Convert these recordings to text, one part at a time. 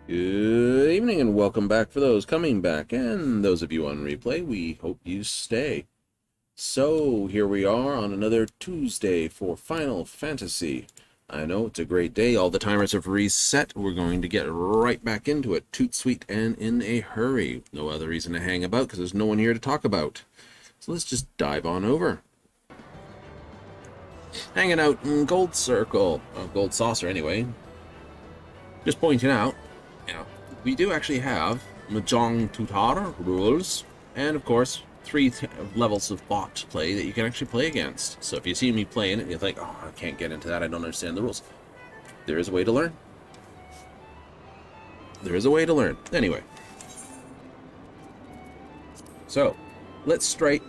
Good evening and welcome back for those coming back and those of you on replay. We hope you stay. So here we are on another Tuesday for Final Fantasy I know, it's a great day. All the timers have reset. We're going to get right back into it. Toot sweet and in a hurry. No other reason to hang about because there's no one here to talk about. So let's just dive on over. Hanging out in Gold Circle. Gold Saucer, anyway. Just pointing out, we do actually have Mahjong Tutar rules, and of course, 3 levels of bot play that you can actually play against. So if you see me playing it and you think, oh, I can't get into that, I don't understand the rules, there is a way to learn. There is a way to learn. Anyway. So, let's straight,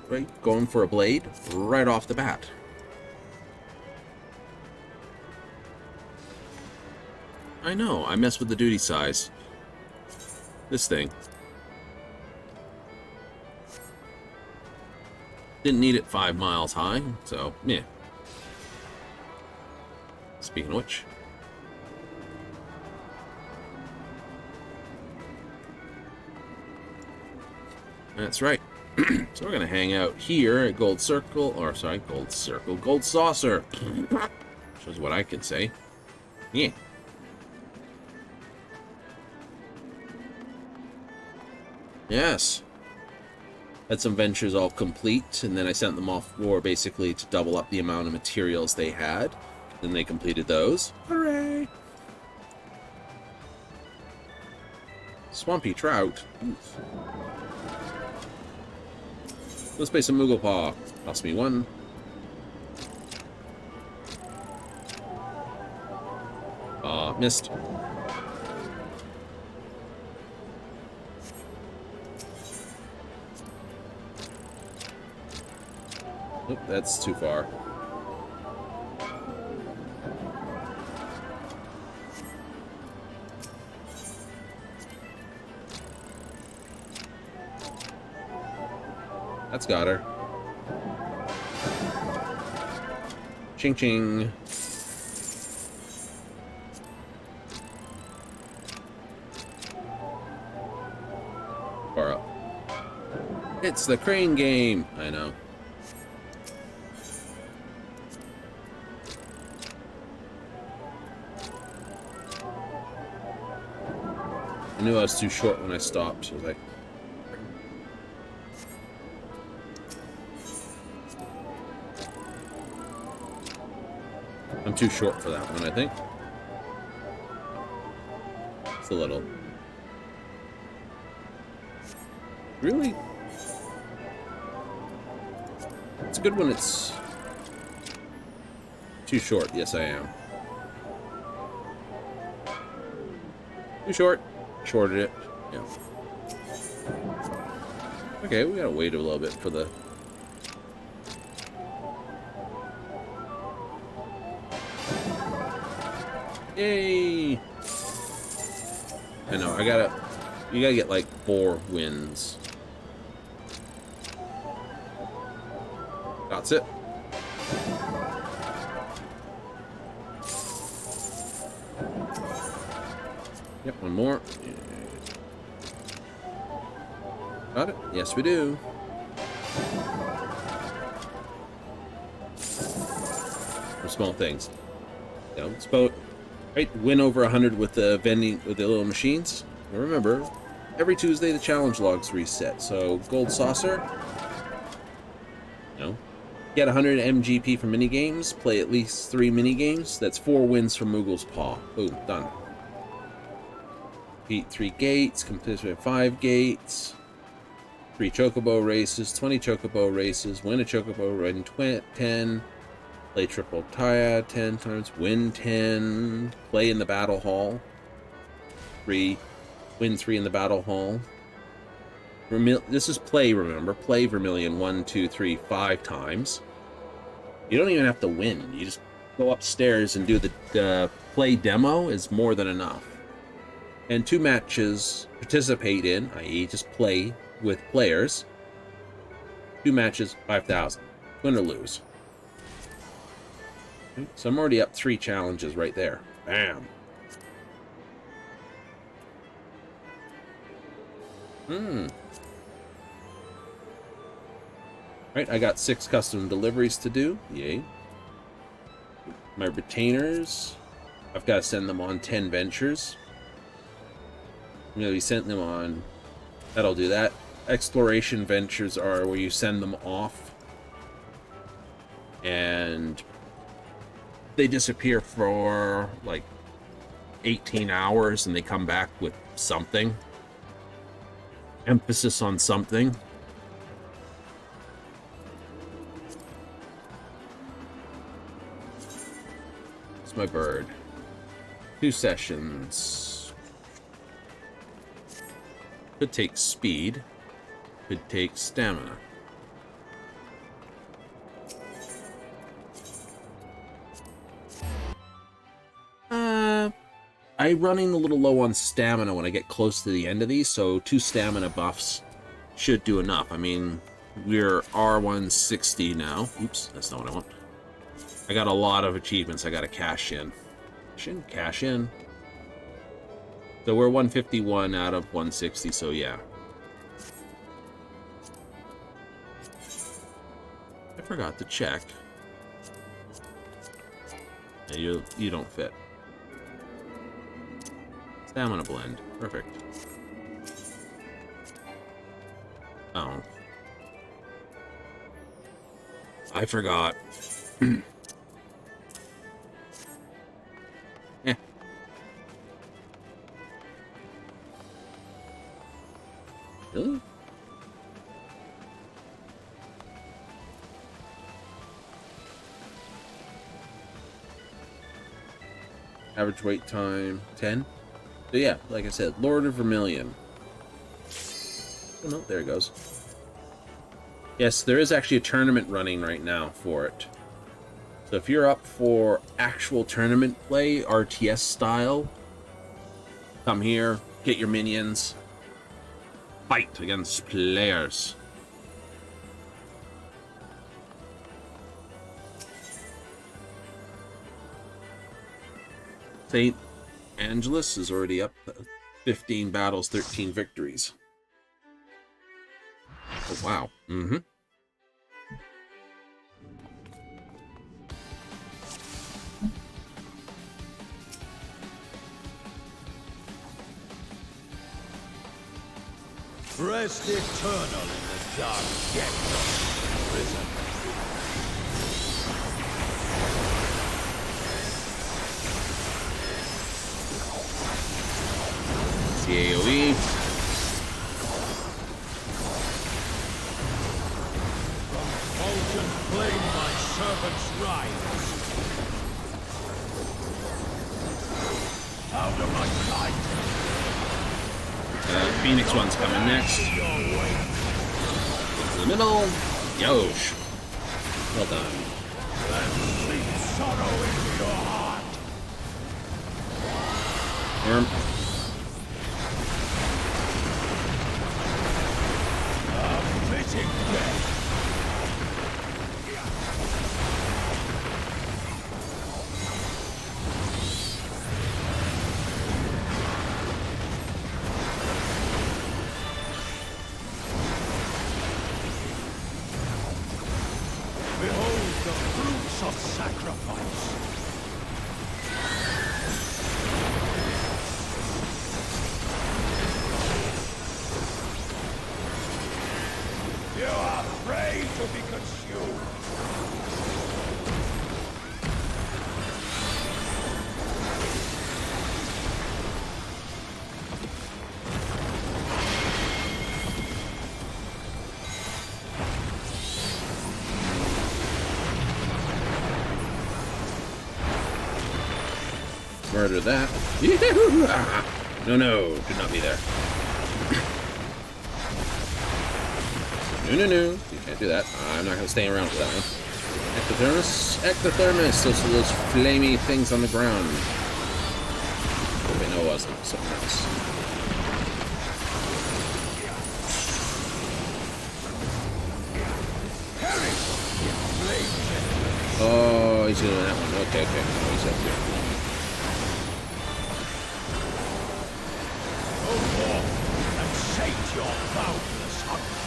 going for a blade right off the bat. I know, I messed with the duty size. This thing. Didn't need it 5 miles high, so, yeah. Speaking of which. That's right. So we're going to hang out here at Gold Circle, or sorry, Gold Circle, Gold Saucer. Shows what I can say. Yeah. Yes. Had some ventures all complete, and then I sent them off for basically to double up the amount of materials they had. Then they completed those. Hooray! Swampy trout. Oof. Let's play some Moogle Paw. Cost me 1. Missed. Oop, that's too far. That's got her. Ching ching. Far up. It's the crane game. I know. I knew I was too short when I stopped. I was like, I'm too short for that one, I think. It's a little. Really? It's good when it's too short. Yes, I am. Too short. Shorted it. Yeah. Okay, we gotta wait a little bit for the... Yay! I know, you gotta get like 4 wins. That's it. Yep, one more. Got it? Yes, we do. For small things. You know, it's about, right, win over 100 with the vending, with the little machines. And remember, every Tuesday the challenge logs reset. So, Gold Saucer. No. Get 100 MGP for minigames. Play at least 3 minigames. That's 4 wins from Moogle's Paw. Boom, done. Beat 3 gates. Complete 5 gates. 3 chocobo races, 20 chocobo races, win a chocobo run 10, play triple triad 10 times, win 10, play in the battle hall, 3, win 3 in the battle hall. This is play, remember, play Vermilion 1, 2, 3, 5 times. You don't even have to win, you just go upstairs and do the play demo is more than enough. And 2 matches participate in, i.e. just play with players. 2 matches, 5,000. Win or lose. Okay, so I'm already up 3 challenges right there. Bam. Right, I got 6 custom deliveries to do. Yay. My retainers, I've got to send them on 10 ventures. I'm going to be sending them on, that'll do that. Exploration ventures are where you send them off and they disappear for like 18 hours and they come back with something. Emphasis on something. It's my bird. 2 sessions. Could take speed. Could take stamina. I'm running a little low on stamina when I get close to the end of these, so 2 stamina buffs should do enough. I mean, we're R160 now. Oops, that's not what I want. I got a lot of achievements I gotta cash in. Cash in. So we're 151 out of 160, so yeah. I forgot to check. Yeah, you don't fit. Stamina blend. Perfect. Oh. I forgot. Yeah. Really? Average wait time 10. So yeah, like I said, Lord of Vermilion. Oh no, there it goes. Yes, there is actually a tournament running right now for it. So if you're up for actual tournament play, RTS style, come here, get your minions, fight against players. St. Angelus is already up. 15 battles, 13 victories. Oh, wow. Mm-hmm. Rest eternal in the dark depths of prison. AoE. From molten flame my servants rise. Out of my sight. Phoenix one's coming next. To the middle. Yosh. Well done. And sleep sorrow into your heart. Worm. Behold the fruits of sacrifice. You are afraid to be consumed. Murder that. No, do not be there. No. You can't do that. I'm not going to stay around for that one. Ectothermos. Those flamey things on the ground. Oh, wait, no, it wasn't. Something else. Oh, he's doing that one. Okay. Oh, he's up there. And sate your boundless hunger.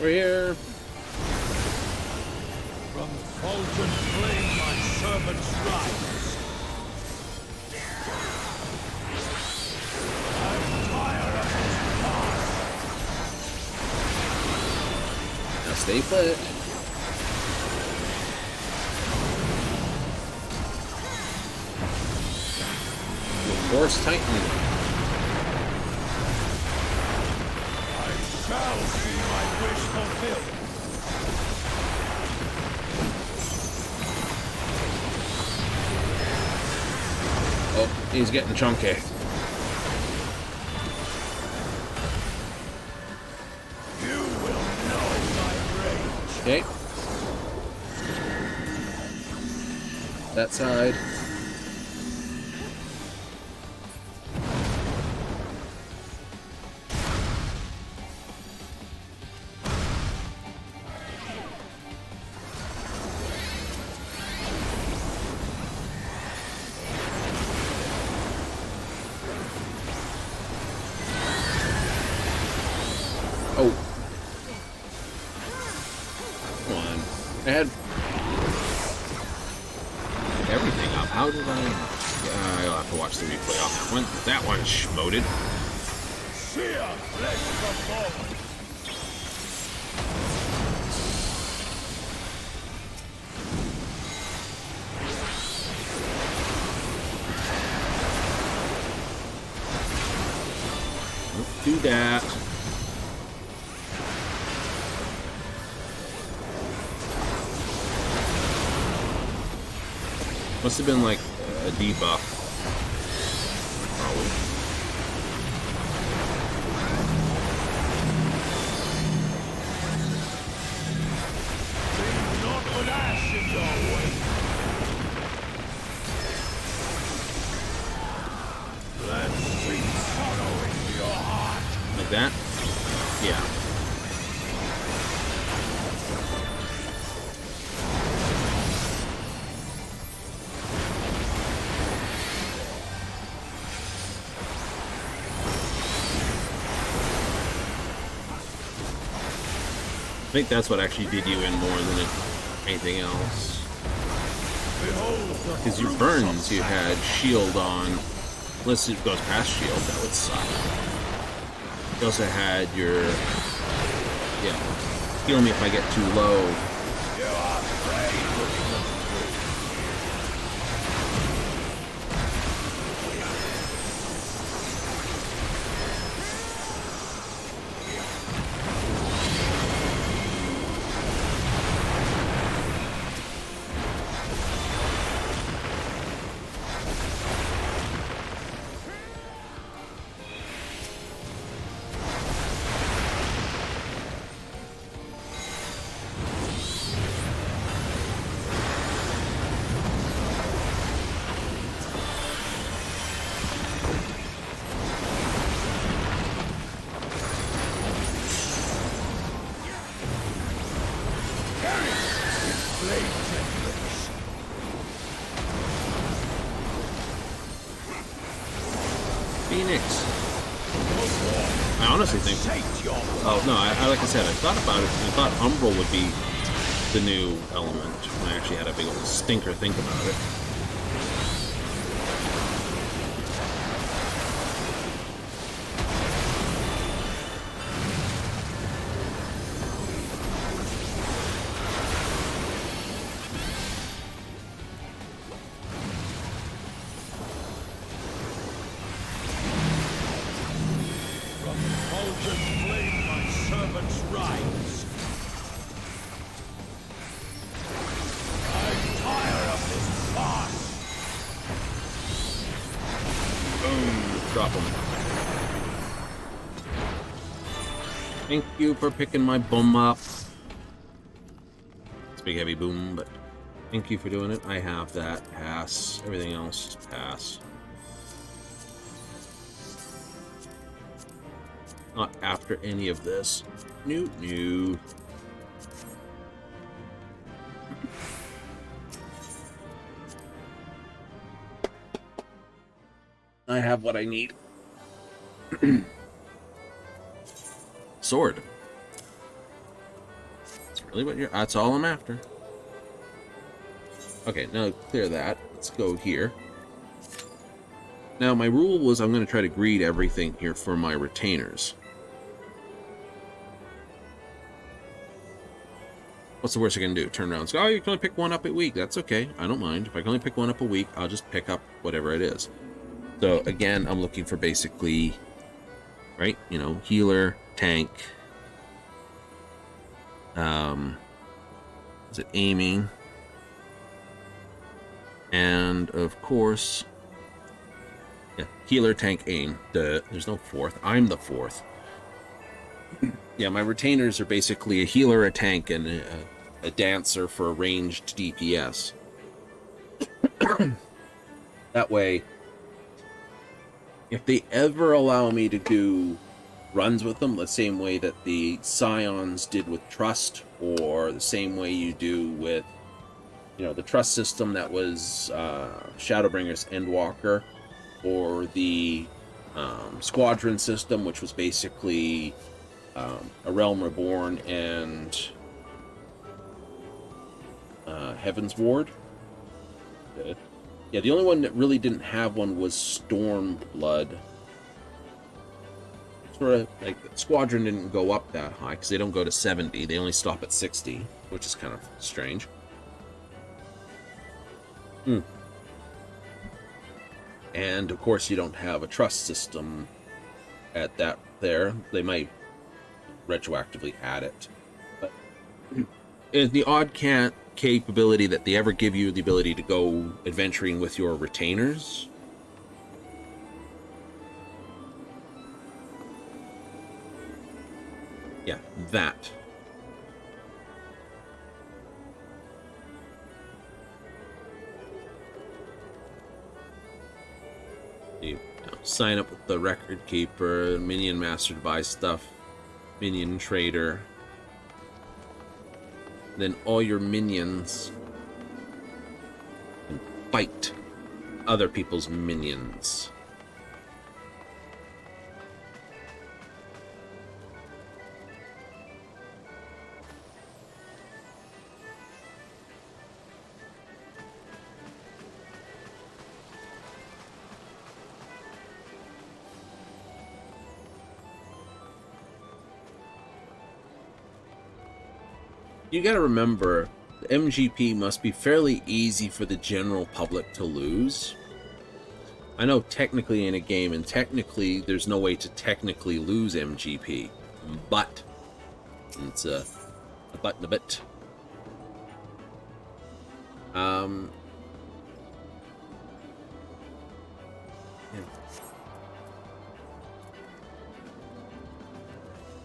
We're here. From Fulton flame my servants rise. I'm tired of this farce. Now stay put. Force Titan. I shall see my wish fulfilled. Oh, he's getting chunky. You will know my rage. Okay. That side. Oh. Come on. I had everything up. How did I... I'll have to watch the replay on that one. That one schmoted. Seer, flesh the bone. Don't do that. Must have been like a debuff. Probably. Leave not an ash in your way. Let sweet sorrow into your heart. Like that? Yeah. I think that's what actually did you in more than anything else. Because your burns, you had shield on. Unless it goes past shield, that would suck. You also had your... Yeah. Heal me if I get too low. You are brave looking at Phoenix. I honestly think... Oh, no, I like I said, I thought about it, and I thought Umbral would be the new element. I actually had a big old stinker think about it. Drop him. Thank you for picking my boom up. It's a big heavy boom, but thank you for doing it. I have that. Pass. Everything else, pass. Not after any of this. New. I have what I need. Sword. Really what you're... That's all I'm after. Okay, now clear that. Let's go here. Now, my rule was I'm going to try to greed everything here for my retainers. What's the worst I can do? Turn around and say, oh, you can only pick one up a week. That's okay. I don't mind. If I can only pick one up a week, I'll just pick up whatever it is. So, again, I'm looking for basically, right, you know, healer, tank, is it aiming? And, of course, yeah, healer, tank, aim. There's no fourth. I'm the fourth. Yeah, my retainers are basically a healer, a tank, and a dancer for a ranged DPS. That way, if they ever allow me to do runs with them, the same way that the Scions did with Trust, or the same way you do with, you know, the Trust system that was Shadowbringer's Endwalker, or the Squadron system, which was basically A Realm Reborn and Heaven's Ward. Yeah, the only one that really didn't have one was Stormblood. Sort of like Squadron didn't go up that high because they don't go to 70. They only stop at 60, which is kind of strange. And of course, you don't have a trust system at that there. They might retroactively add it, but is the odd capability that they ever give you the ability to go adventuring with your retainers. Yeah, that. You know, sign up with the record keeper, minion master to buy stuff, minion trader. Then all your minions can fight other people's minions. You gotta remember, the MGP must be fairly easy for the general public to lose. I know technically in a game, and technically there's no way to technically lose MGP, but it's a but and a bit. Yeah.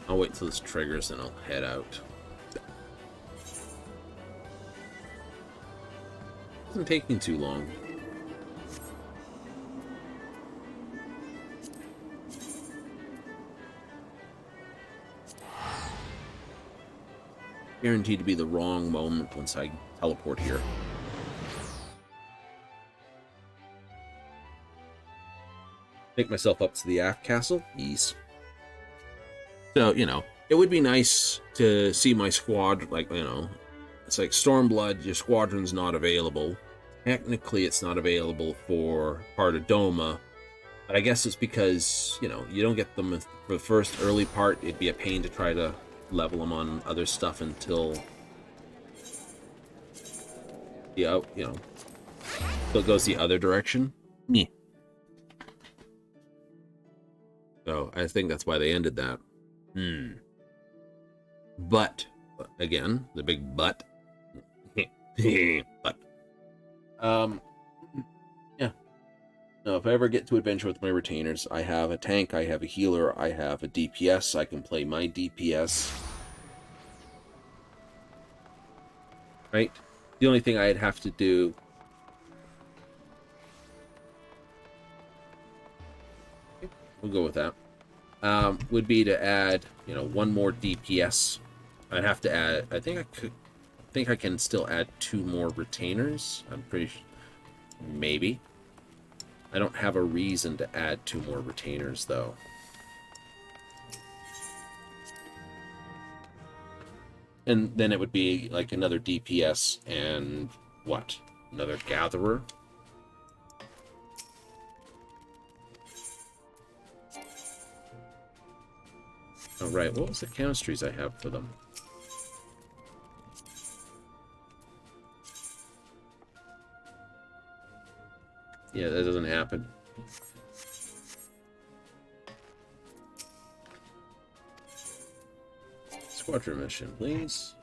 I'll wait till this triggers and I'll head out. Doesn't take me too long. Guaranteed to be the wrong moment once I teleport here. Take myself up to the aft castle. Ease. So, you know, it would be nice to see my squad, like, you know, it's like Stormblood, your squadron's not available. Technically, it's not available for part of Doma, but I guess it's because, you know, you don't get them for the first early part. It'd be a pain to try to level them on other stuff until, yeah, you know, so it goes the other direction. Me. So I think that's why they ended that. But again, the big but. But. Yeah. No, if I ever get to adventure with my retainers, I have a tank, I have a healer, I have a DPS. I can play my DPS. Right? The only thing I'd have to do... We'll go with that. Would be to add, you know, one more DPS. I'd have to add... I think I can still add 2 more retainers. I'm pretty sure. Maybe. I don't have a reason to add 2 more retainers, though. And then it would be like another DPS and what? Another gatherer? Oh, right. What was the chemistries I have for them? Yeah, that doesn't happen. Squadron mission, please.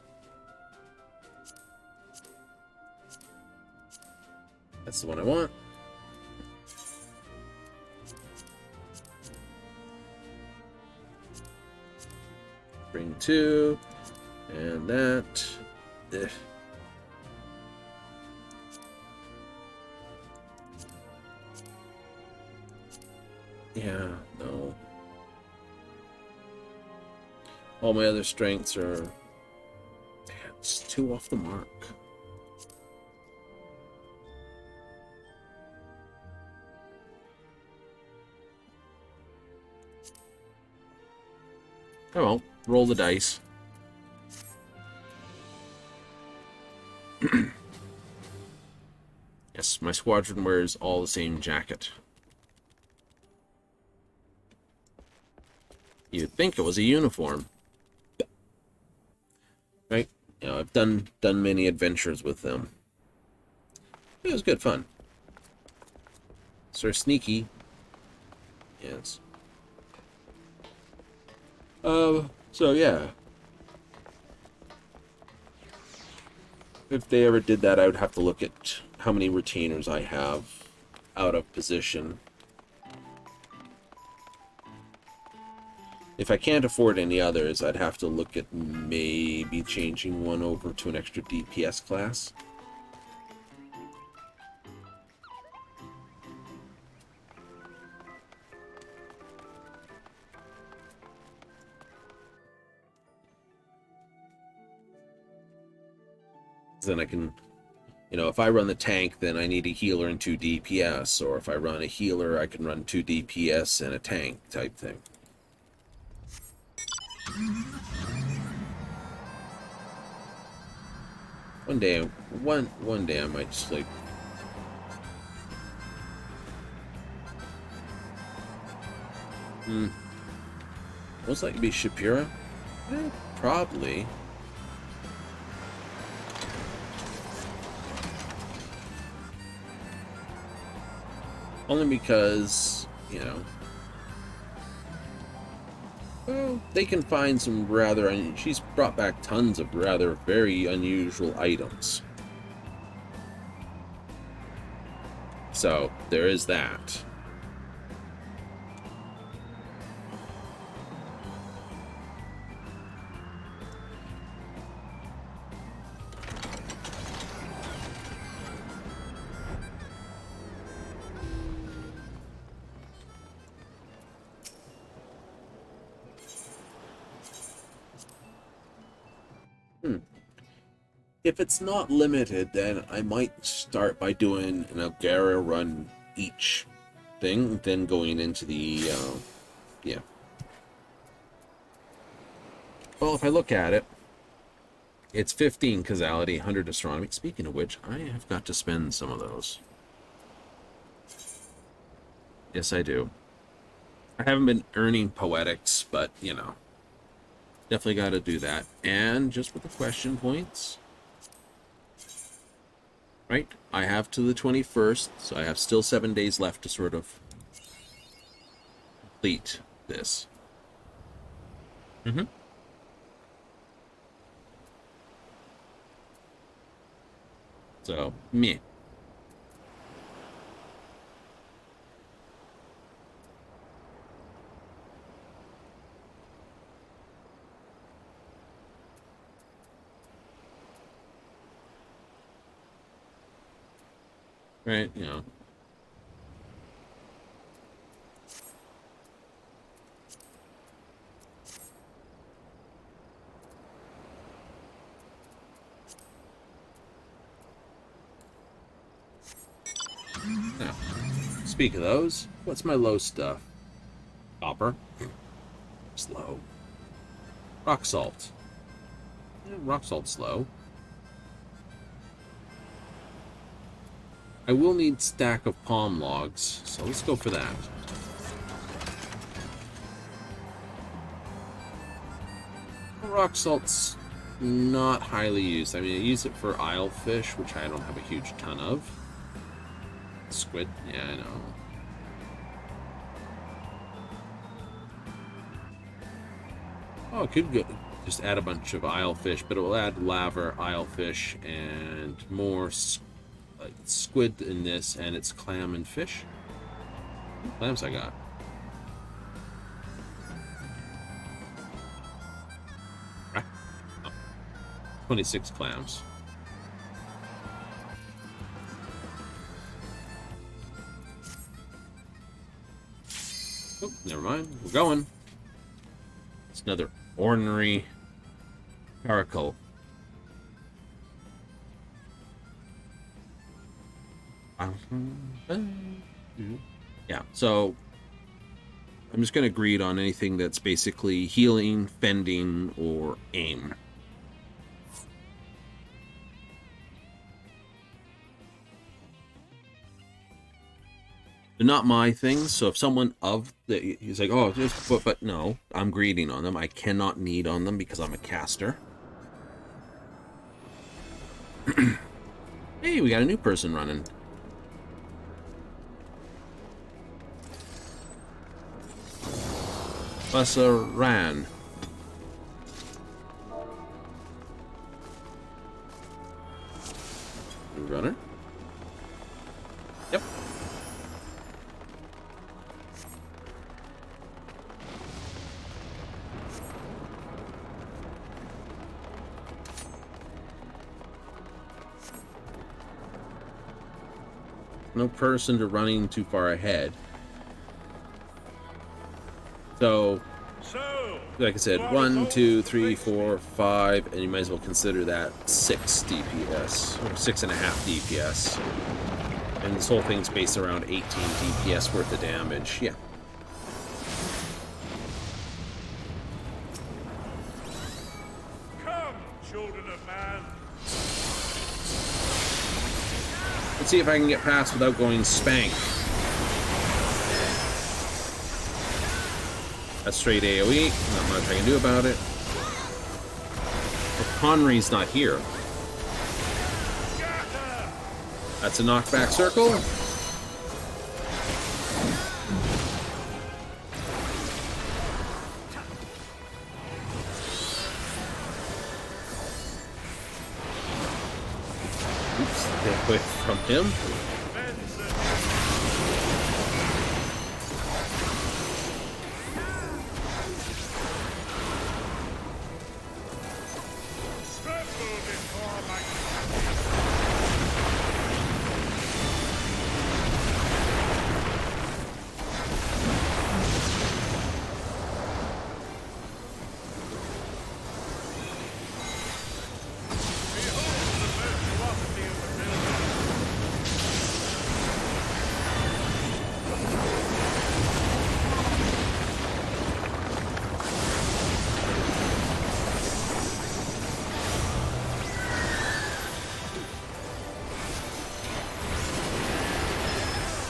That's the one I want. Bring 2. And that. Ugh. Yeah, no. All my other strengths are... Man, it's 2 off the mark. Oh well, roll the dice. Yes, my squadron wears all the same jacket. You'd think it was a uniform. Right? You know, I've done many adventures with them. It was good fun. Sort of sneaky. Yes. So yeah. If they ever did that, I would have to look at how many retainers I have out of position. If I can't afford any others, I'd have to look at maybe changing one over to an extra DPS class. Then I can, you know, if I run the tank, then I need a healer and 2 DPS, or if I run a healer, I can run 2 DPS and a tank type thing. One day I might just like most likely be Shapira? Probably. Only because, you know, well, they can find some rather... she's brought back tons of rather very unusual items. So, there is that. If it's not limited, then I might start by doing an Algara run each thing, then going into the, yeah. Well, if I look at it, it's 15 causality, 100 astronomy. Speaking of which, I have got to spend some of those. Yes, I do. I haven't been earning poetics, but, you know, definitely got to do that. And just with the question points... Right, I have to the 21st, so I have still 7 days left to sort of complete this. So, meh. Right, you know. Now, speak of those, what's my low stuff? Copper. Slow. Rock salt. Rock salt's low. I will need stack of palm logs, so let's go for that. Rock salt's not highly used. I mean, I use it for isle fish, which I don't have a huge ton of. Squid, yeah, I know. Oh, it could go, just add a bunch of isle fish, but it will add laver, isle fish, and more squid in this, and it's clam and fish. What clams I got? Oh, 26 clams. Oh, never mind. We're going. It's another ordinary caracal. Yeah, so I'm just going to greed on anything that's basically healing, fending, or aim. They're not my things, so if someone of the he's like, oh, just but no, I'm greeding on them. I cannot need on them because I'm a caster. Hey, we got a new person running. Ran. New runner. Yep. No person to running too far ahead. So, like I said, 1, 2, 3, 4, 5, and you might as well consider that 6 DPS, or 6.5 DPS. And this whole thing's based around 18 DPS worth of damage. Yeah. Come, children of man. Let's see if I can get past without going spank. That's straight AoE. Not much I can do about it. But Conry's not here. That's a knockback circle. Oops, get away from him.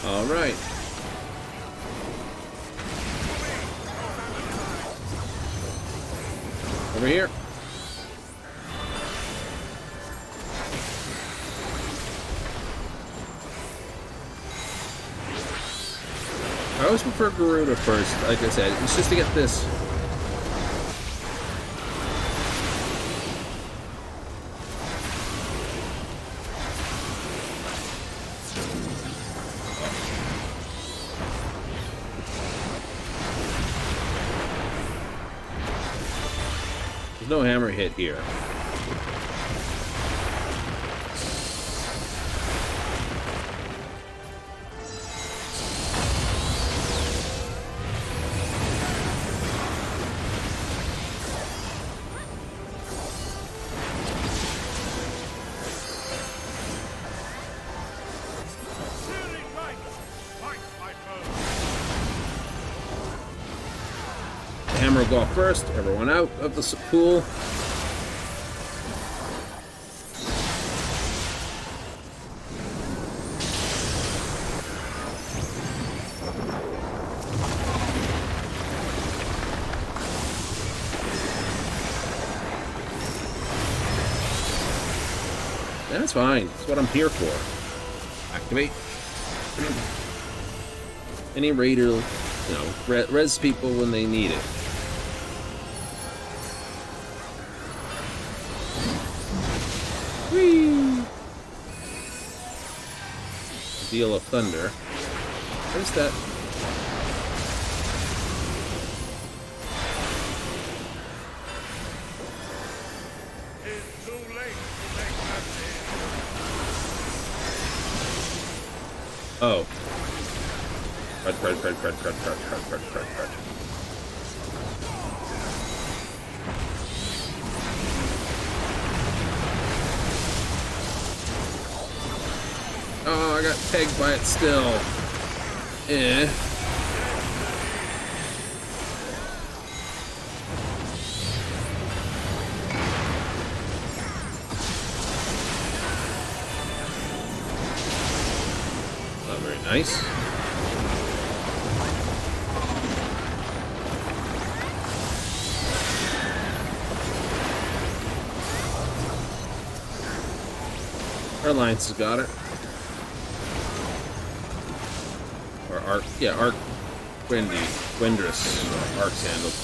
All right. Over here. I always prefer Garuda first. Like I said, it's just to get this. There's no hammer hit here. Hammer will go off first. Everyone out of the pool. That's fine. That's what I'm here for. Activate. Any raider, you know, res people when they need it. Whee! Deal of thunder. Where's that? It's too late to make that Oh. Crud. Oh, I got pegged by it still. Eh. Not very nice. Our alliance has got it. Or arc, yeah, arc, Gwendrous, arc's handled.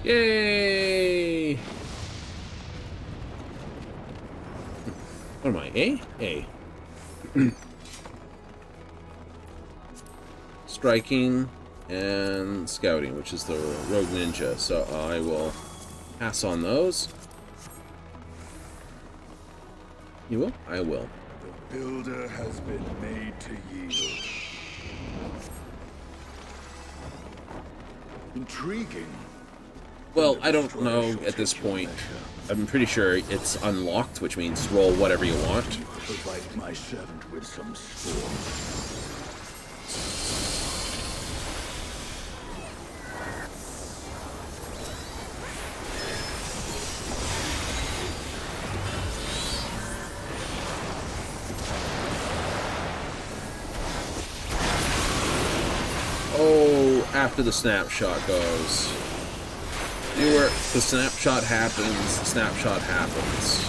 Yay! What am I? A? A. Striking and scouting, which is the rogue ninja. So I will pass on those. You will? I will. The builder has been made to yield. Intriguing. Well, I don't know at this point. I'm pretty sure it's unlocked, which means roll whatever you want. Provide my servant with some spores. Oh, after the snapshot goes. Viewer, the snapshot happens, the snapshot happens.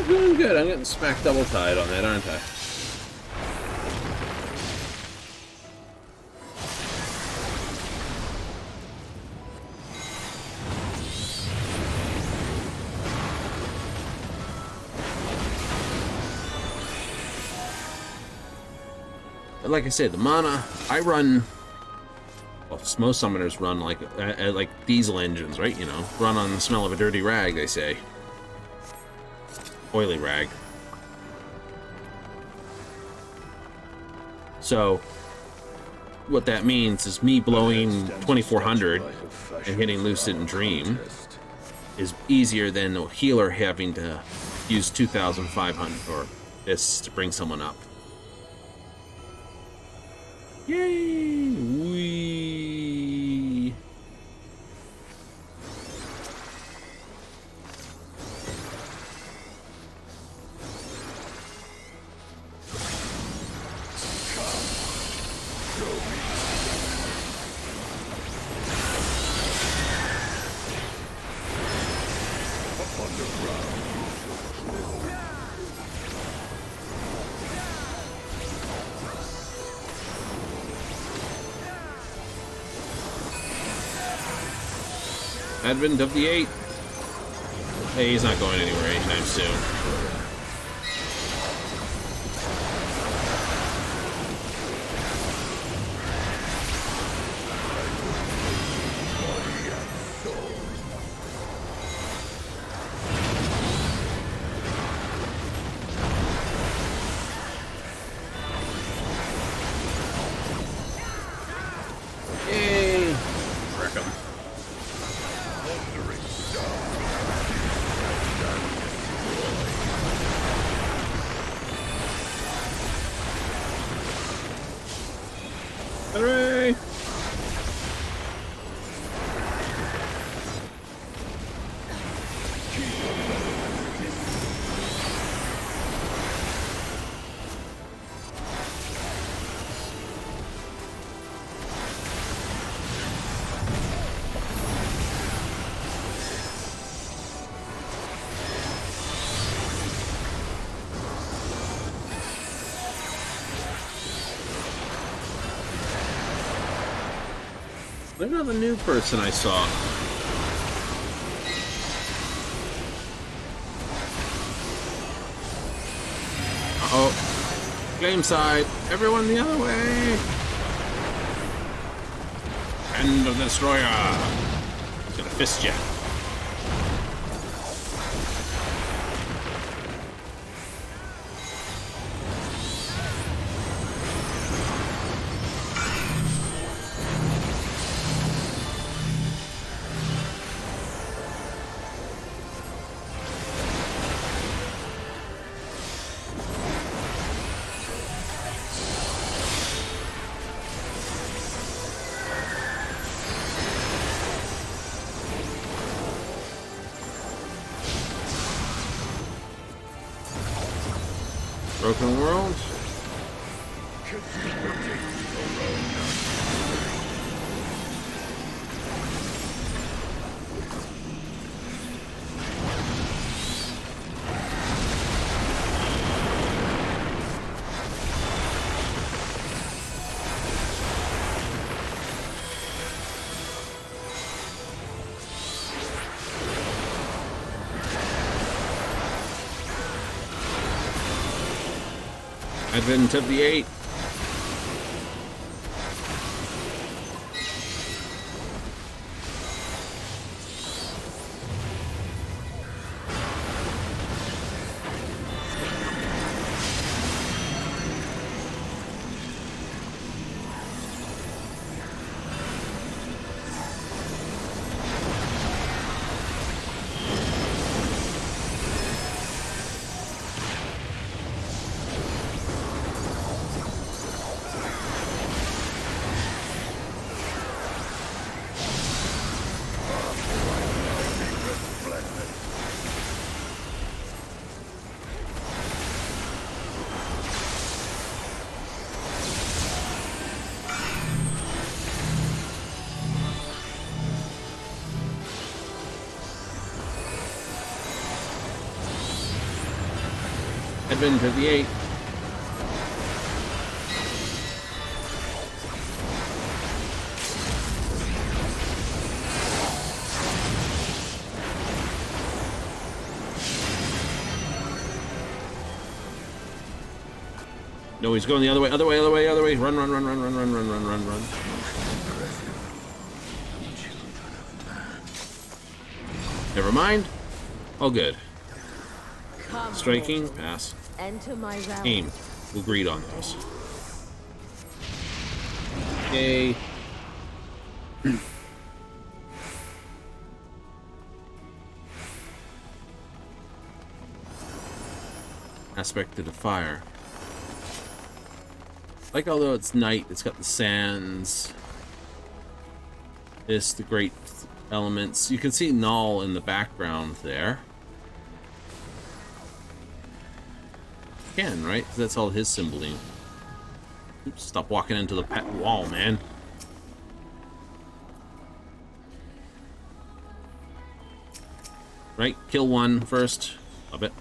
Doing good. I'm getting smacked double tied on that, aren't I? But like I said, the mana I run. Well, most summoners run like diesel engines, right? You know, run on the smell of a dirty rag, they say. Oily rag. So what that means is me blowing 2400 and hitting Lucid and Dream is easier than a healer having to use 2500 or this to bring someone up. Yay! Wee! Advent of the 8. Hey, he's not going anywhere anytime soon. Yay! Wreck him. Hooray! Look at the new person I saw. Uh-oh. Game side. Everyone the other way. End of the destroyer. He's gonna fist you. Broken World. Advent of the 8. Advent of the 8. No, he's going the other way, other way, other way, other way. Run, run, run, run, run, run, run, run, run, run. Never mind. All good. Striking, pass. Enter my realm. Aim. We'll greed on those. Yay. Aspect to the fire. Like, although it's night, it's got the sands. This, the great elements. You can see Null in the background there. You can, right? 'Cause that's all his symboling. Oops, stop walking into the pet wall, man. Right, kill one first. Love it.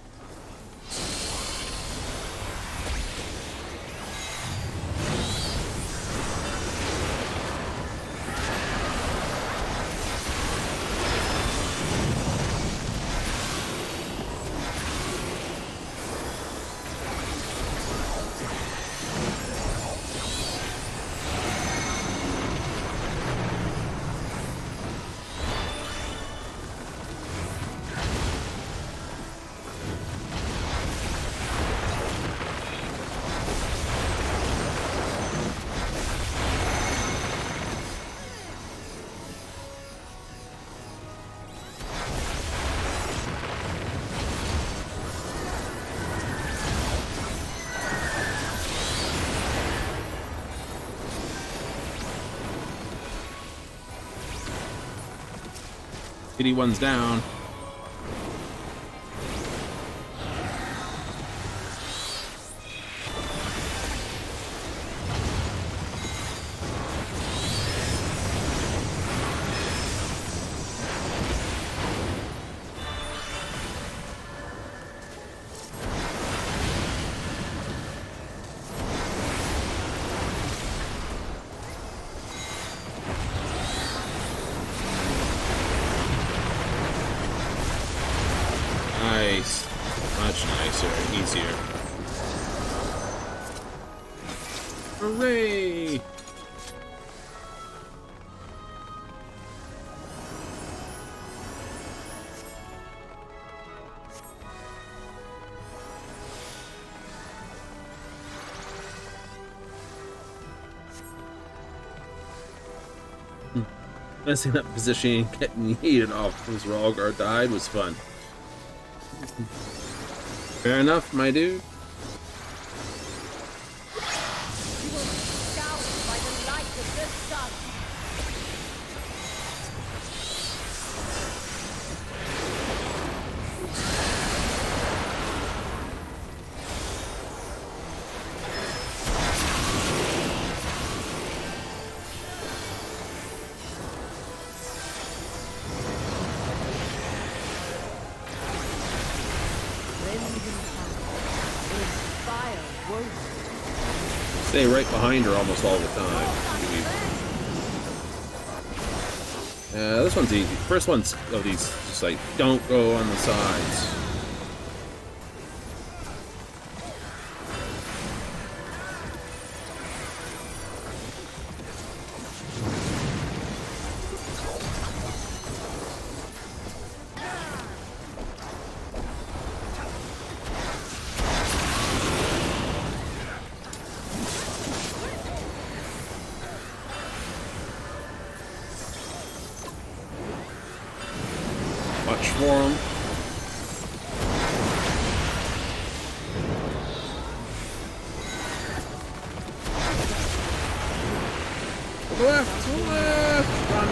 Kitty one's down. Nice. Much nicer. Easier. Hooray! Messing up positioning and getting heated off as Ralgar died was fun. Fair enough, my dude. You will be scoured by the light of the sun. Stay right behind her almost all the time. This one's easy. First one's of these, just like, don't go on the sides. Watch for him. Left, left, run.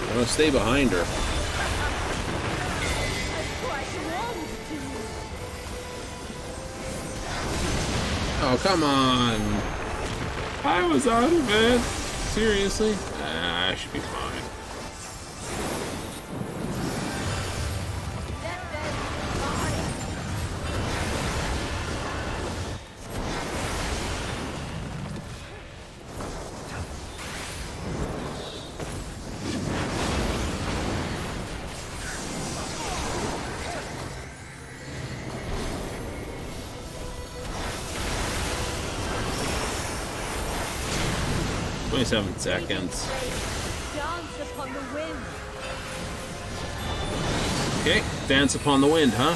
I'm gonna stay behind her. Oh, come on. I was out of it. Seriously? I should be fine. 27 seconds. Dance upon the wind. Okay, dance upon the wind, huh?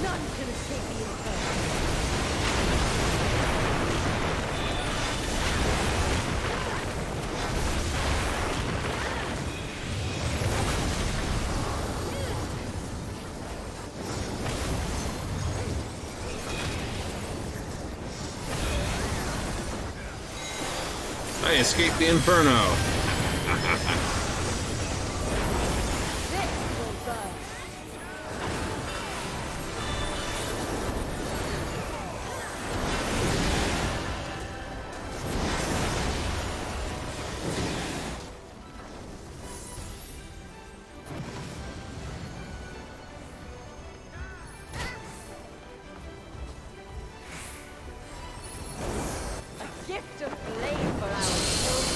None can escape the inferno. I escaped the inferno. This will burn. A gift of flame for our children.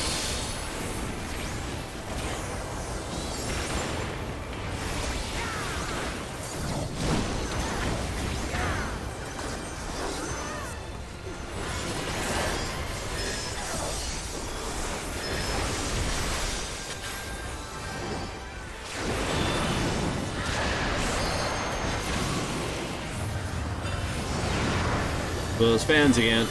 Those fans again.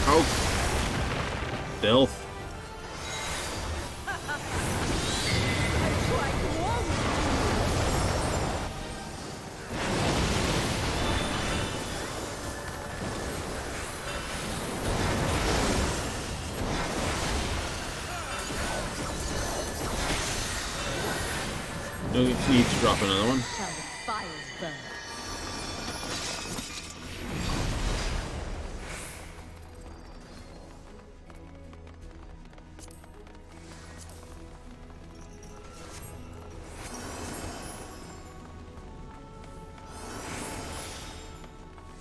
Oh, filth. I tried to warn you. No need to drop another one. Shall the fires burn?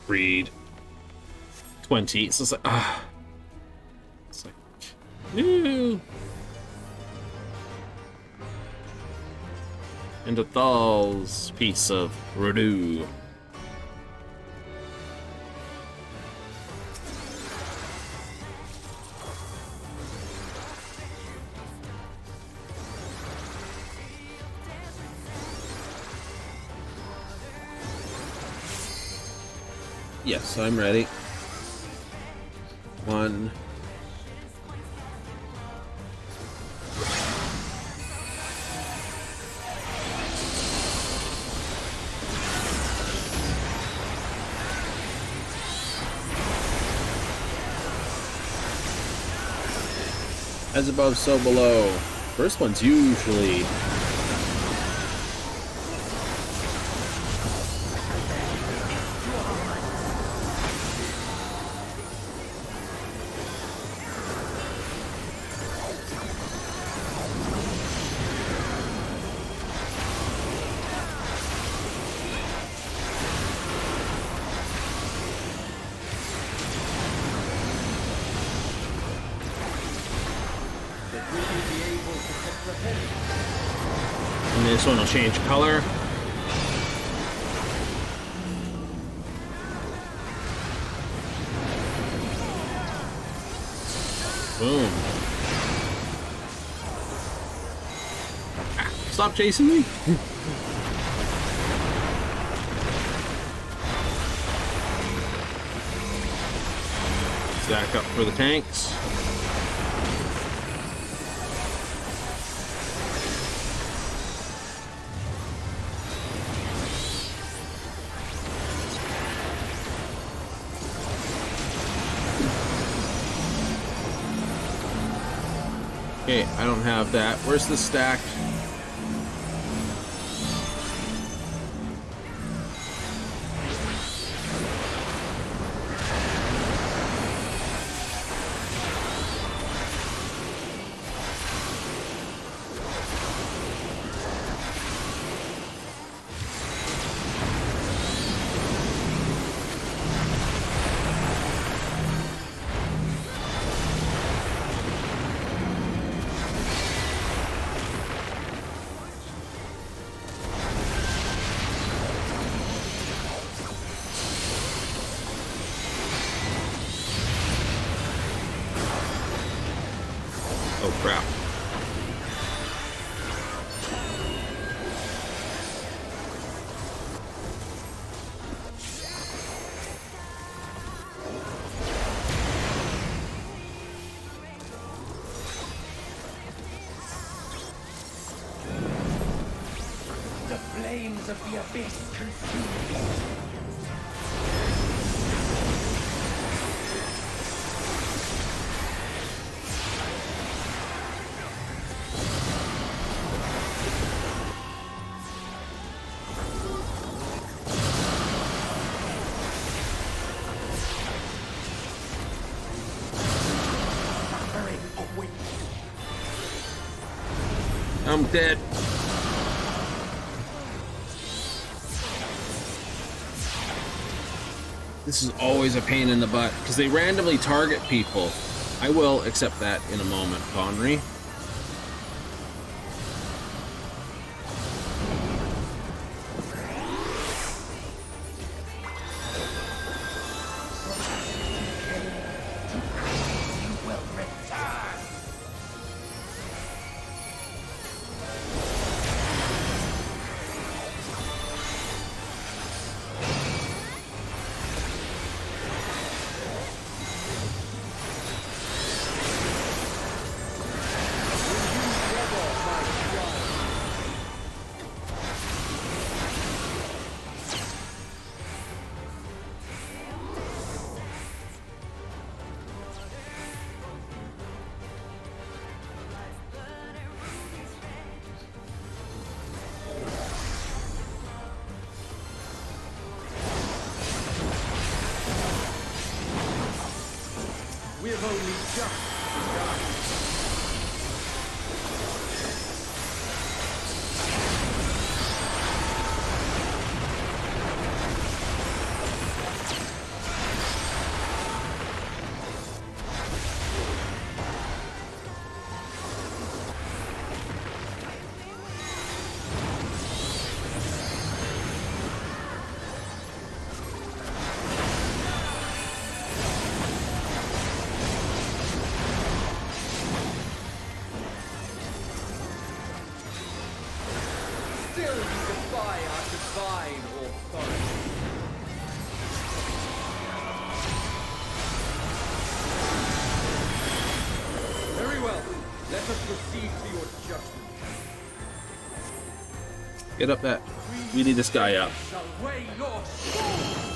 Read 20. So it's like, it's like, no. And a Thal's piece of Redu. Yes, I'm ready. One. As above, so below. First one's usually and this one will change color. Boom. Ah, stop chasing me. Stack up for the tanks. Okay, I don't have that. Where's the stack? flames of the abyss consume me. I'm dead. This is always a pain in the butt because they randomly target people. I will accept that in a moment, Conry. We have only just begun. Still you defy our divine authority. Very well. Let us proceed to your judgment. Get up that. We need this guy up. Shall weigh your soul.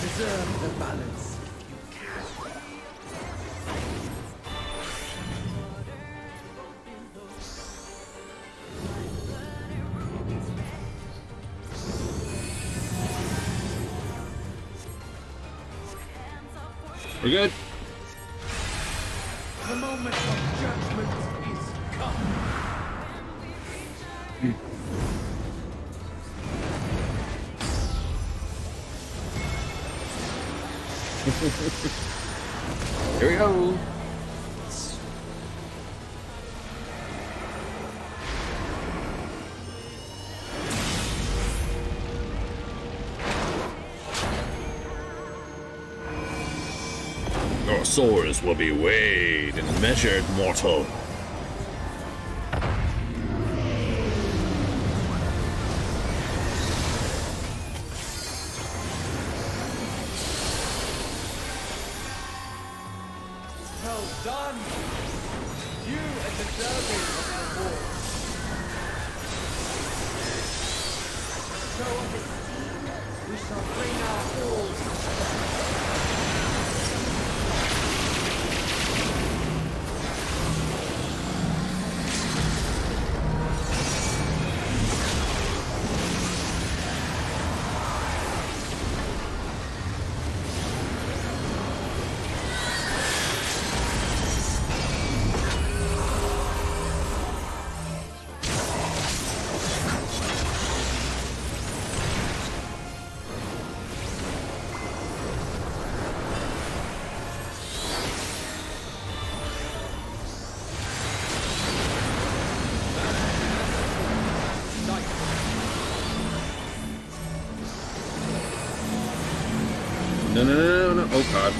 Preserve the balance if you can. We're good. The moment of judgment is come. Here we go. Your souls will be weighed and measured, mortal. Well done! You are deserving of reward. Show us esteem. We shall bring our halls. No, no, no, no, no. Oh, God.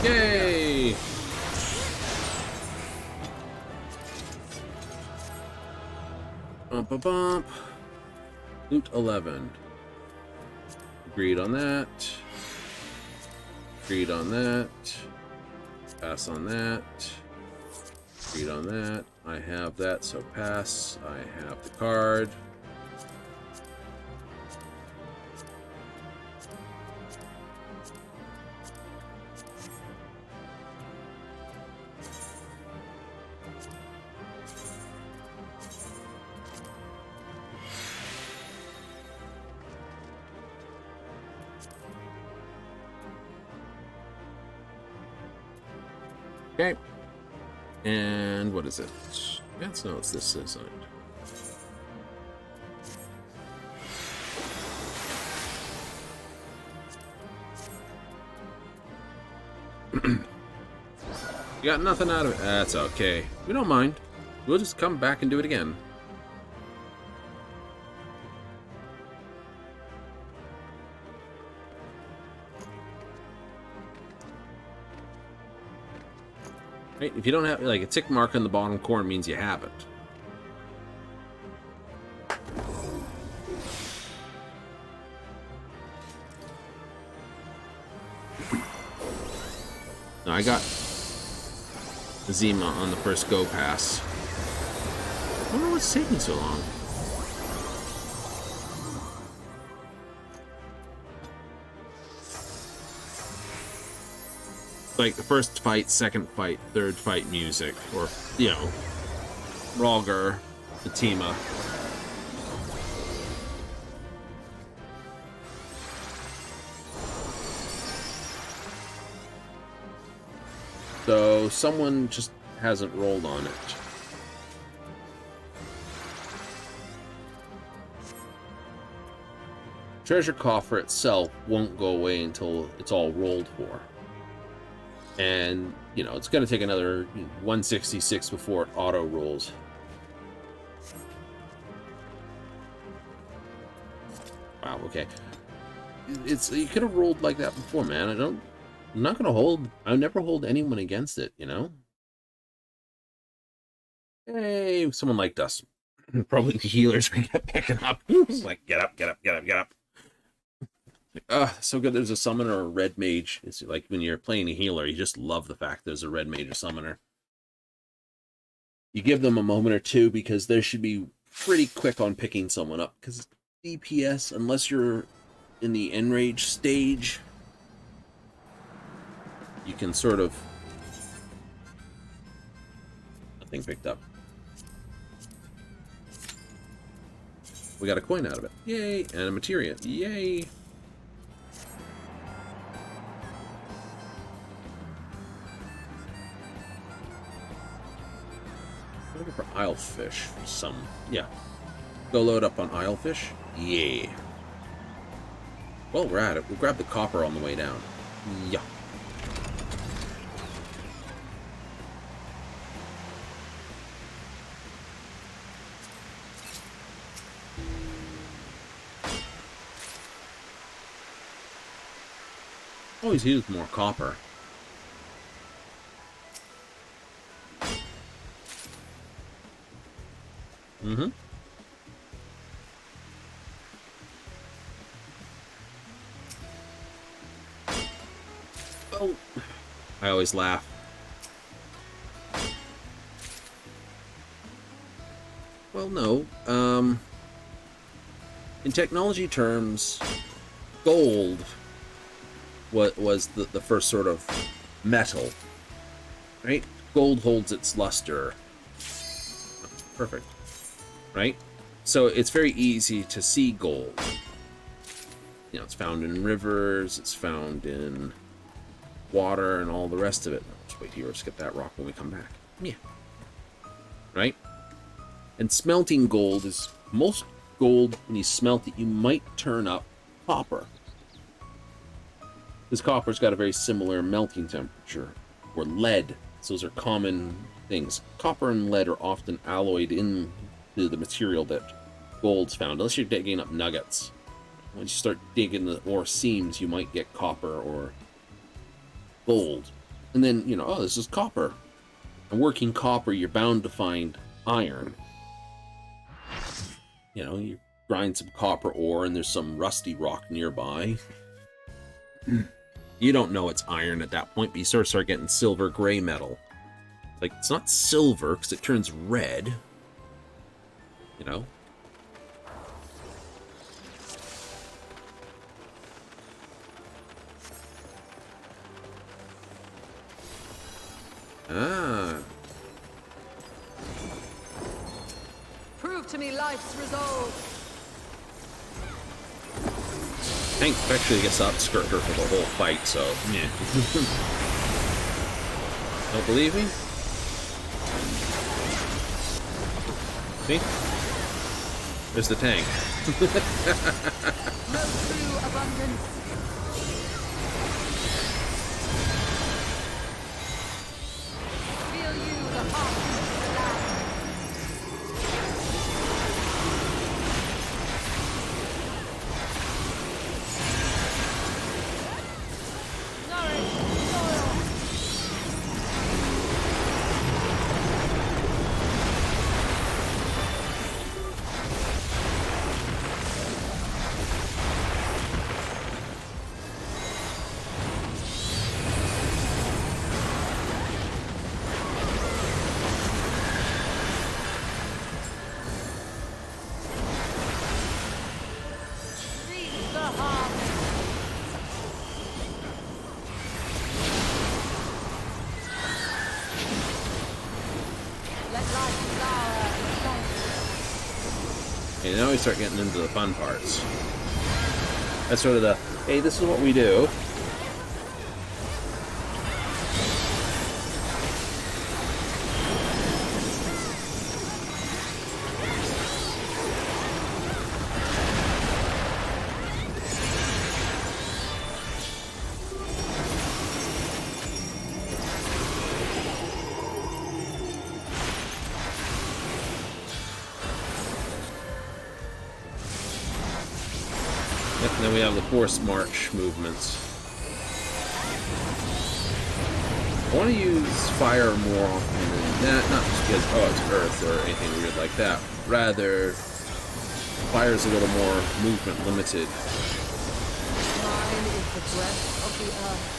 Yay! Bump a bump. Loot 11. Agreed on that. Agreed on that. Pass on that. Agreed on that. I have that, so pass. I have the card. Okay. And what is it? That's no, it's this isn't it? You got nothing out of it. That's okay. We don't mind. We'll just come back and do it again. Right? If you don't have like a tick mark in the bottom corner, means you have it. No, I got Zima on the first go pass. I don't know what's taking so long. Like the first fight, second fight, third fight music, or, you know, Rogger, Fatima. So someone just hasn't rolled on it. Treasure coffer itself won't go away until it's all rolled for. And, you know, it's going to take another 166 before it auto rolls. Wow, okay. It's you could have rolled like that before, man. I'm not going to hold, I never hold anyone against it, you know? Hey, someone liked us. Probably the healers we kept picking up. It's like, get up, get up, get up, get up. So good there's a summoner or a red mage. It's like when you're playing a healer, you just love the fact there's a red mage or summoner. You give them a moment or two because they should be pretty quick on picking someone up. Because DPS, unless you're in the enrage stage, you can sort of... Nothing picked up. We got a coin out of it. Yay! And a materia. Yay! Looking for Islefish. Yeah. Go load up on Islefish. Yeah. Well, we're at it. We'll grab the copper on the way down. Yeah. Always use more copper. Mm-hmm. Oh, I always laugh. Well, no. In technology terms, gold was the first sort of metal, right? Gold holds its luster. Perfect, right? So it's very easy to see gold. You know, it's found in rivers, it's found in water, and all the rest of it. Let's wait here, let's get that rock when we come back. Yeah. Right? And smelting gold is, most gold, when you smelt it, you might turn up copper. Because copper's got a very similar melting temperature. Or lead. So those are common things. Copper and lead are often alloyed into the material that gold's found, unless you're digging up nuggets. Once you start digging the ore seams, you might get copper or gold. And then, you know, oh, this is copper. And working copper, you're bound to find iron. You know, you grind some copper ore and there's some rusty rock nearby. You don't know it's iron at that point, but you sort of start getting silver gray metal. Like, it's not silver because it turns red. You know? Ah. Prove to me life's resolve. Hank actually gets to outskirt her for the whole fight, so yeah. Don't believe me? See? There's the tank. No true abundance. Feel you the heart of the land. Nourish soil. Reach the heart. Let life flower in sight. And now we start getting into the fun parts. That's sort of the, hey, this is what we do. Yep, and then we have the forced march movements. I want to use fire more often than that, not just because, oh, it's earth or anything weird like that. Rather, fire is a little more movement limited. Mine is the breath of the earth.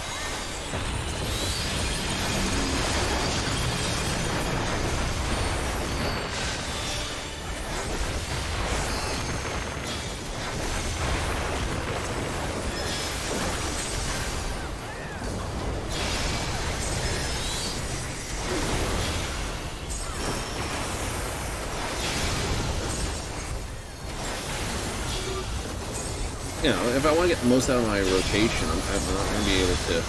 You know, if I want to get the most out of my rotation, I'm not going to be able to.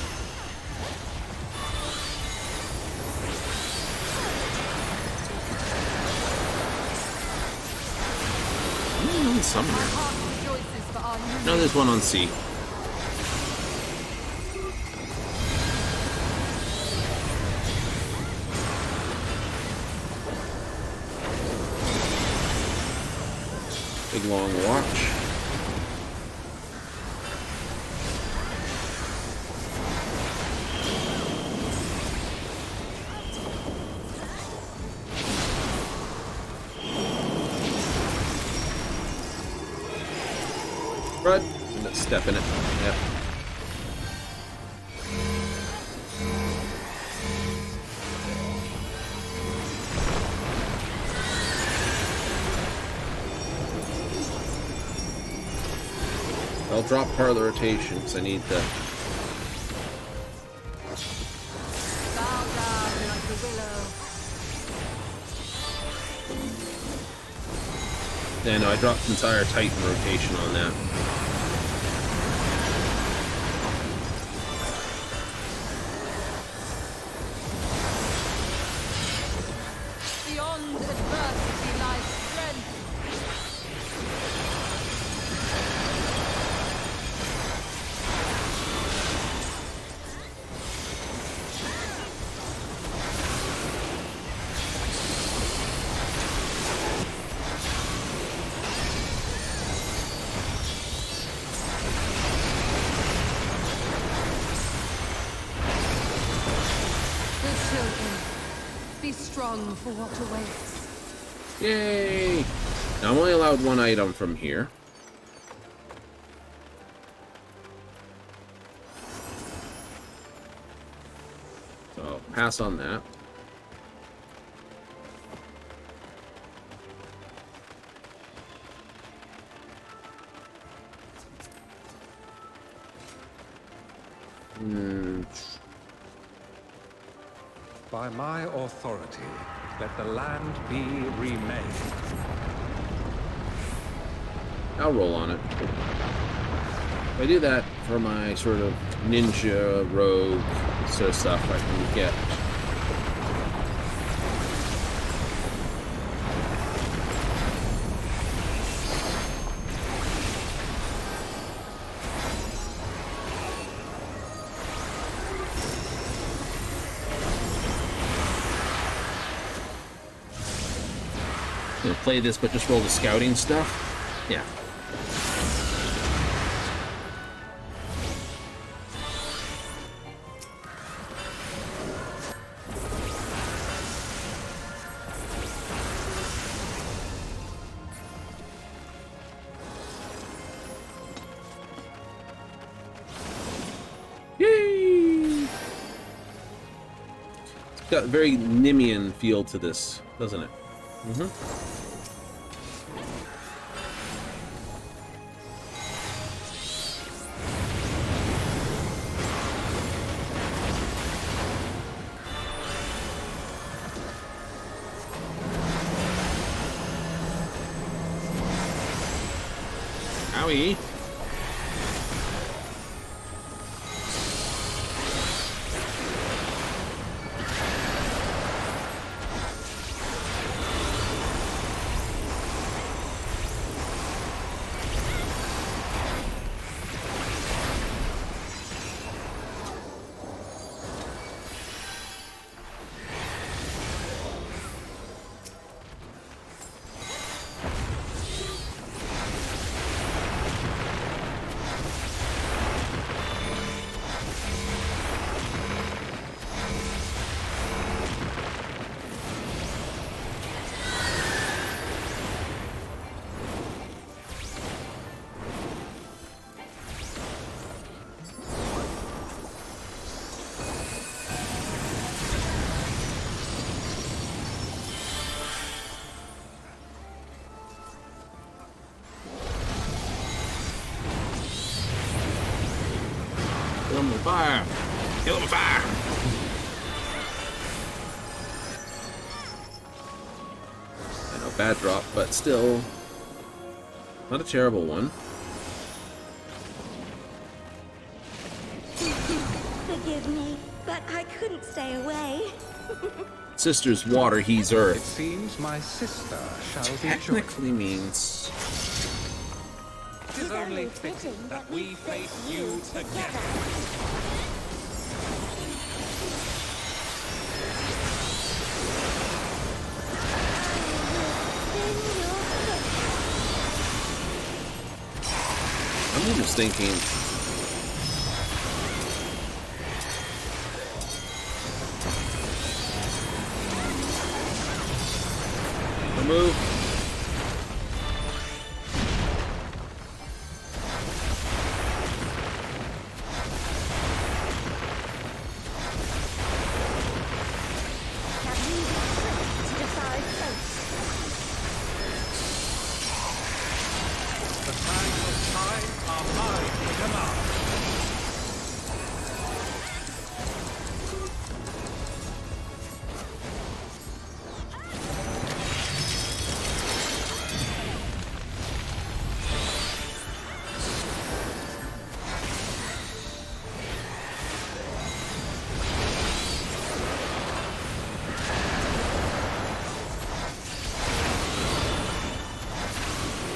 Some My here. heart rejoices for our new No, there's one on C. Big long watch. Right. Let's step in it. Yep. I'll drop part of the rotation because I need to Yeah, no, I dropped entire Titan rotation on that. Beyond adversity lies strength. Good children, be strong for what awaits. Yay! Now I'm only allowed one item from here. So I'll pass on that. By my authority, let the land be remade. I'll roll on it. If I do that for my sort of ninja rogue sort of stuff, I can get. You know, play this, but just roll the scouting stuff. Yeah. Yay! It's got a very Nimian feel to this, doesn't it? Mm-hmm. Owie. Kill him with fire! Kill him with fire! I know, bad drop, but still not a terrible one. Forgive me, but I couldn't stay away. Sister's water, he's It earth. seems my sister shall be joined. Technically means It is only fitting that we face you together. I'm just thinking. Move. The sands of time are mine to command.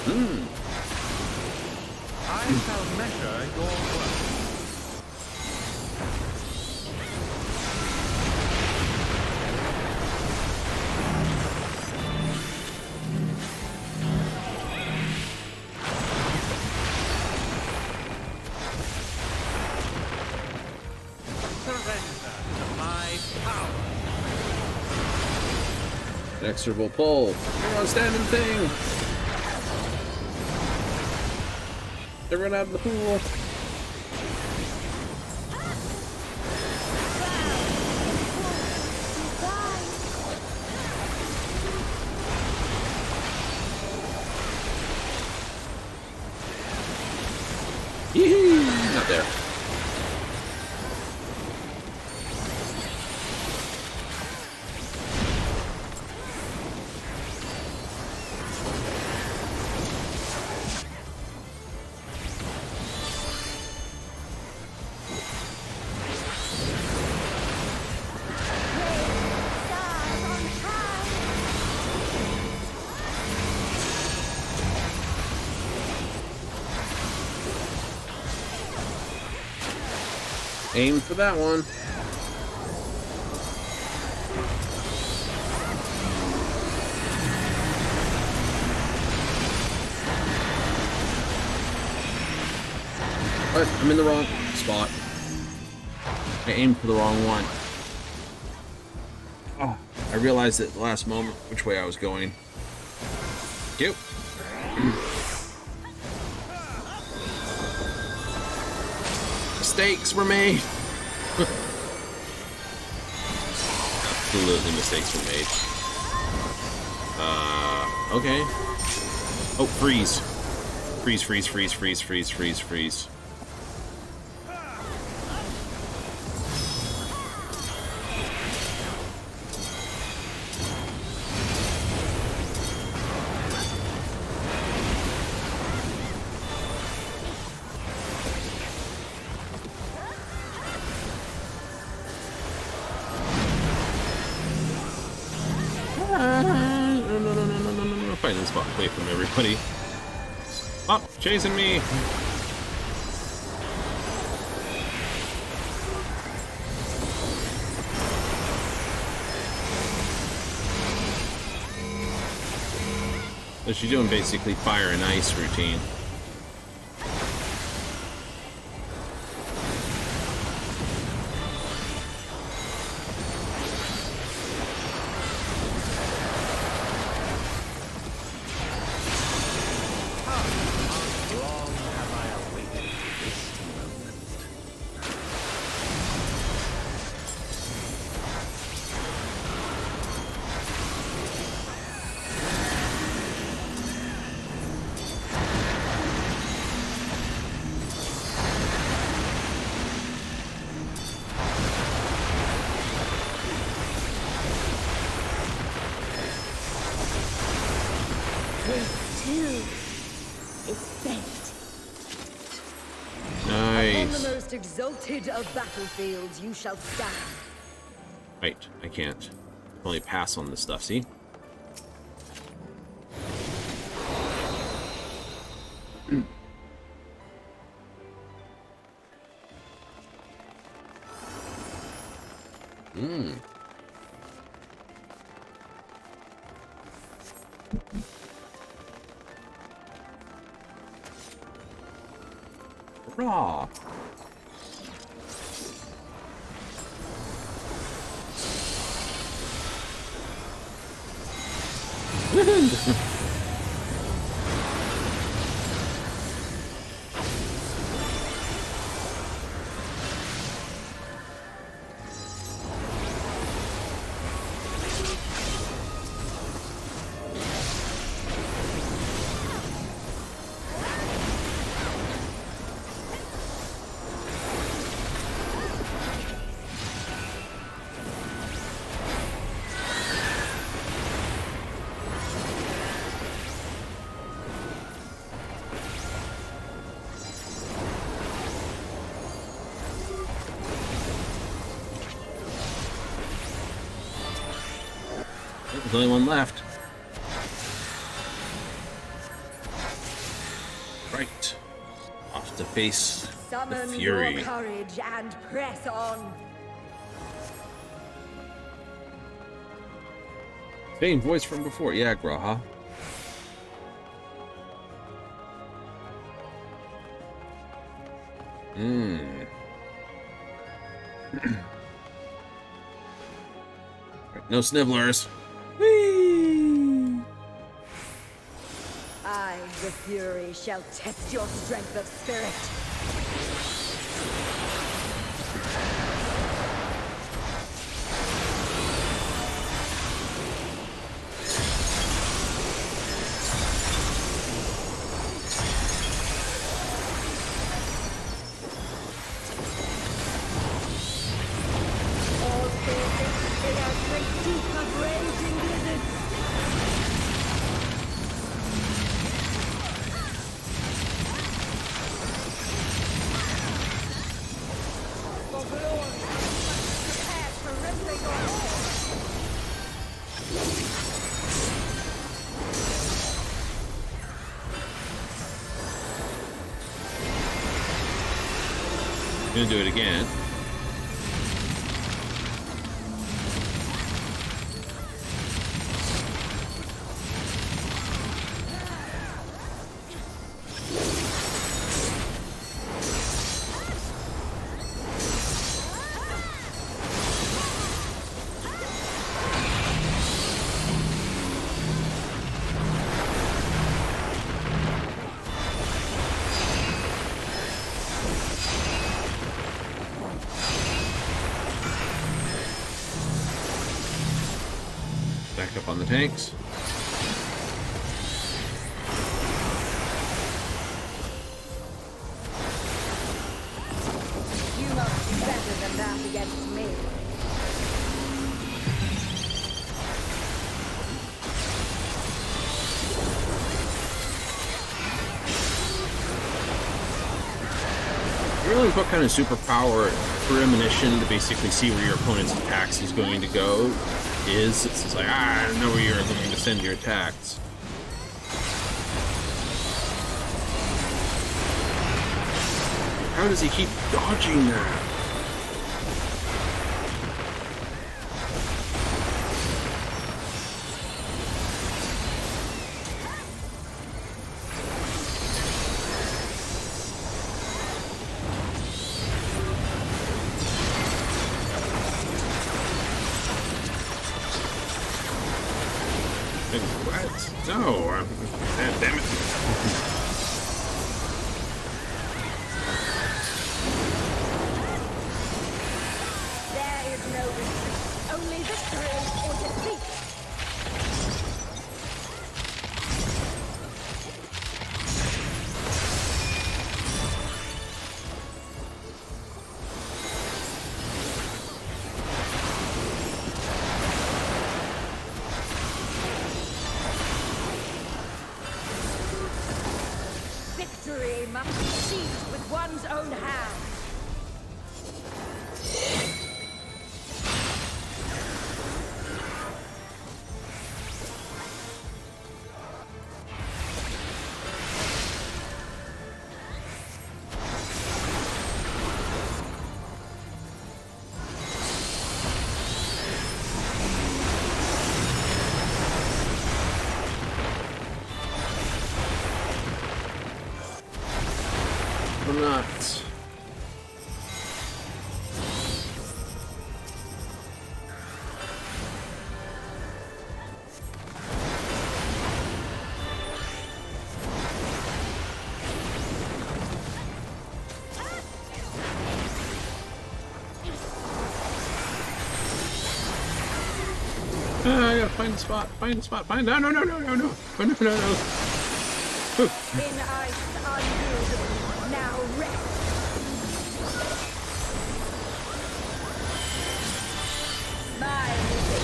I shall measure your work. Surrender to my power. Inexorable pull. Everyone standing thing. Everyone out of the pool. Yee-hoo! Not there. Aim for that one. What? I'm in the wrong spot. I aimed for the wrong one. Oh, I realized at the last moment which way I was going. Thank you. Mistakes were made. Absolutely, mistakes were made. Okay. Oh, freeze. Freeze, freeze, freeze, freeze, freeze, freeze, freeze. No. Fighting spot away from everybody. Stop chasing me! So she's doing basically fire and ice routine. Most exalted of battlefields, you shall stand. Wait, I can't. Only pass on this stuff, see? Raw. There's only one left. Right. Off to face the Summon fury. your courage and press on. Same voice from before. Yeah, Graha. Right, no snivellers. Whee! I, the Fury, shall test your strength of spirit. All faces in our great deep of raging blizzards. For glory, prepare for rippling your head. Gonna do it again. Back up on the tanks. You must be better than that against me. You realize what kind of superpower premonition to basically see where your opponent's attacks is going to go is? It's just like, I don't know where you're going to send your attacks. How does he keep dodging that? What? No, damn it. There is no retreat, only victory or defeat. Victory must be seized with one's own hand. I'm not. I gotta find a spot. Find a spot. Find. No, no, no, no, no, no. Oh, no, no, no. In ice unyielding, now rest. Mine is the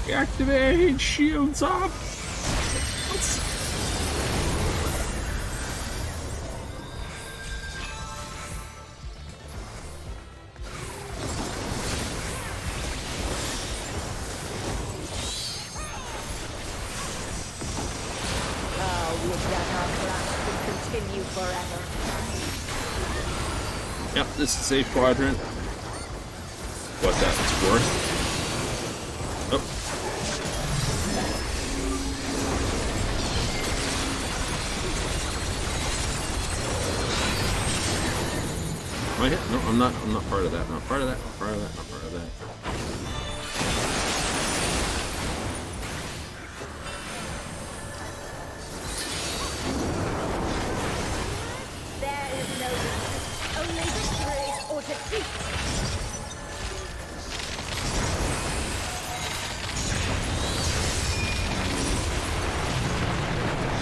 easiest. Activate shields up. that our clash could continue forever. Yep, this is safe quadrant. What's that? It's worth. Oh. Am I hit? No, I'm not. I'm not part of that. Not part of that. Not part of that. Not part of that. There is no defeat, only victory or defeat.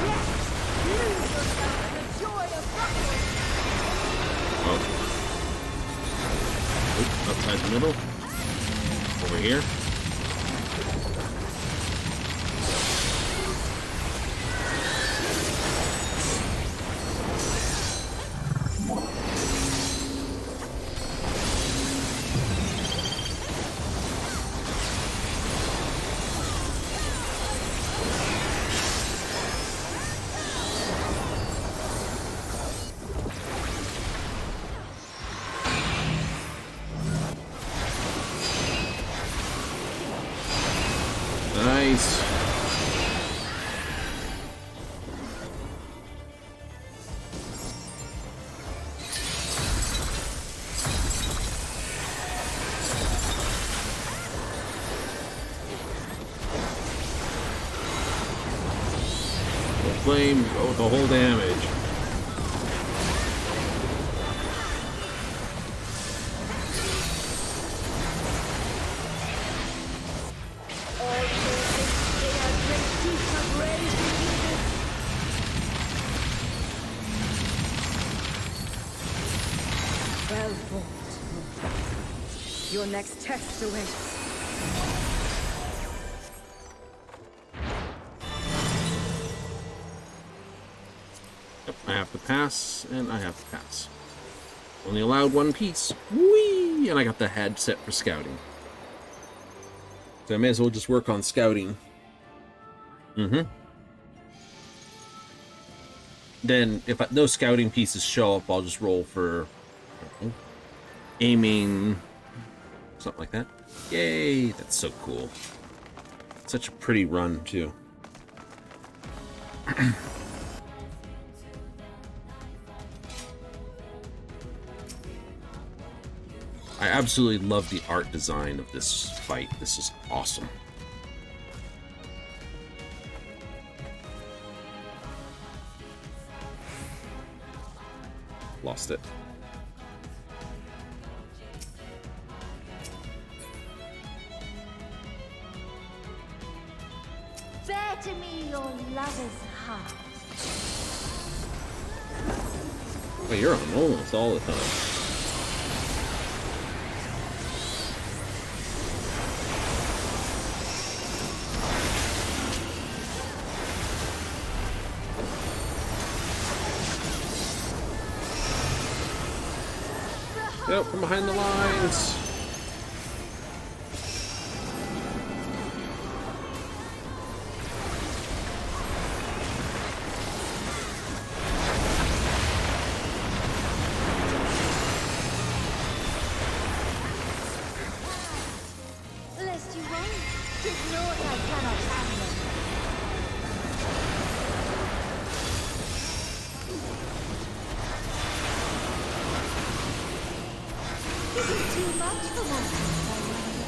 Yes, lose yourself in the joy of battle. Oh. Oop, outside the middle. Over here. Nice. The flame, oh, the whole damage. All children, they are great deep of rage and goodness. Well fought, Mon-Thurs. Your next test awaits. Yep, I have to pass, and I have to pass. Only allowed one piece. Whee! And I got the headset for scouting. So I may as well just work on scouting. Then, if no scouting pieces show up, I'll just roll for aiming, something like that. Yay! That's so cool. Such a pretty run, too. I absolutely love the art design of this fight. This is awesome. Lost it. Bear to me your lover's heart. Well, you're on almost all the time. Yep, from behind the lines. Lest you won't. 'Tis naught I cannot handle. Is it too much for Mon-Thurs, I wonder?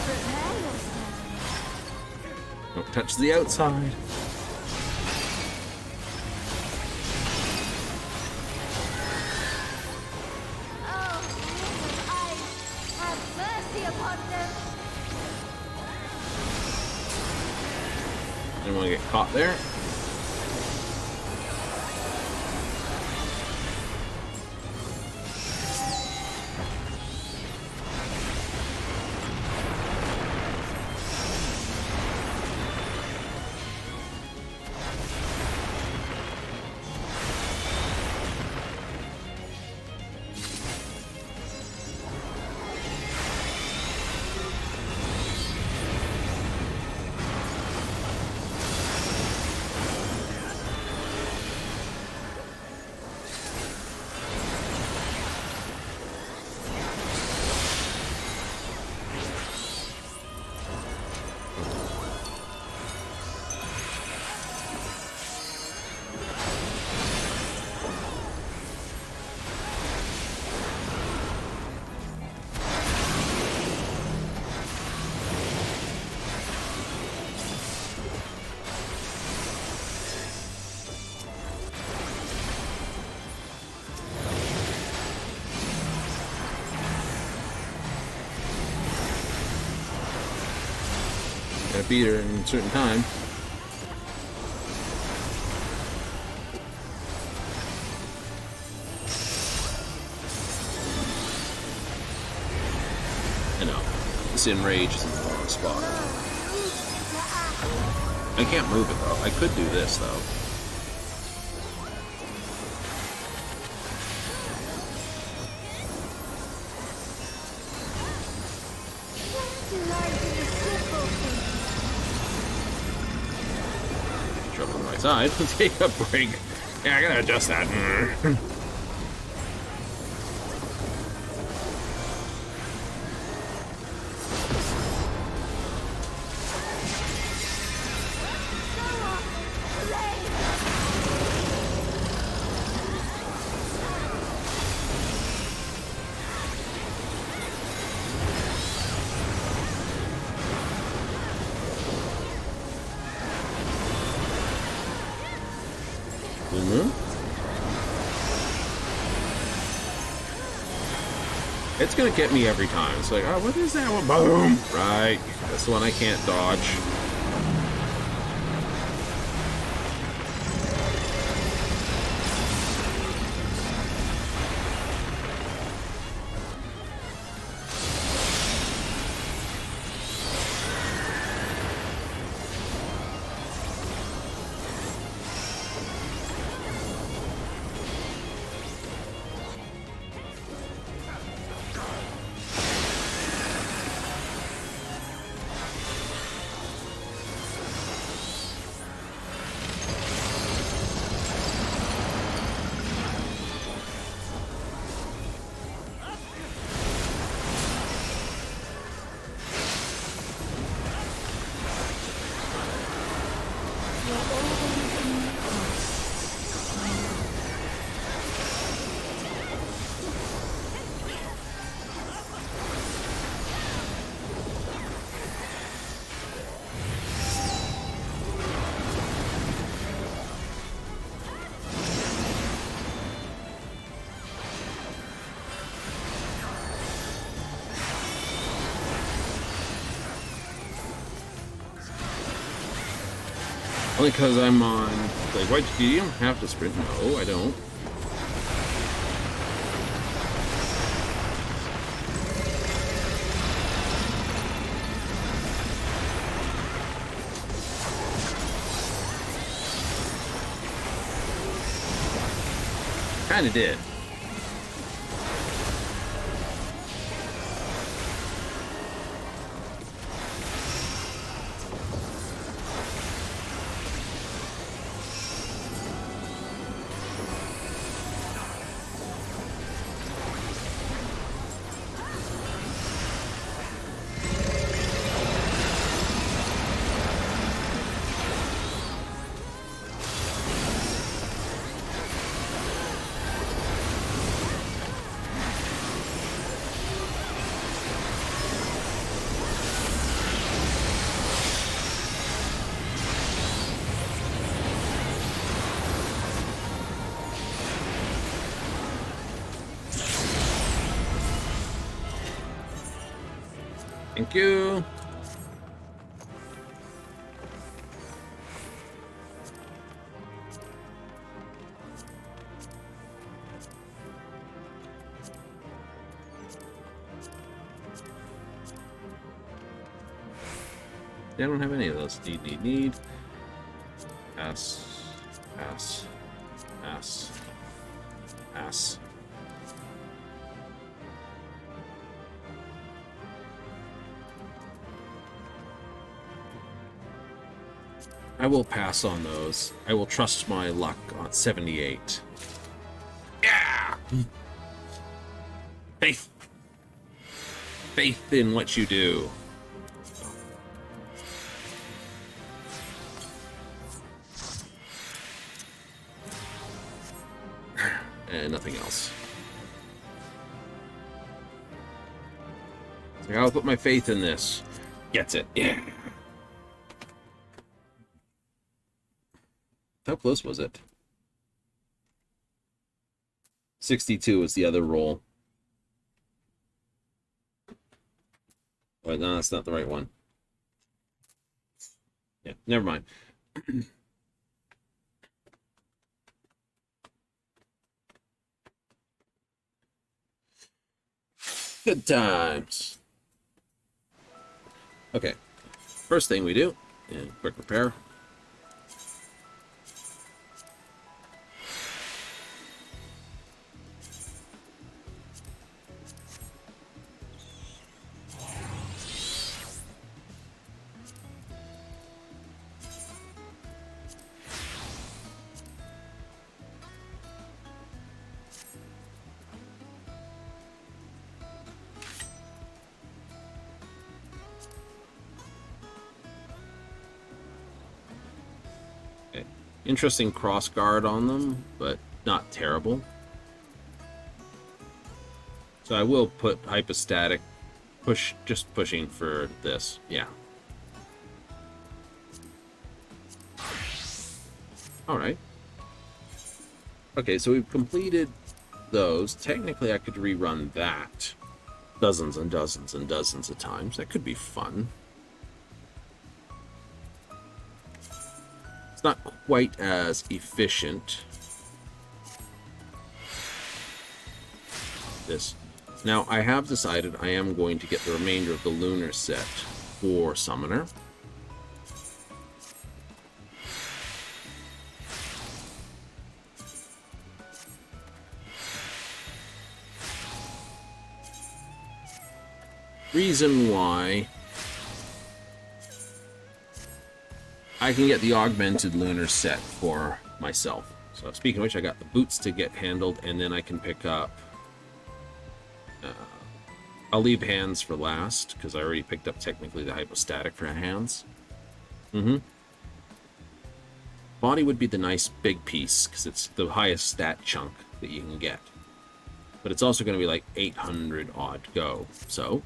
Prepare yourself. Don't touch the outside. Oh, little eyes, have mercy upon them. Didn't want to get caught there. Gotta beat her in a certain time. I know. This enrage is in the wrong spot. I can't move it though. I could do this though. Jump on the right side. Take a break. Yeah, I gotta adjust that. It's gonna get me every time. It's like, oh, what is that one? Boom! Right. That's the one I can't dodge. Only because I'm on... Like, why do you don't have to sprint? No, I don't. Kinda did. Thank you. I don't have any of those. Need. Pass. Pass. Pass. Pass. I will pass on those. I will trust my luck on 78. Yeah! Faith. Faith in what you do. And nothing else. So I'll put my faith in this. Gets it. Yeah. How close was it? 62 was the other roll. But no, that's not the right one. Yeah, never mind. Good times. Okay, first thing we do, quick repair. Interesting cross guard on them, but not terrible. So I will put hypostatic push, just pushing for this. Yeah. All right. Okay, so we've completed those. Technically, I could rerun that dozens and dozens and dozens of times. That could be fun. It's not quite as efficient. This. Now, I have decided I am going to get the remainder of the lunar set for Summoner. Reason why I can get the augmented lunar set for myself. So speaking of which, I got the boots to get handled, and then I can pick up... I'll leave hands for last, because I already picked up technically the hypostatic for hands. Body would be the nice big piece, because it's the highest stat chunk that you can get. But it's also going to be like 800 odd go, so...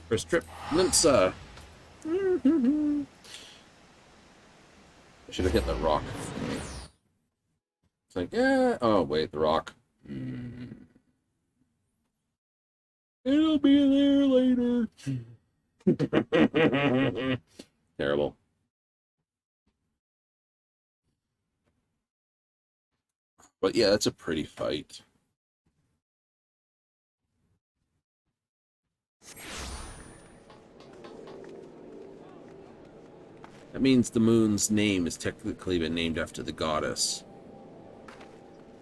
First trip, Limsa. I should have hit that rock. It's like, yeah. Oh, wait, the rock. It'll be there later. Terrible. But yeah, it's a pretty fight. That means the moon's name is technically been named after the goddess.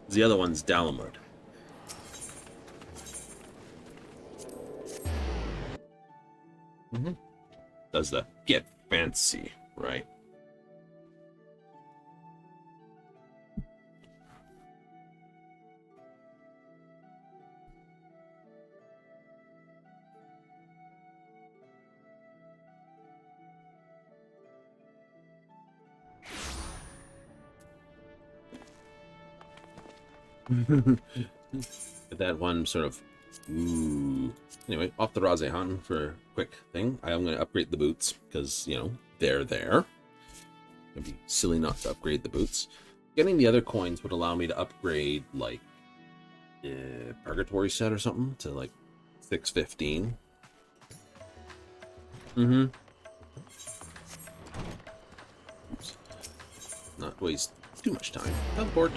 The other one's Dalamud. Does the get fancy, right? That one sort of... Ooh. Anyway, off the Razehan for a quick thing. I'm going to upgrade the boots, because, you know, they're there. It'd be silly not to upgrade the boots. Getting the other coins would allow me to upgrade, like, Purgatory set or something to, like, 615. Oops. Not waste too much time. Teleport.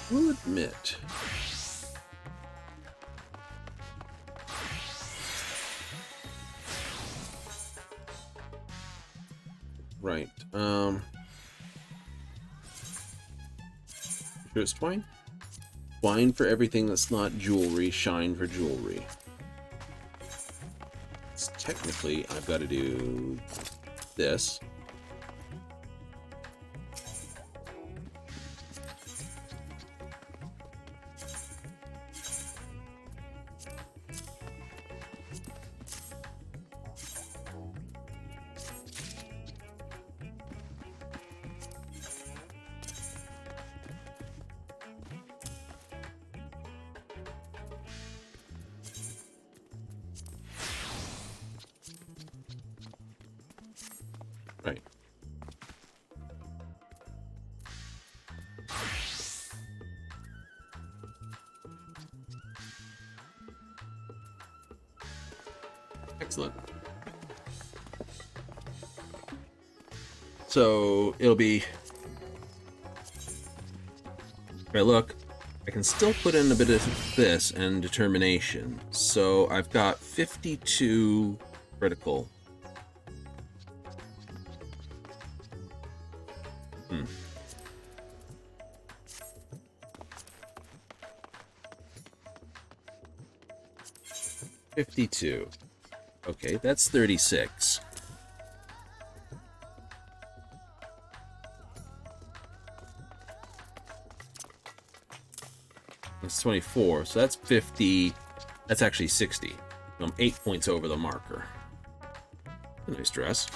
Will admit. Right. Sure it's twine? Twine for everything that's not jewelry, shine for jewelry. So technically, I've got to do this. Excellent. So it'll be... If I look, I can still put in a bit of this and determination. So I've got 52 critical. 52. Okay, that's 36. That's 24, so that's 50. That's actually 60. I'm 8 points over the marker. A nice dress.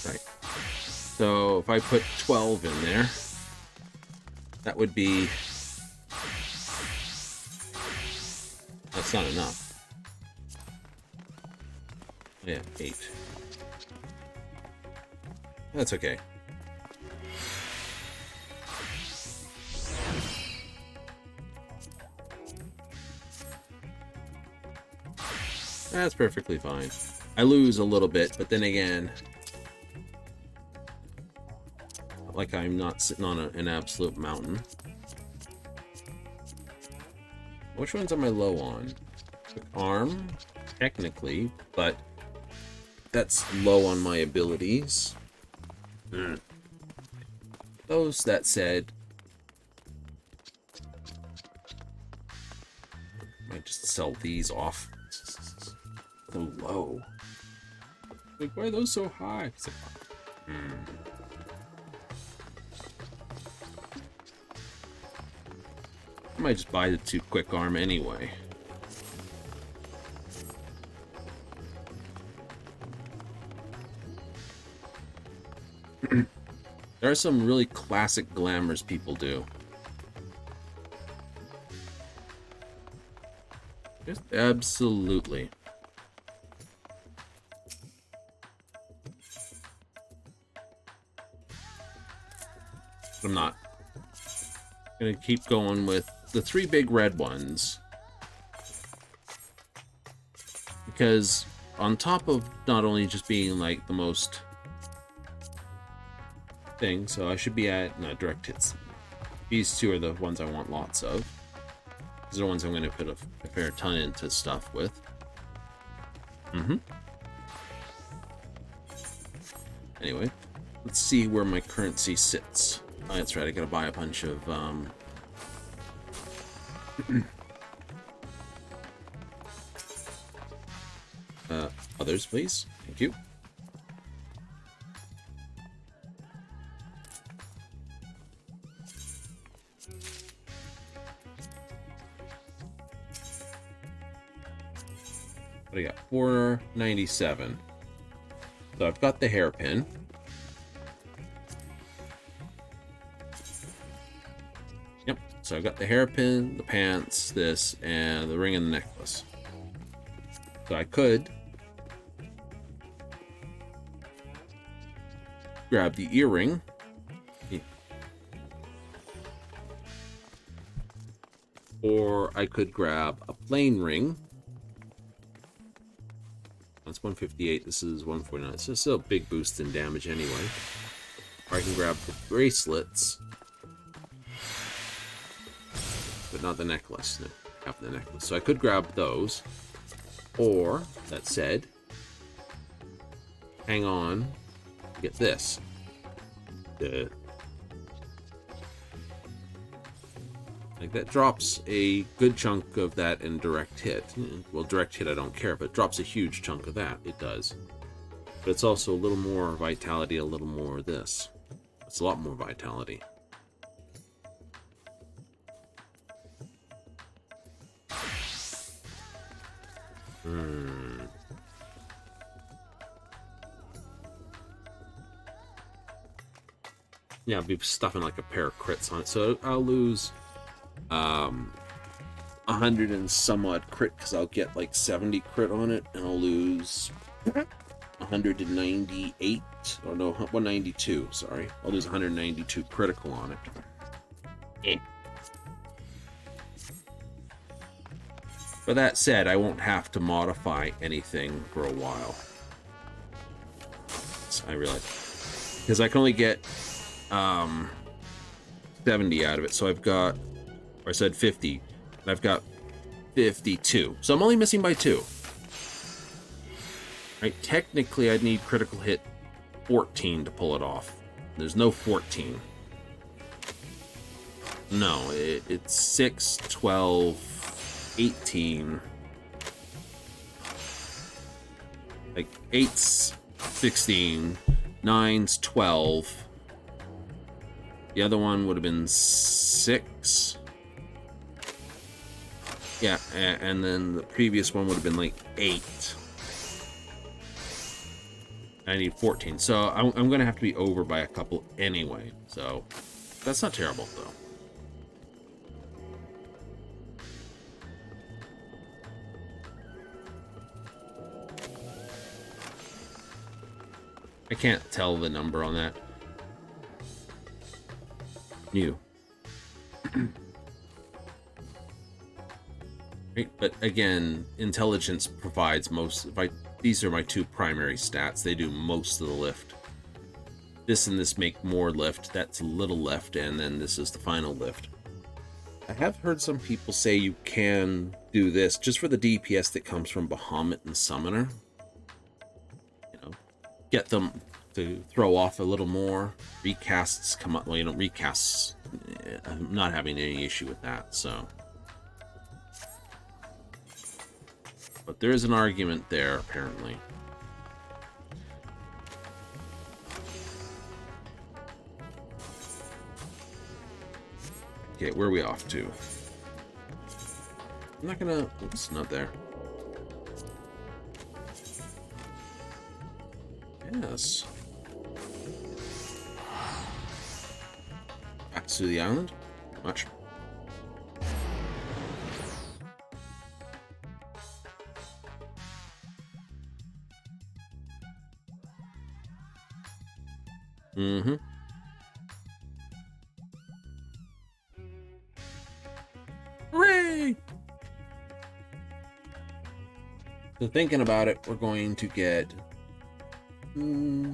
Right. So if I put 12 in there, that would be... That's not enough. Yeah, 8. That's okay. That's perfectly fine. I lose a little bit, but then again, like I'm not sitting on an absolute mountain. Which ones am I low on? Quick arm, technically, but that's low on my abilities. Those that said, might just sell these off. So low. Like, why are those so high? I might just buy the 2 quick arm anyway. There are some really classic glamours people do. Just absolutely. I'm not. Gonna keep going with the 3 big red ones. Because on top of not only just being like the most thing, so I should be at direct hits. These 2 are the ones I want lots of. These are the ones I'm going to put a fair ton into stuff with. Anyway, let's see where my currency sits. Oh, that's right, I gotta buy a bunch of others, please. Thank you. What do I got? 497. So I've got the hairpin. Yep. So I've got the hairpin, the pants, this, and the ring and the necklace. So I could grab the earring. Or I could grab a plain ring. That's 158. This is 149. So it's still a big boost in damage anyway. Or I can grab the bracelets. But not the necklace. No, half the necklace. So I could grab those. Or, that said, hang on, get this. Like, that drops a good chunk of that in direct hit. Well, direct hit I don't care, but it drops a huge chunk of that. It does. But it's also a little more vitality, a little more of this. It's a lot more vitality. Yeah, I'll be stuffing like a pair of crits on it. So I'll lose... 100 and some odd crit because I'll get like 70 crit on it, and I'll lose 198, or no, 192, sorry. I'll lose 192 critical on it. But that said, I won't have to modify anything for a while. So I realize. Because I can only get 70 out of it, so I've got, or I said 50, and I've got 52. So I'm only missing by 2. Right, technically I'd need critical hit 14 to pull it off. There's no 14. No, it's 6, 12, 18. Like 8's 16, 9's 12. The other one would have been 6. Yeah, and then the previous one would have been like 8. I need 14, so I'm going to have to be over by a couple anyway, so that's not terrible, though. I can't tell the number on that. New. Right, but again, intelligence provides most. These are my 2 primary stats. They do most of the lift. This and this make more lift. That's a little lift, and then this is the final lift. I have heard some people say you can do this just for the DPS that comes from Bahamut and Summoner. You know, get them to throw off a little more. Recasts come up. Well, you know, recasts. I'm not having any issue with that. So. But there is an argument there, apparently. Okay, where are we off to? I'm not gonna... Oops, not there. Yes. Back to the island? Much. Mm-hmm. Hooray! So thinking about it, we're going to get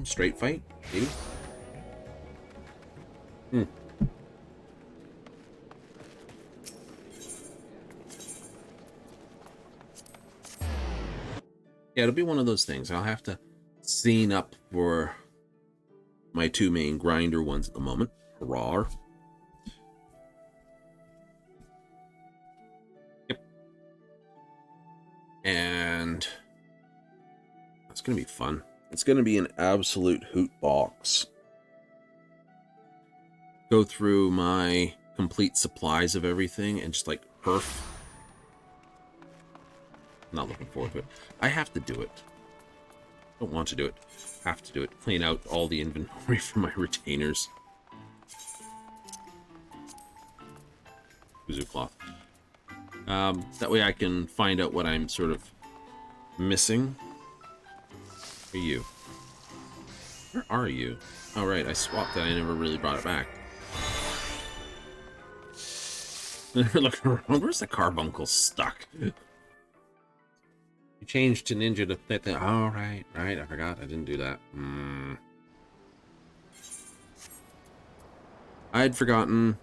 straight fight, maybe. Yeah, it'll be one of those things. I'll have to scene up for my 2 main grinder ones at the moment. Hurrah. Yep. And that's going to be fun. It's going to be an absolute hoot box. Go through my complete supplies of everything and just like perf. Not looking forward to it. I have to do it. Don't want to do it. Have to do it. Clean out all the inventory for my retainers. Kuzu cloth. That way I can find out what I'm sort of missing. Where are you? Where are you? Oh, right. I swapped that. I never really brought it back. Look around. Where's the carbuncle stuck? You changed to ninja to fit that. Oh, right. I forgot. I didn't do that. I'd forgotten.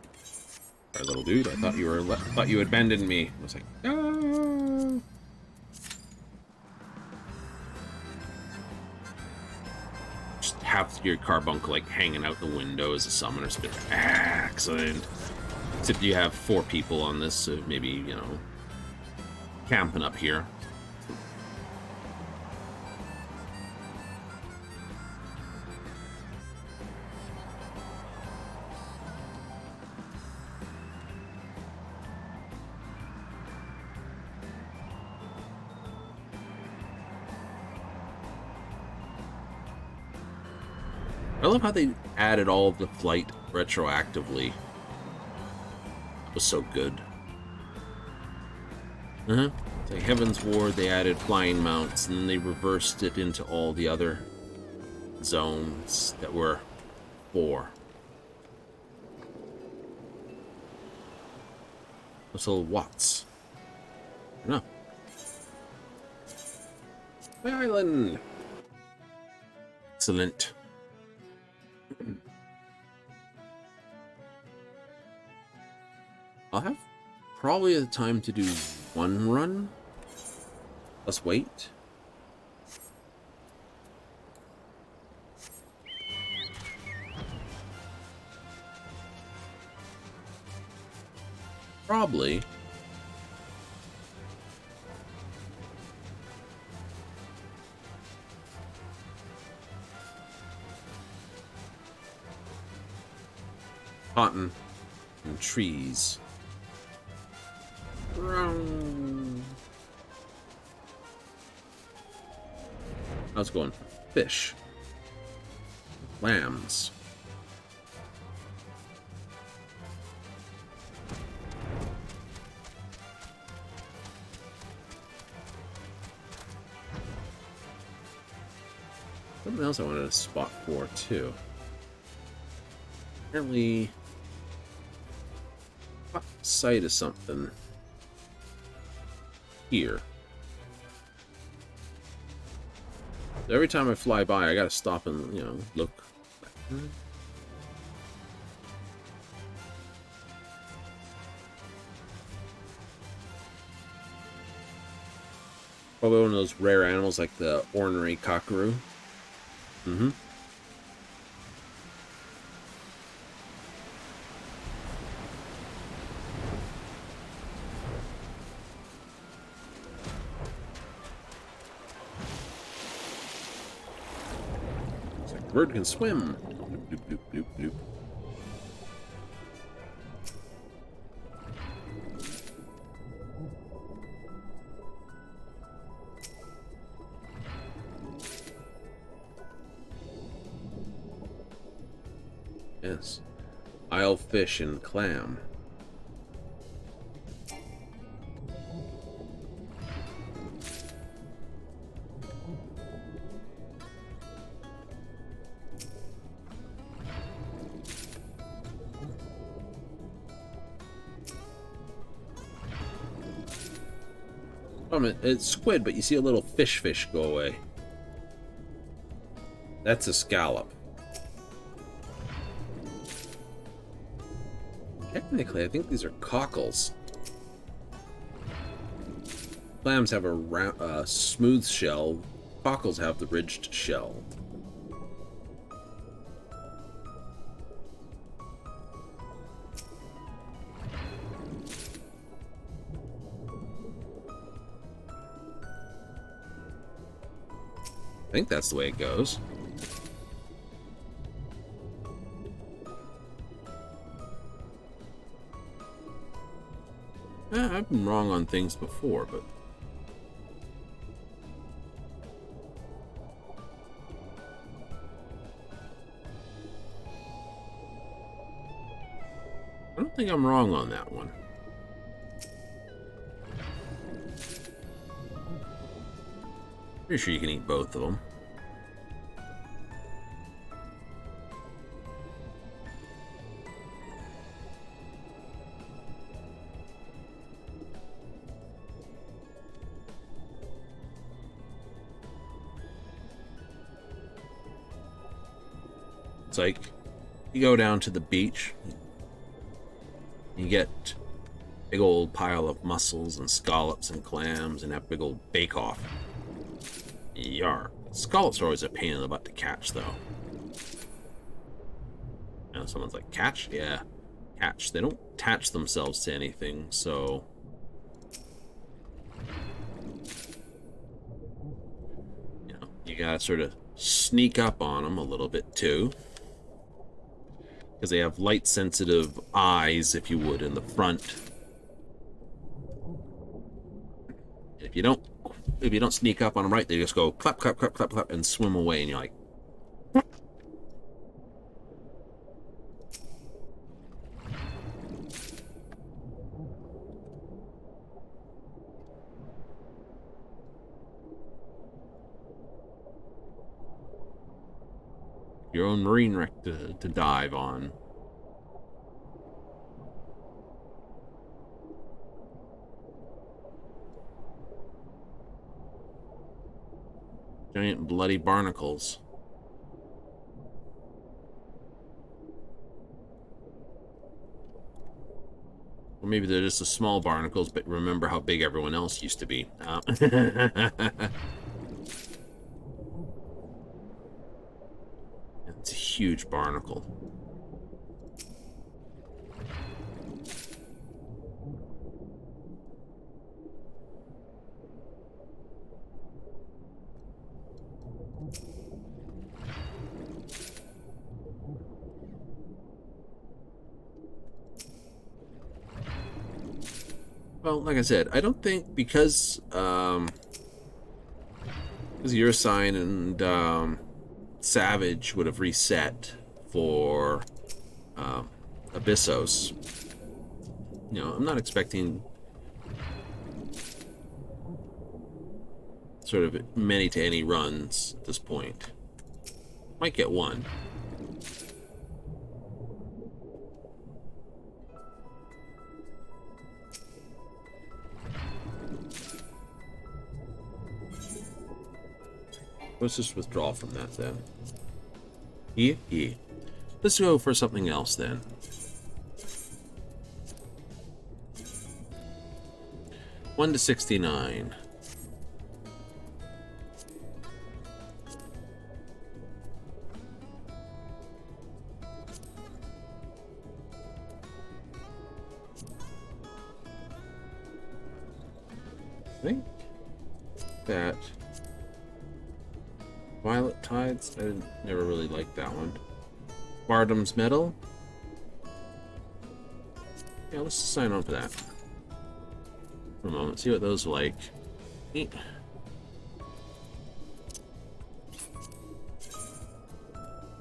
Sorry, little dude. I thought you had abandoned me. I was like, oh. Just have your carbuncle like hanging out the window as a summoner. Excellent. Except you have 4 people on this, so maybe, you know, camping up here. I love how they added all of the flight retroactively. That was so good. It's like Heaven's Ward, they added flying mounts, and then they reversed it into all the other zones that were 4. Little Watts. No. My island. Excellent. I'll have probably the time to do 1 run. Let's wait. Probably. Cotton and trees. Brown. I was going for fish. Lambs. Something else I wanted to spot for too. Apparently, caught sight of something here. So every time I fly by, I gotta stop and, you know, look. Probably one of those rare animals like the ornery cockeroo. Mm-hmm. It's like a bird can swim. Bloop, bloop, bloop, bloop. Yes. Isle fish and clam. It's squid, but you see a little fish go away. That's a scallop. Technically, I think these are cockles. Clams have a smooth shell. Cockles have the ridged shell. I think that's the way it goes. I've been wrong on things before, but... I don't think I'm wrong on that one. Pretty sure you can eat both of them. It's like you go down to the beach, you get a big old pile of mussels and scallops and clams and that big old bake-off. Yar. Scallops are always a pain in the butt to catch, though. And someone's like, catch? Yeah, catch. They don't attach themselves to anything, so... You know, you gotta sort of sneak up on them a little bit, too. Because they have light-sensitive eyes, if you would, in the front. If you don't sneak up on them right, they just go clap, clap, clap, clap, clap, and swim away, and you're like... Your own marine wreck to dive on. Giant bloody barnacles. Or maybe they're just the small barnacles, but remember how big everyone else used to be. It's a huge barnacle. Well, like I said, I don't think because your sign and Savage would have reset for Abyssos. You know, I'm not expecting sort of many to any runs at this point. Might get one. Let's just withdraw from that then. Yeah. Let's go for something else then. One to 69. I think that Violet Tides, I never really liked that one. Bardam's Medal. Yeah, let's sign on for that. For a moment, see what those are like. Neat.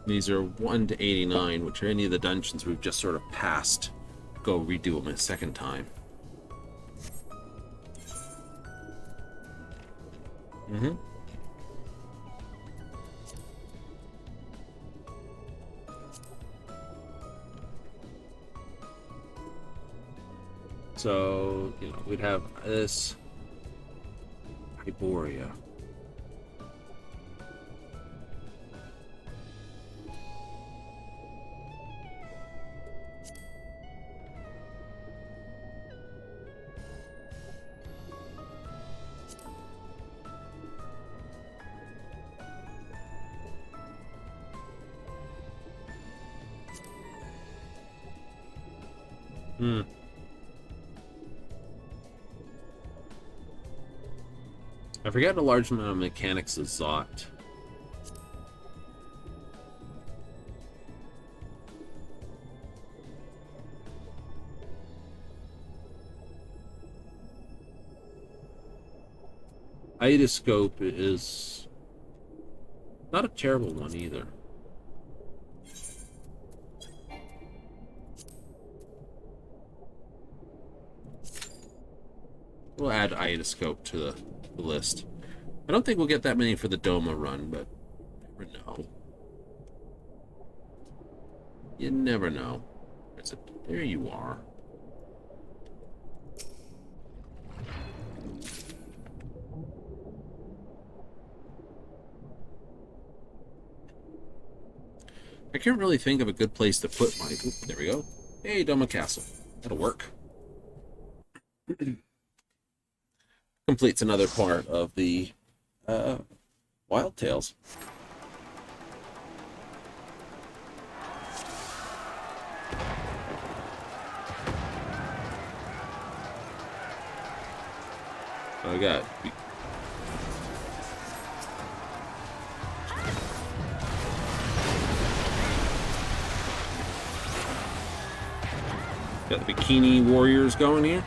These are 1 to 89, which are any of the dungeons we've just sort of passed. Go redo them a second time. Mm-hmm. So, you know, we'd have this Hyboria. I forgot a large amount of mechanics of Zot. Idoscope is not a terrible one either. We'll add Idoscope to the list. I don't think we'll get that many for the Doma run, but you never know. You never know. There you are. I can't really think of a good place to put my... Oop, there we go. Hey, Doma Castle. That'll work. Completes another part of the Wild Tales. I got the Bikini Warriors going here.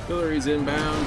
Artillery's inbound.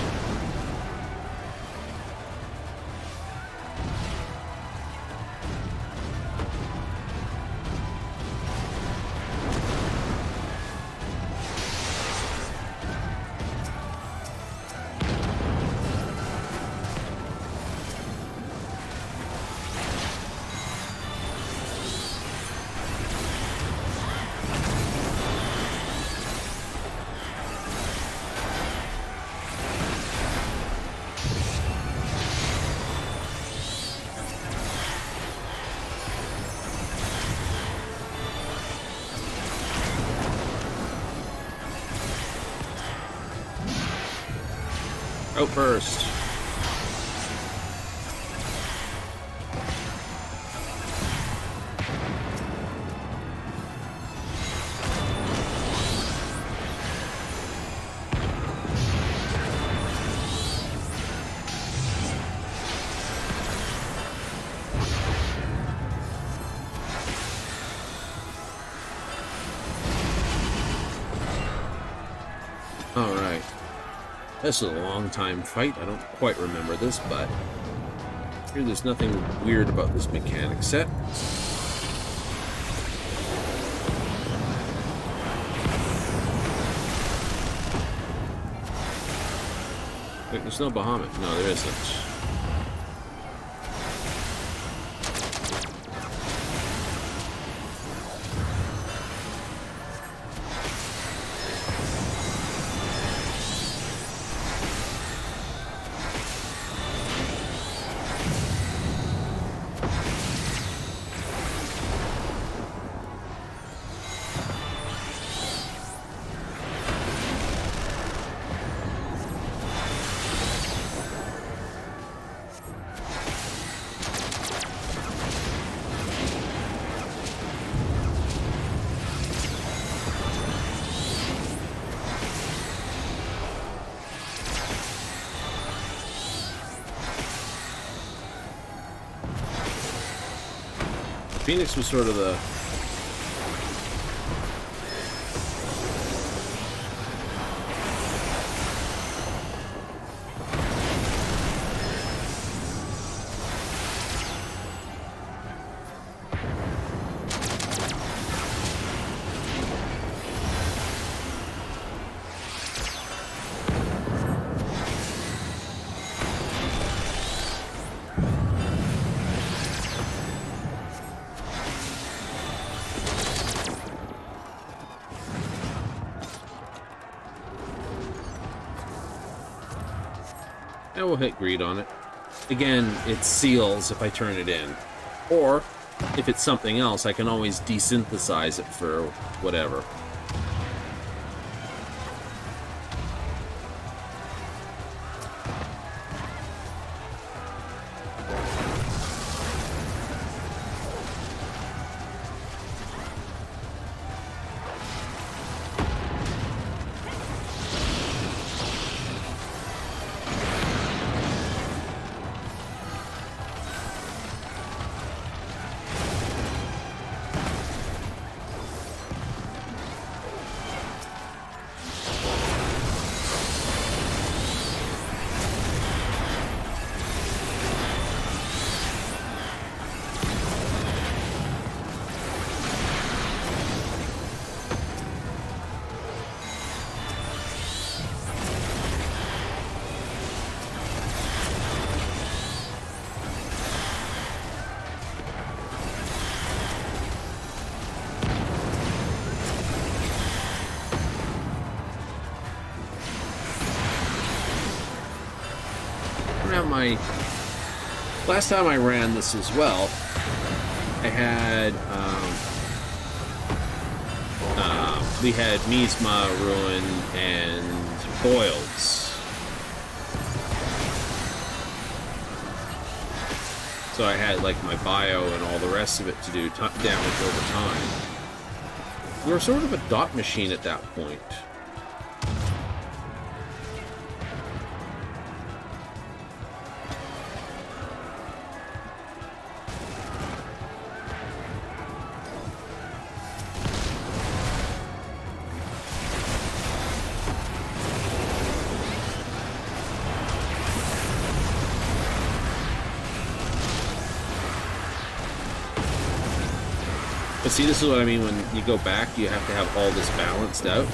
Outburst. All right. This is a long time fight. I don't quite remember this, but here there's nothing weird about this mechanic set. Wait, there's no Bahamut. No, there isn't. Phoenix was sort of the I will hit greed on it. Again, it seals if I turn it in. Or, if it's something else, I can always desynthesize it for whatever. Last time I ran this as well, I had we had Miasma, Ruin, and Boils. So I had like my bio and all the rest of it to do damage over time. We were sort of a dot machine at that point. But see, this is what I mean when you go back, you have to have all this balanced out.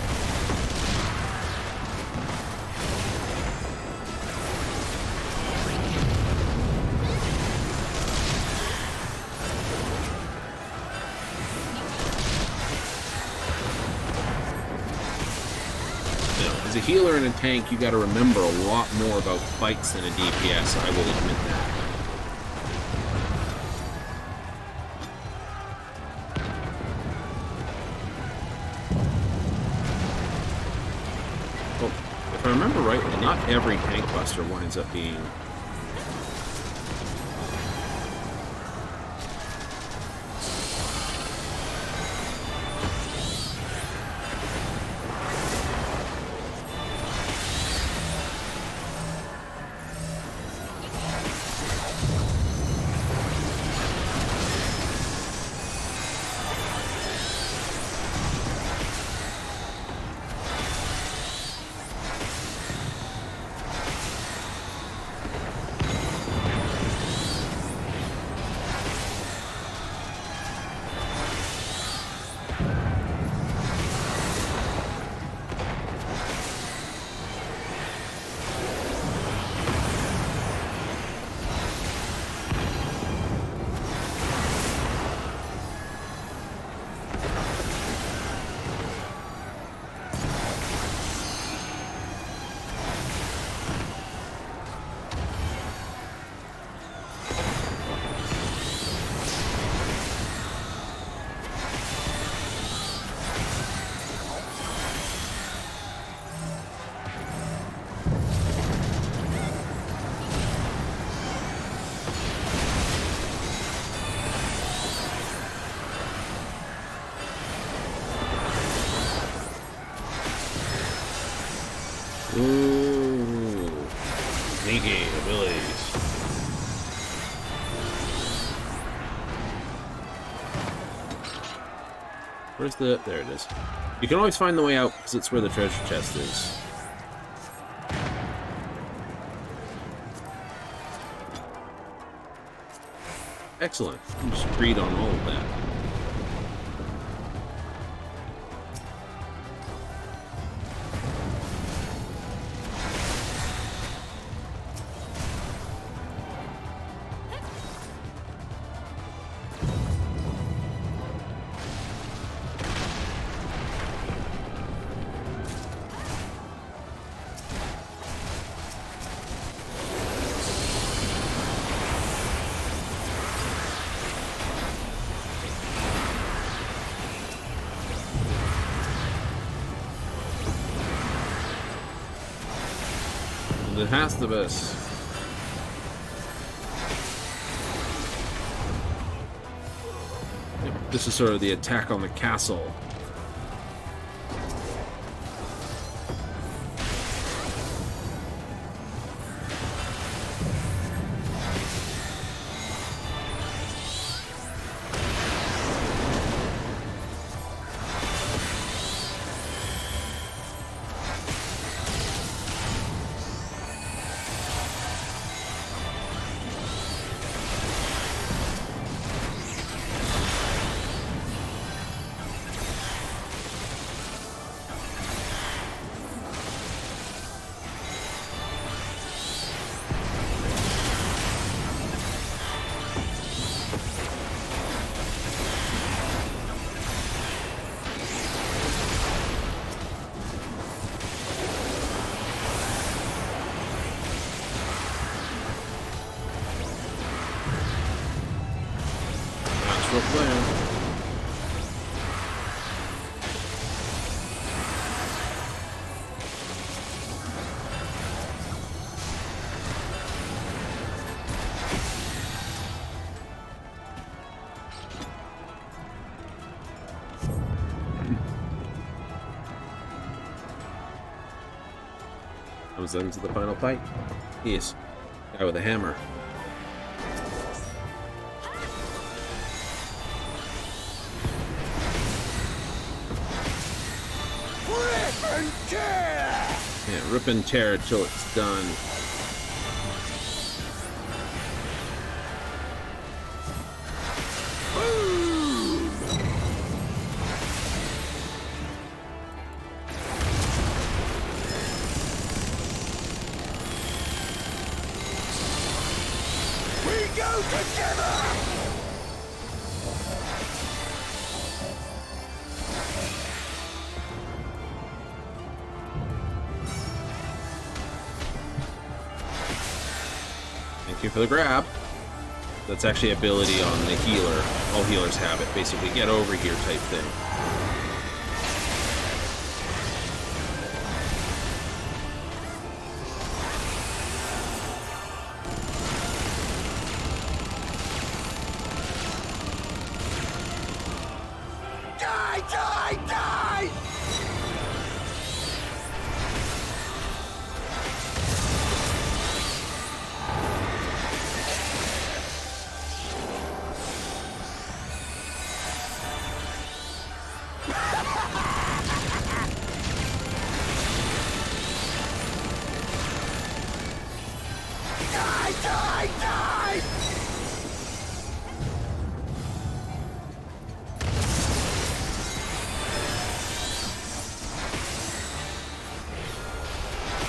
As a healer and a tank, you got to remember a lot more about fights than a DPS, I will admit that. Well, if I remember rightly, not every tank buster winds up being... Ooh, sneaky abilities. Where's the... there it is. You can always find the way out because it's where the treasure chest is. Excellent. You just agreed on all of that. The Hastabus. This is sort of the attack on the castle. Plan. Comes into the final fight. Yes, guy with a hammer. Yeah, rip and tear till it's done. go together! Thank you for the grab. That's actually ability on the healer. All healers have it. Basically, get over here type thing. Die, die, die! Die, die, die!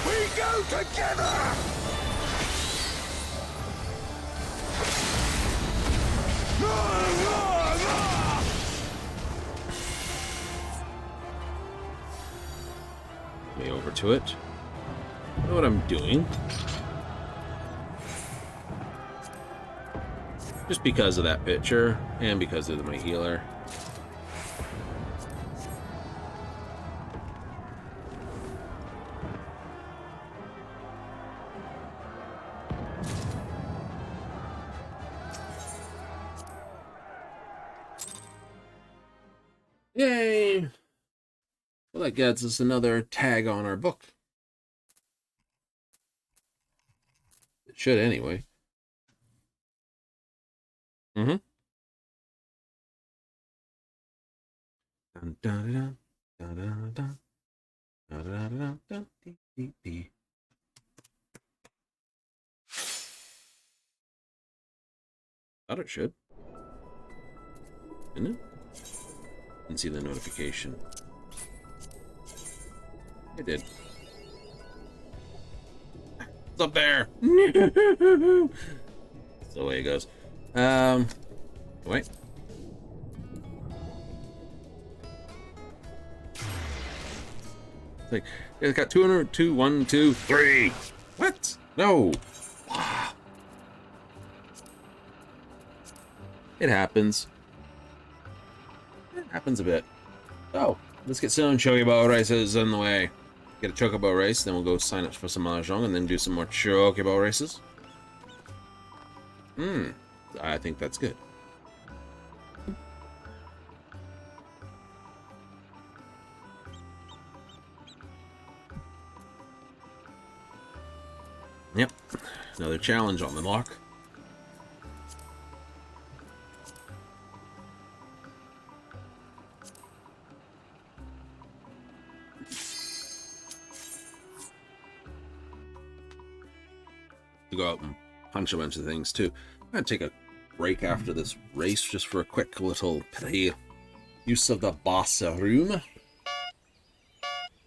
We go together! Way over to it. Know what I'm doing. Just because of that picture, and because of my healer. Yay! Well, that gets us another tag on our book. It should anyway. Mm-hmm. Dun, dun, dun, dun, dun, dun, dun, dun, dun, dun, dee, dee, dee. Thought it should. Didn't it? Didn't see the notification. It did. It's up there. That's the way it goes. Wait. It's like, it's got 202, 1, 2, 3. What? No. It happens. It happens a bit. Oh, let's get some chocobo races on the way. Get a chocobo race, then we'll go sign up for some mahjong and then do some more chocobo races. I think that's good. Yep, another challenge on the block. To go out and punch a bunch of things too. I'm gonna take a break after this race just for a quick little play. Use of the boss room.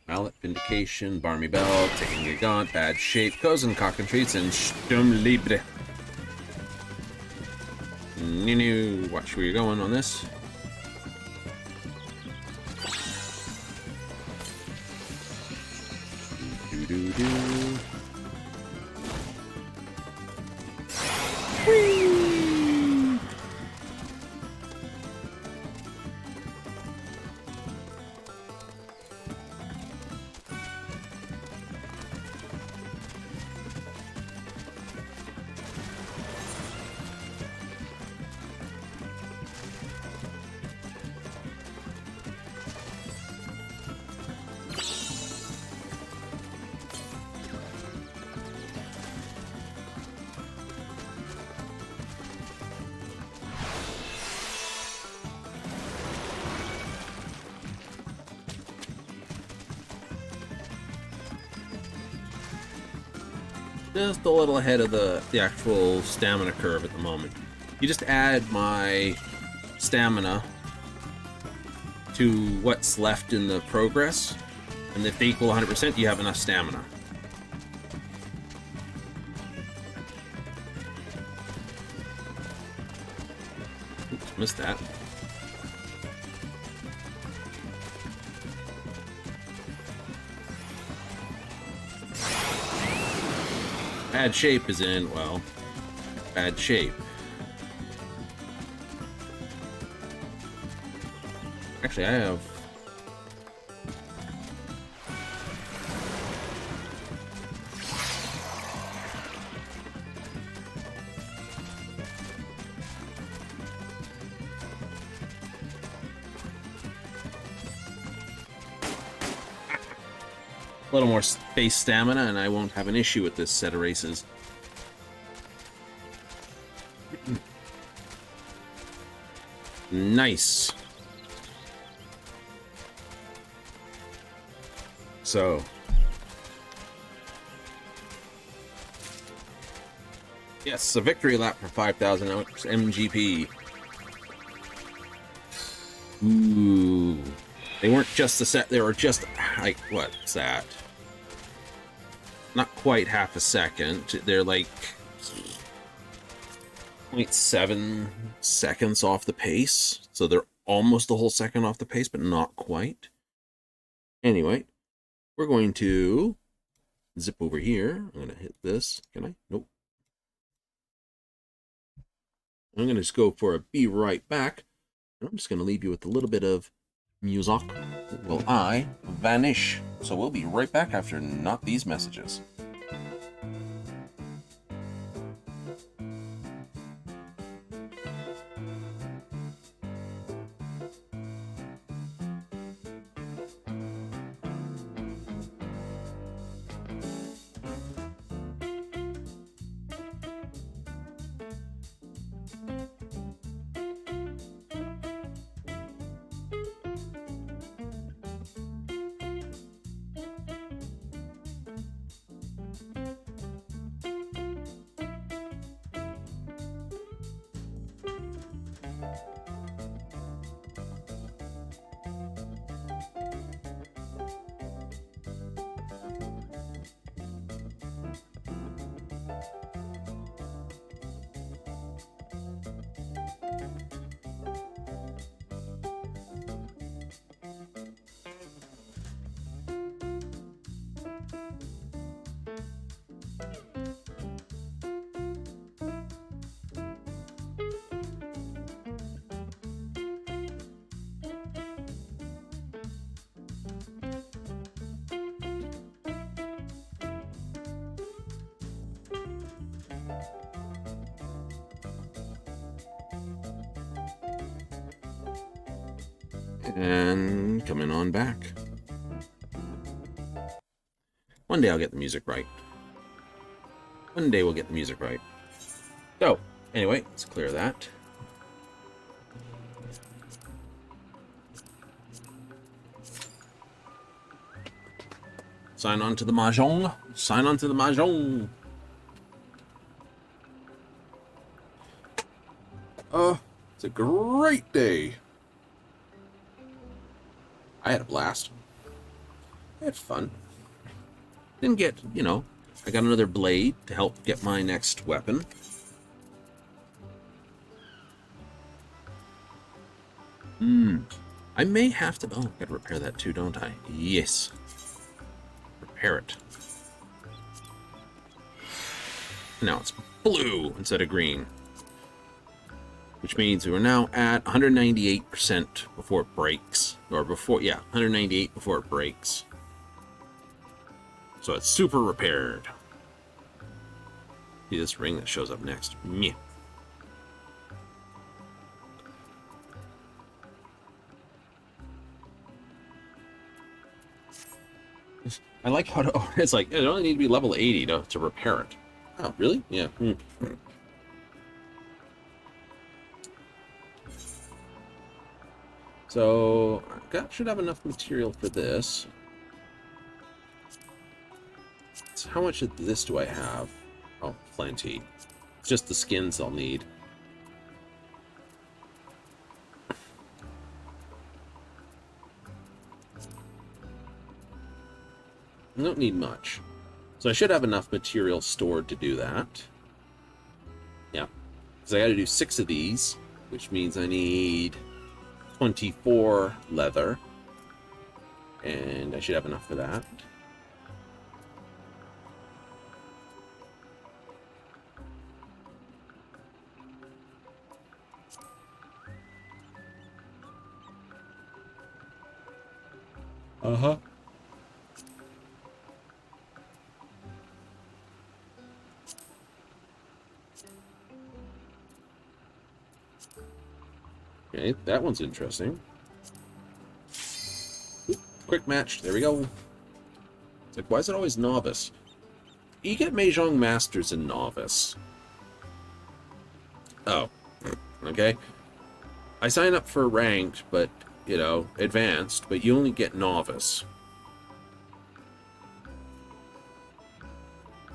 Mallet, Vindication, Barmy Bell, Taking a Gaunt, Bad Shape, Cousin Cockatrice, and Sturm Libre. Watch where you're going on this. Do-do-do. Just a little ahead of the actual stamina curve at the moment. You just add my stamina to what's left in the progress, and if they equal 100%, you have enough stamina. Missed that. Bad shape is in, well, bad shape. Actually, I have... a little more space stamina, and I won't have an issue with this set of races. Nice. So. Yes, a victory lap for 5,000 MGP. Ooh. They weren't just a set, they were just, like, what's that? Not quite half a second. They're like 0.7 seconds off the pace. So they're almost a whole second off the pace, but not quite. Anyway, we're going to zip over here. I'm going to hit this. Can I? Nope. I'm going to just go for a be right back. I'm just going to leave you with a little bit of music while I vanish. So we'll be right back after not these messages. And coming on back. One day I'll get the music right. One day we'll get the music right. So, anyway, let's clear that. Sign on to the Mahjong. Sign on to the Mahjong. It's a great day. I had a blast. I had fun. Didn't get, you know, I got another blade to help get my next weapon. I may have to... Oh, I've got to repair that too, don't I? Yes. Repair it. Now it's blue instead of green. Which means we're now at 198% before it breaks. Or before, yeah, 198 before it breaks. So it's super repaired. See this ring that shows up next. Meh. I like how it's like, it only need to be level 80 to repair it. Oh, really? Yeah. So, should have enough material for this. So how much of this do I have? Oh, plenty. It's just the skins I'll need. I don't need much. So I should have enough material stored to do that. Yeah. Because I got to do 6 of these. which means I need 24 leather. And I should have enough for that. Uh-huh. Okay, that one's interesting. Oop, quick match. There we go. It's like, why is it always novice? You get Mahjong Masters in novice. Oh. Okay. I sign up for ranked, but, you know, advanced, but you only get novice.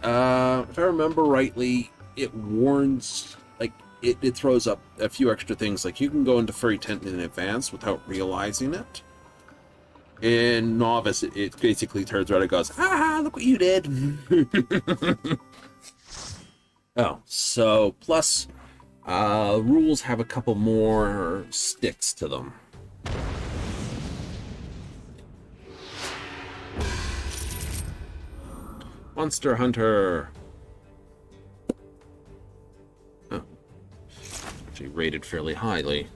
If I remember rightly, it warns, like, it throws up a few extra things. Like, you can go into Furry Tent in advance without realizing it. In novice, it basically turns around and goes, ah, look what you did. Oh, so, plus, rules have a couple more sticks to them. Monster Hunter. Oh. Actually rated fairly highly.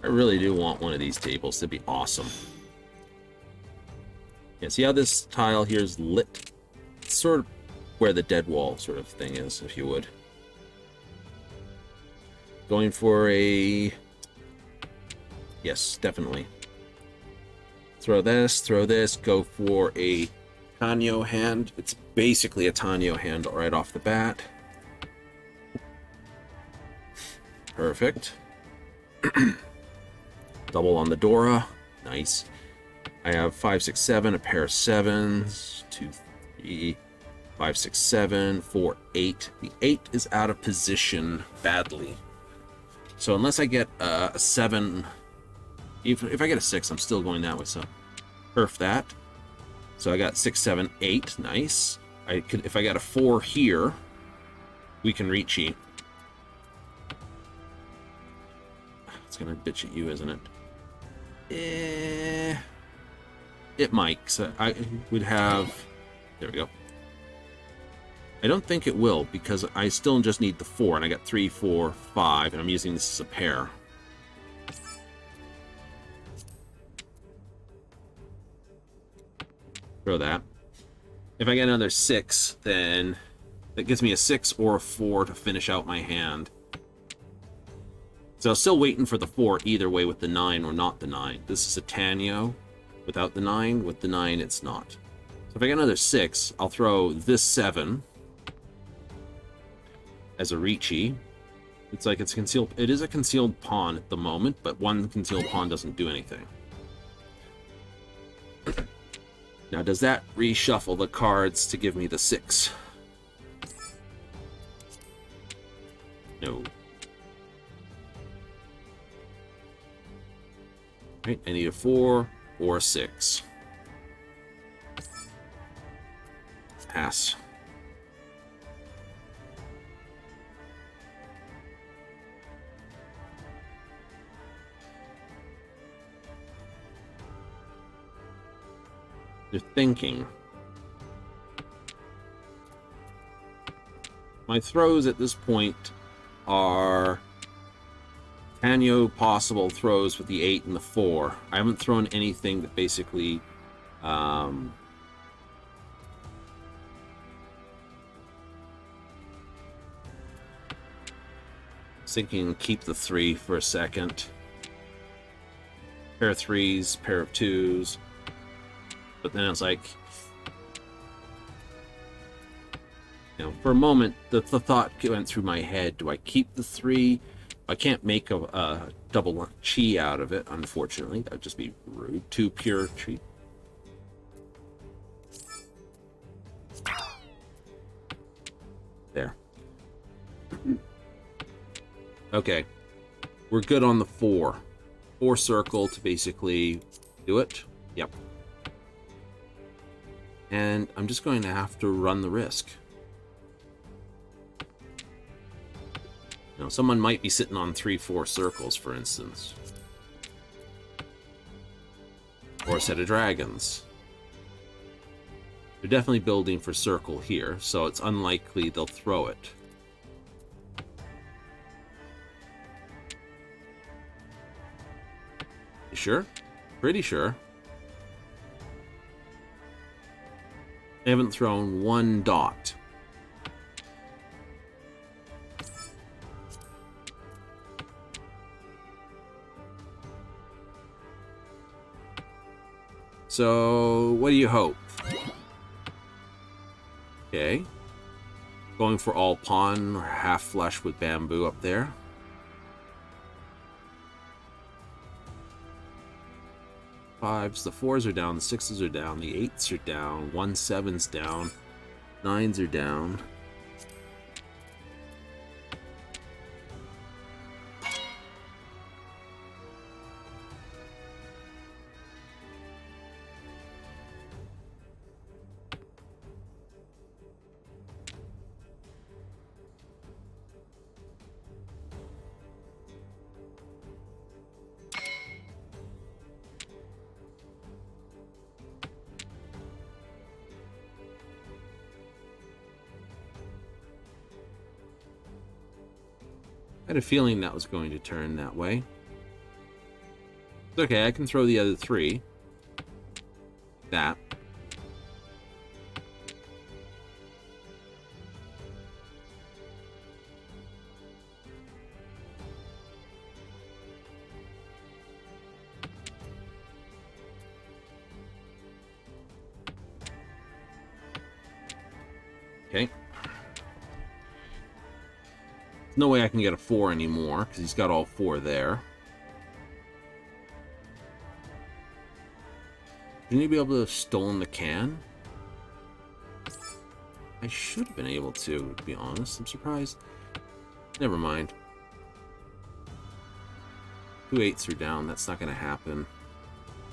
I really do want one of these tables. That'd be awesome. Yeah, see how this tile here is lit? It's sort of where the dead wall sort of thing is, if you would. Going for a... Yes, definitely. Throw this, go for a Tanyo hand. It's basically a Tanyo hand right off the bat. Perfect. Double on the Dora. Nice. I have 5, 6, 7, a pair of 7s, 2, 3, 5, 6, 7, 4, 8. The 8 is out of position badly. So unless I get a 7, if I get a 6, I'm still going that way. So perf that. So I got 6, 7, 8. Nice. I could, if I got a 4 here, we can reach you. It's gonna bitch at you, isn't it? It might. So I would have. There we go. I don't think it will, because I still just need the 4, and I got 3, 4, 5, and I'm using this as a pair. Throw that. If I get another 6, then that gives me a 6 or a 4 to finish out my hand. So I'm still waiting for the 4 either way with the 9 or not the 9. This is a Tanyo without the 9. With the 9, it's not. So if I get another 6, I'll throw this 7 as a Ricci. It's like it's concealed. It is a concealed pawn at the moment, but one concealed pawn doesn't do anything. Now, does that reshuffle the cards to give me the 6? No. Right, I need a 4 or a 6. Pass. You're thinking. My throws at this point are Tanyo possible throws with the 8 and the 4. I haven't thrown anything that basically thinking keep the 3 for a second. Pair of 3s, pair of 2s. But then it's like, you know, for a moment, the thought went through my head, do I keep the 3? I can't make a double chi out of it, unfortunately. That would just be rude. 2 pure chi. There. Okay. We're good on the 4. 4 circle to basically do it. Yep. And I'm just going to have to run the risk. You know, someone might be sitting on 3-4 circles, for instance. Or a set of dragons. They're definitely building for circle here, so it's unlikely they'll throw it. You sure? Pretty sure. They haven't thrown one dot. So, what do you hope? Okay. Going for all pawn or half flush with bamboo up there. Fives, the 4s are down, the 6s are down, the 8s are down, 1-7's down, 9s are down. I had a feeling that was going to turn that way. It's okay, I can throw the other 3. That. Okay. No way I can get a 4 anymore, because he's got all 4 there. Shouldn't he be able to have stolen the can? I should have been able to be honest. I'm surprised. Never mind. 2 8s are down. That's not going to happen.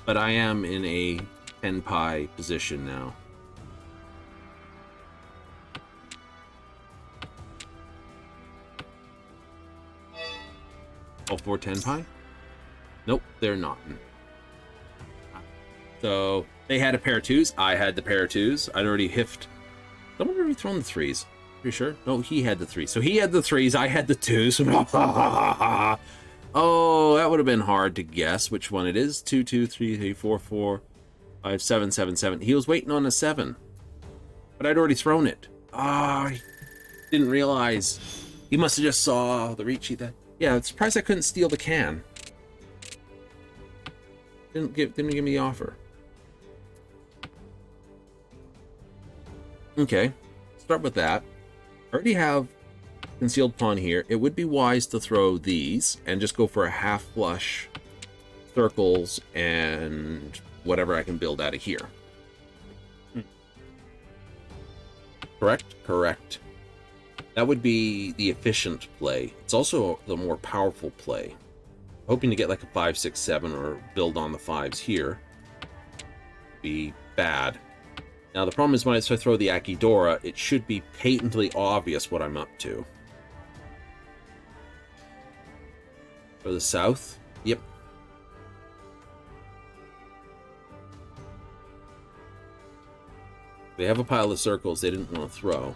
But I am in a 10 pie position now. All 4 10 pie? Nope, they're not. So they had a pair of 2s. I had the pair of 2s. I'd already hiffed. Someone already thrown the 3s. Pretty sure? No, he had the 3s. So he had the 3s. I had the 2s. Oh, that would have been hard to guess which one it is. 2 2 3 3 4 4 5 7 7 7. He was waiting on a 7, but I'd already thrown it. Ah, I didn't realize. He must have just saw the reach. Yeah, I'm surprised I couldn't steal the can. Didn't give me the offer. Okay, start with that. I already have concealed pawn here. It would be wise to throw these and just go for a half flush, circles, and whatever I can build out of here. Correct? Correct. That would be the efficient play. It's also the more powerful play. Hoping to get like a 5, 6, 7 or build on the 5s here. Be bad. Now the problem is when I throw the Akidora, it should be patently obvious what I'm up to. For the south? Yep. They have a pile of circles they didn't want to throw.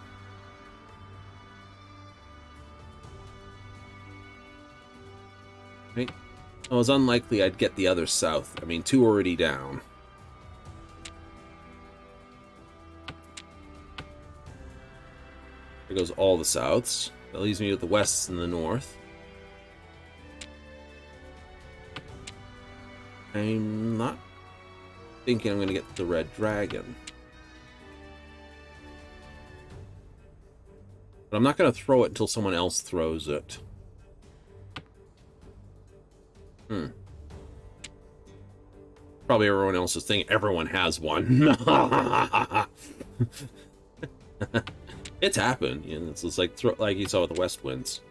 Right? It was unlikely I'd get the other south. I mean, 2 already down. There goes all the souths. That leaves me with the wests and the north. I'm not thinking I'm going to get the red dragon. But I'm not going to throw it until someone else throws it. Probably everyone else is thinking everyone has one. It's happened. You know, it's just like you saw with the west winds.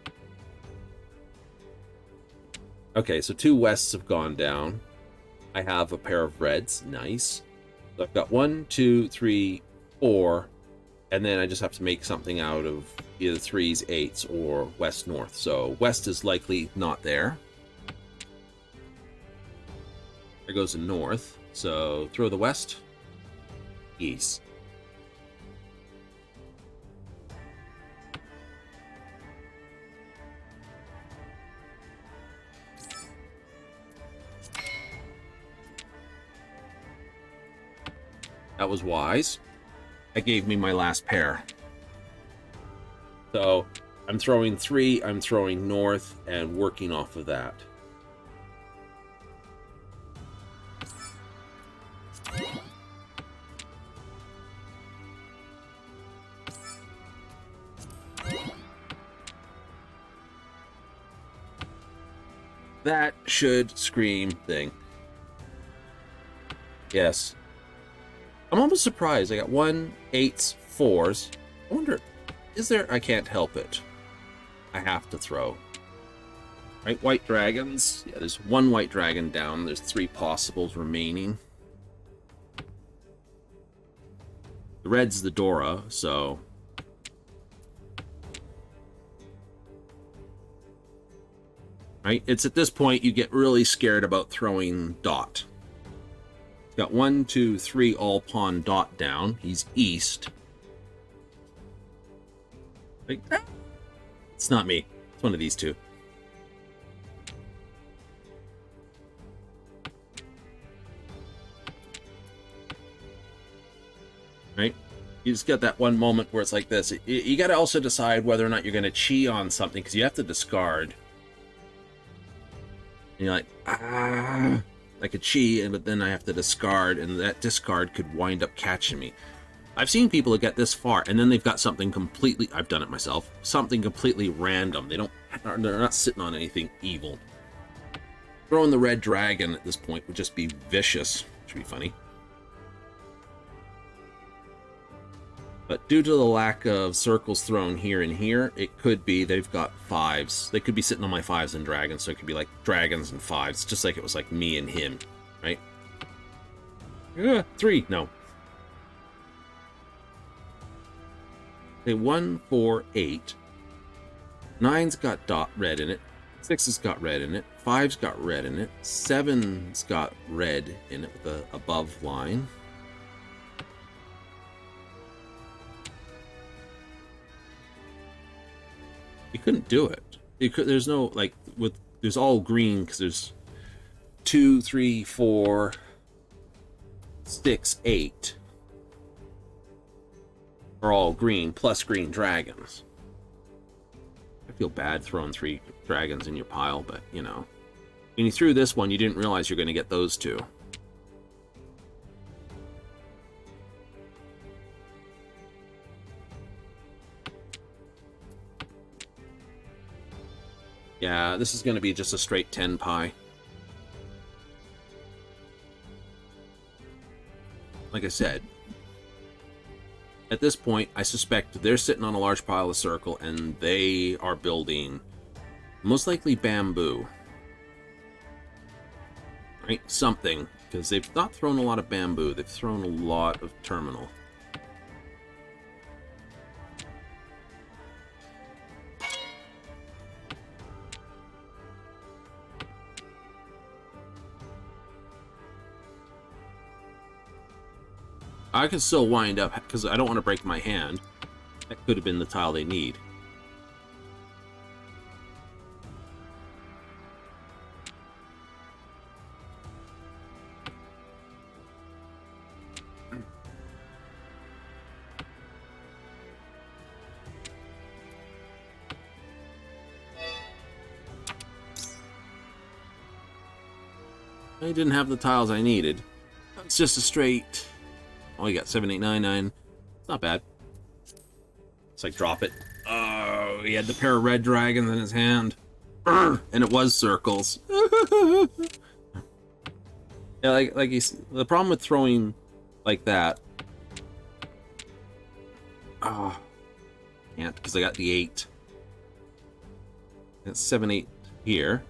Okay, so 2 wests have gone down. I have a pair of reds. Nice. So I've got 1, 2, 3, 4, and then I just have to make something out of either 3s, 8s, or west north. So west is likely not there. There goes the north. So throw the west, east. That was wise. That gave me my last pair. So I'm throwing 3, I'm throwing north, and working off of that. That should scream thing. Yes. I'm almost surprised. I got 1, 8s, 4s. I wonder, is there... I can't help it. I have to throw. Right, white dragons. Yeah, there's 1 white dragon down. There's 3 possibles remaining. The red's the Dora, so... Right, it's at this point you get really scared about throwing Dot. Got 1, 2, 3 all pawn Dot down. He's east. Like, it's not me. It's one of these two. Right? You just get that one moment where it's like this. You got to also decide whether or not you're going to chi on something, because you have to discard. And you're like, like a chi, but then I have to discard, and that discard could wind up catching me. I've seen people that get this far, and then they've got something completely, I've done it myself, something completely random. They're not sitting on anything evil. Throwing the red dragon at this point would just be vicious. Should be funny. But due to the lack of circles thrown here and here, it could be they've got 5s. They could be sitting on my 5s and dragons, so it could be like dragons and 5s, just like it was like me and him, right? 3, no. Okay, 1, 4, 8. 9's got dot red in it. 6's got red in it. 5's got red in it. 7's got red in it with the above line. You couldn't do it. There's no, like, there's all green, because there's 2, 3, 4, 6, 8 are all green, plus green dragons. I feel bad throwing 3 dragons in your pile, but, you know. When you threw this one, you didn't realize you're going to get those 2. Yeah, this is going to be just a straight 10 pie. Like I said, at this point, I suspect they're sitting on a large pile of circle, and they are building most likely bamboo. Right? Something, because they've not thrown a lot of bamboo. They've thrown a lot of terminal. I can still wind up, because I don't want to break my hand. That could have been the tile they need. I didn't have the tiles I needed. It's just a straight... Oh, you got 7, 8, 9, 9. It's not bad. It's like drop it. Oh, he had the pair of red dragons in his hand. And it was circles. Yeah, like he's, the problem with throwing like that. Oh, can't, because I got the 8. That's 7, 8 here.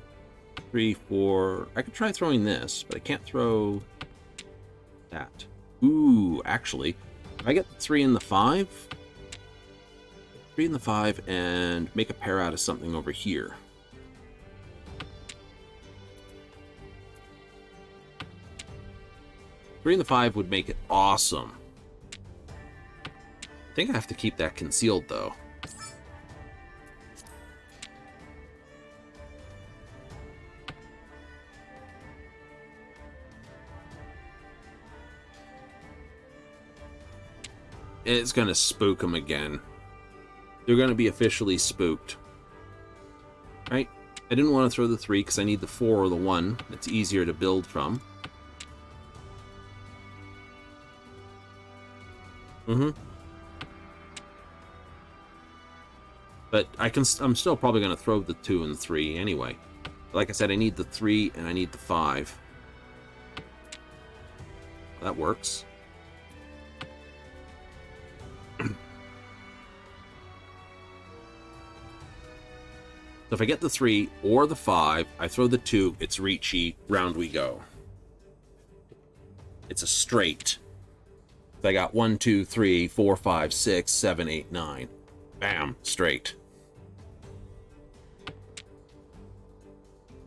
3, 4. I could try throwing this, but I can't throw that. Ooh, actually, I get the 3 and the 5. 3 and the 5 and make a pair out of something over here. Three and the 5 would make it awesome. I think I have to keep that concealed, though. It's going to spook them again. They're going to be officially spooked. Right? I didn't want to throw the 3 because I need the 4 or the 1. It's easier to build from. But I'm still probably going to throw the 2 and the 3 anyway. Like I said, I need the 3 and I need the 5. That works. So if I get the 3 or the 5, I throw the 2, it's reachy, round we go. It's a straight. I got 1, 2, 3, 4, 5, 6, 7, 8, 9. Bam, straight.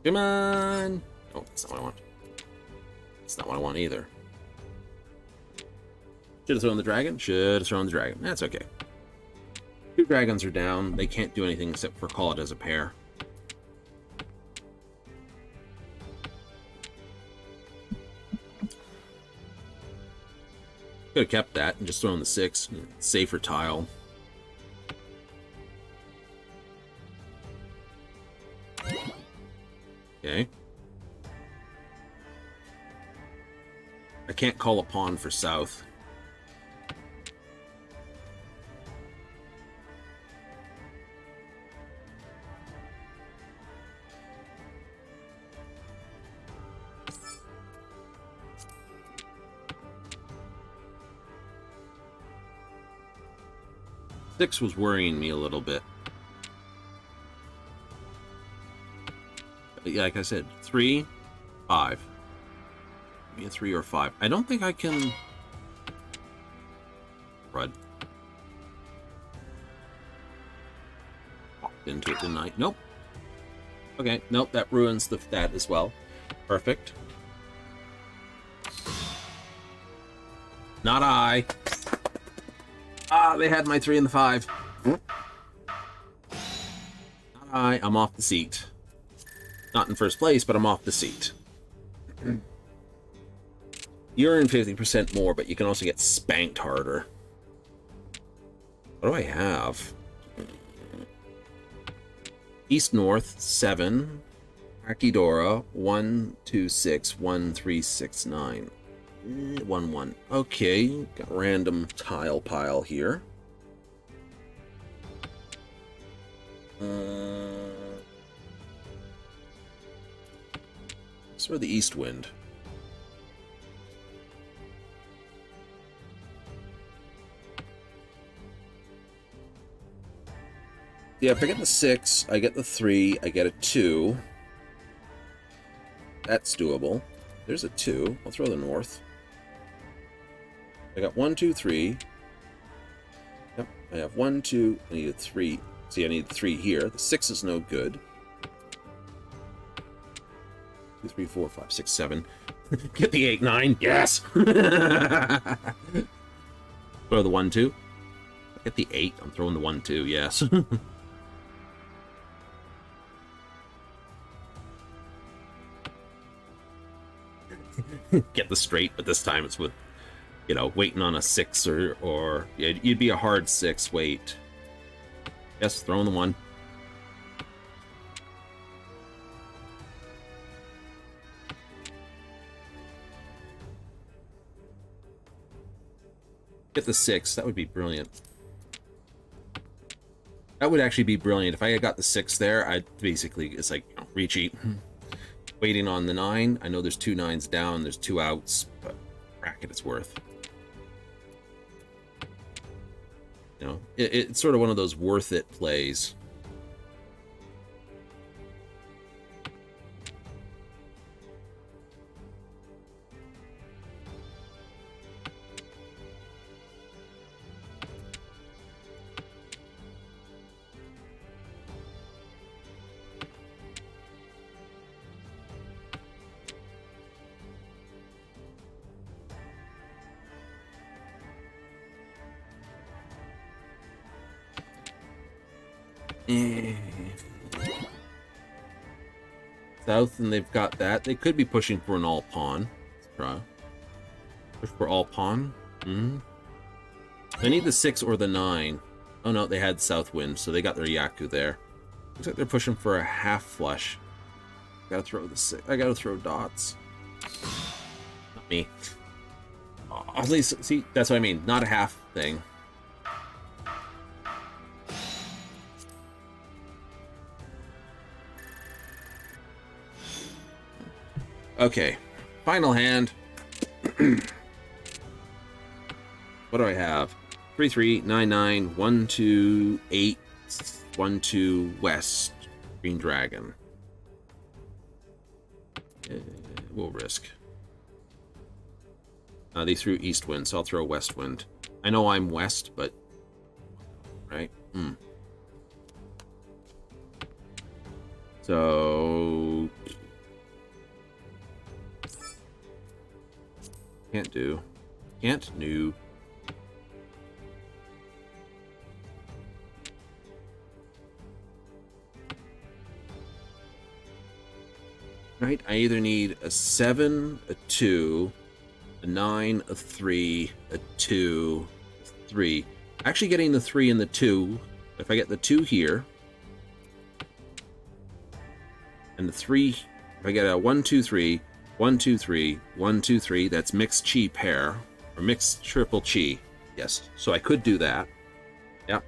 Come on! Oh, that's not what I want. That's not what I want either. Should have thrown the dragon? Should have thrown the dragon. That's okay. 2 dragons are down. They can't do anything except for call it as a pair. Could have kept that and just thrown the 6. Safer tile. Okay. I can't call a pawn for south. Six was worrying me a little bit. But yeah, like I said, 3, 5. Maybe a 3 or 5. I don't think I can... Crud. Walked into it, didn't I? Nope. Okay, nope, that ruins that as well. Perfect. Not I. Ah, they had my 3 and the 5. Not I. I'm off the seat. Not in first place, but I'm off the seat. You earn 50% more, but you can also get spanked harder. What do I have? East North 7. Akidora 1 2 6 1 3 6 9. 1 1. Okay, got a random tile pile here. So the east wind. Yeah, if I get the 6, I get the 3, I get a 2. That's doable. There's a 2. I'll throw the north. I got 1, 2, 3. Yep, I have 1, 2. I need a 3. See, I need 3 here. The 6 is no good. 2, 3, 4, 5, 6, 7. Get the 8, 9. Yes! Throw the 1, 2. Get the 8. I'm throwing the 1, 2. Yes. Get the straight, but this time it's with, you know, waiting on a 6 or you'd be a hard 6 wait. Yes, throwing the 1. Get the 6. That would be brilliant. That would actually be brilliant. If I had got the 6 there, I'd basically, it's like, you know, recheat. Waiting on the 9. I know there's 2 9s down, there's 2 outs, but bracket it's worth. You know, it's sort of one of those worth it plays. Eh. South, and they've got that. They could be pushing for an all pawn. Try. Push for all pawn. They need the 6 or the 9. Oh no, they had South Wind, so they got their Yaku there. Looks like they're pushing for a half flush. Gotta throw the 6. I gotta throw dots. Not me. At least, see, that's what I mean. Not a half thing. Okay, final hand. What do I have? 3 3 9 9 1 2 8 1 2 west. Green dragon. We'll risk. They threw east wind, so I'll throw west wind. I know I'm west, but right. So can't do. Can't do. Right, I either need a 7, a 2, a 9, a 3, a 2, a 3. Actually getting the 3 and the 2, if I get the 2 here, and the 3, if I get a 1, 2, 3, 1, 2, 3, 1, 2, 3, that's mixed chi pair, or mixed triple chi. Yes, so I could do that. Yep.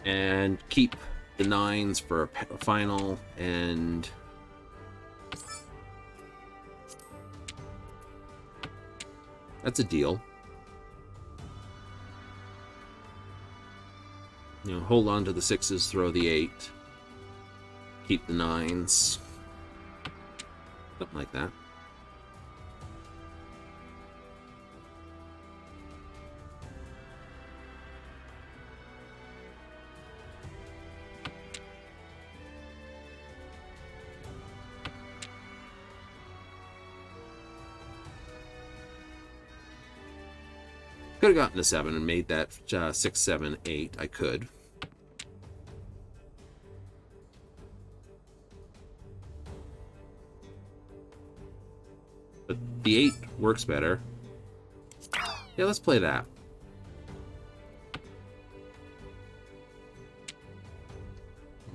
And keep the 9s for a final, and that's a deal. You know, hold on to the 6s, throw the 8. Keep the 9s. Something like that. Could have gotten a 7 and made that 6, 7, 8. I could. But the 8 works better. Yeah, let's play that.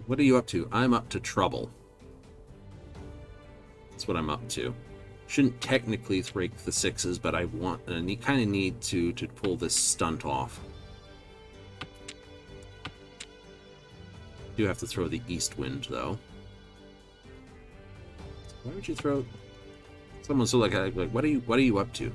What are you up to? I'm up to trouble. That's what I'm up to. Shouldn't technically break the 6s, but I want, and you kind of need to pull this stunt off. Do have to throw the east wind though. Why would you throw? Someone's so like what are you up to?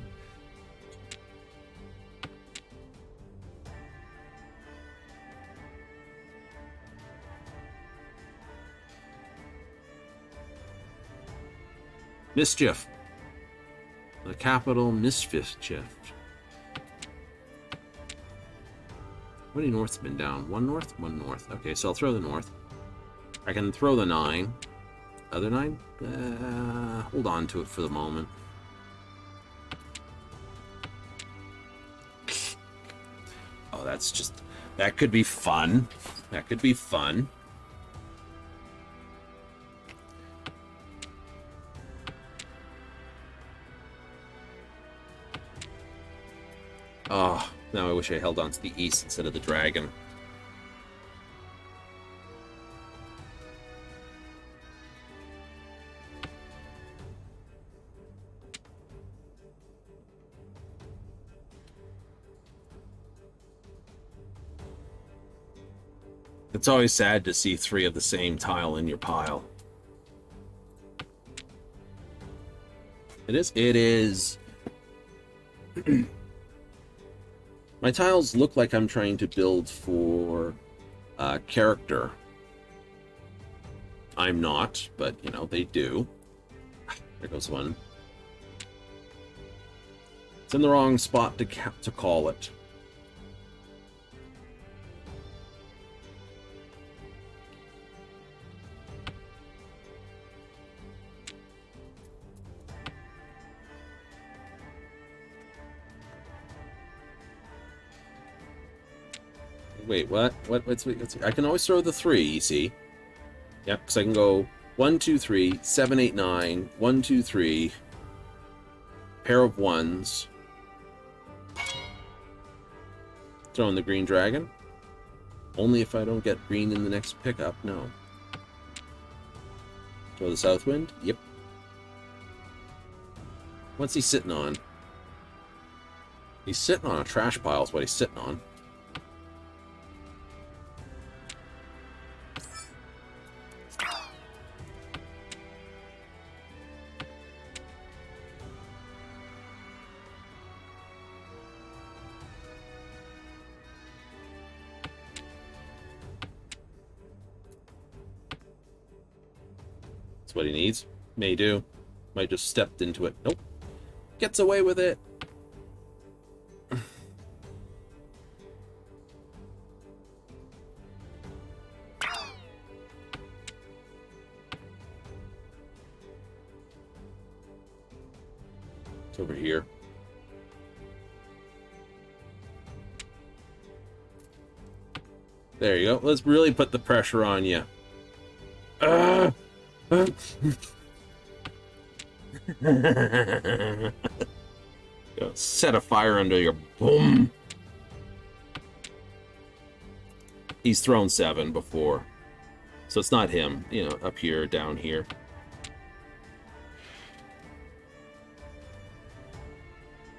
Mischief. The capital mischief. How many north's been down? One north? One north. Okay, so I'll throw the north. I can throw the 9. Other 9? Hold on to it for the moment. Oh, that's just... That could be fun. That could be fun. Oh, now I wish I held on to the east instead of the dragon. It's always sad to see 3 of the same tile in your pile. It is. It is. My tiles look like I'm trying to build for character. I'm not, but, you know, they do. There goes one. It's in the wrong spot to call it. Wait, what? What's I can always throw the 3, you see. Yep, because I can go 1, 2, 3, 7, 8, 9, 1, 2, 3, pair of 1s. Throwing the green dragon. Only if I don't get green in the next pickup, no. Throw the south wind? Yep. What's he sitting on? He's sitting on a trash pile is what he's sitting on. That's what he needs. May do. Might just stepped into it. Nope. Gets away with it. It's over here. There you go. Let's really put the pressure on you. Set a fire under your boom. He's thrown 7 before, so it's not him. You know, up here, down here.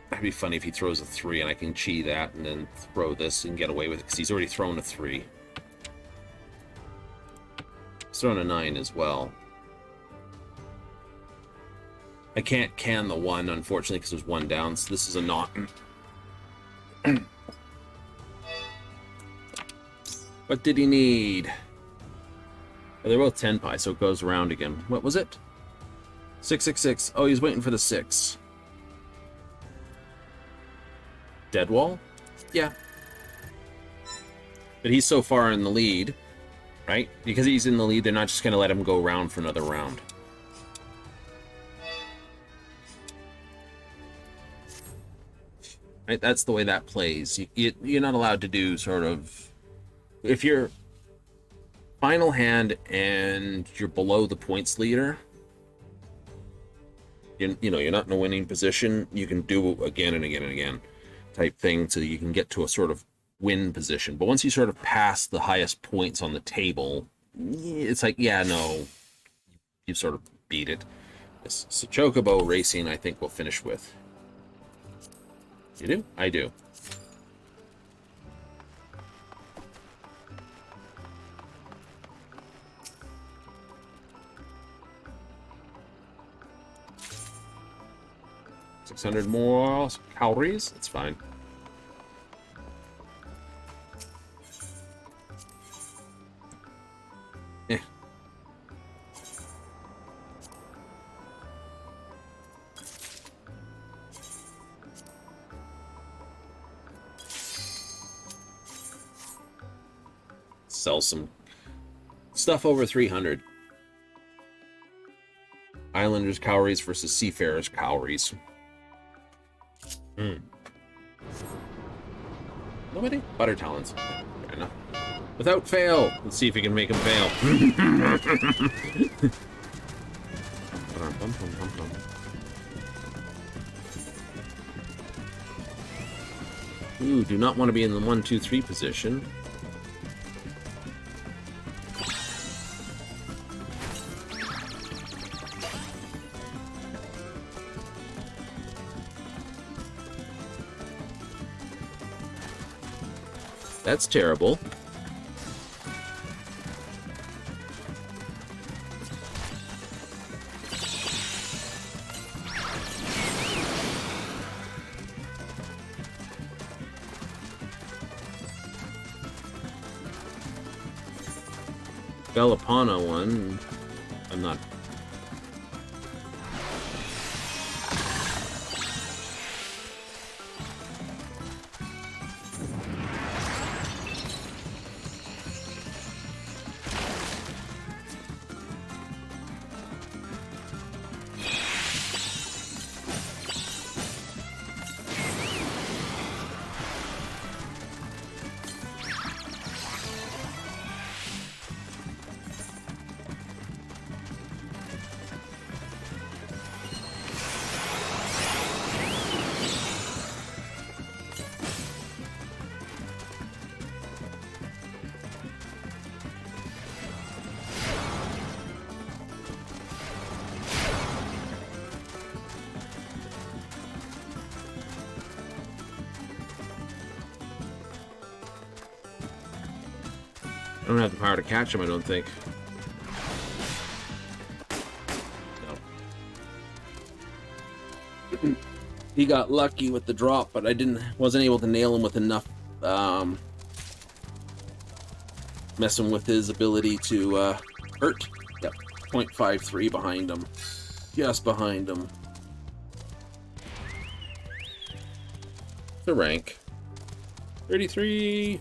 That'd be funny if he throws a 3 and I can chi that and then throw this and get away with it because he's already thrown a 3. He's thrown a 9 as well. I can't can the 1, unfortunately, because there's 1 down, so this is a knot. What did he need? Oh, they're both 10 pi, so it goes around again. What was it? 666. Oh, he's waiting for the 6. Dead wall? Yeah. But he's so far in the lead, right? Because he's in the lead, they're not just going to let him go around for another round. Right? That's the way that plays. You're not allowed to do sort of... If you're final hand and you're below the points leader, you're not in a winning position, you can do again and again and again type thing so you can get to a sort of win position. But once you sort of pass the highest points on the table, it's like, yeah, no, you sort of beat it. So Chocobo Racing, I think we'll finish with. You do? I do. $600 more calories? That's fine. Eh. Sell some stuff over 300. Islanders calories versus Seafarers calories. Nobody? Butter talents. Fair enough. Without fail. Let's see if we can make him fail. Ooh, do not want to be in the 1, 2, 3 position. That's terrible. Belapana one. I'm not. don't have the power to catch him, I don't think. No. He got lucky with the drop, but I wasn't able to nail him with enough messing with his ability to hurt. Yep, 0.53 behind him. Just behind him. The rank. 33.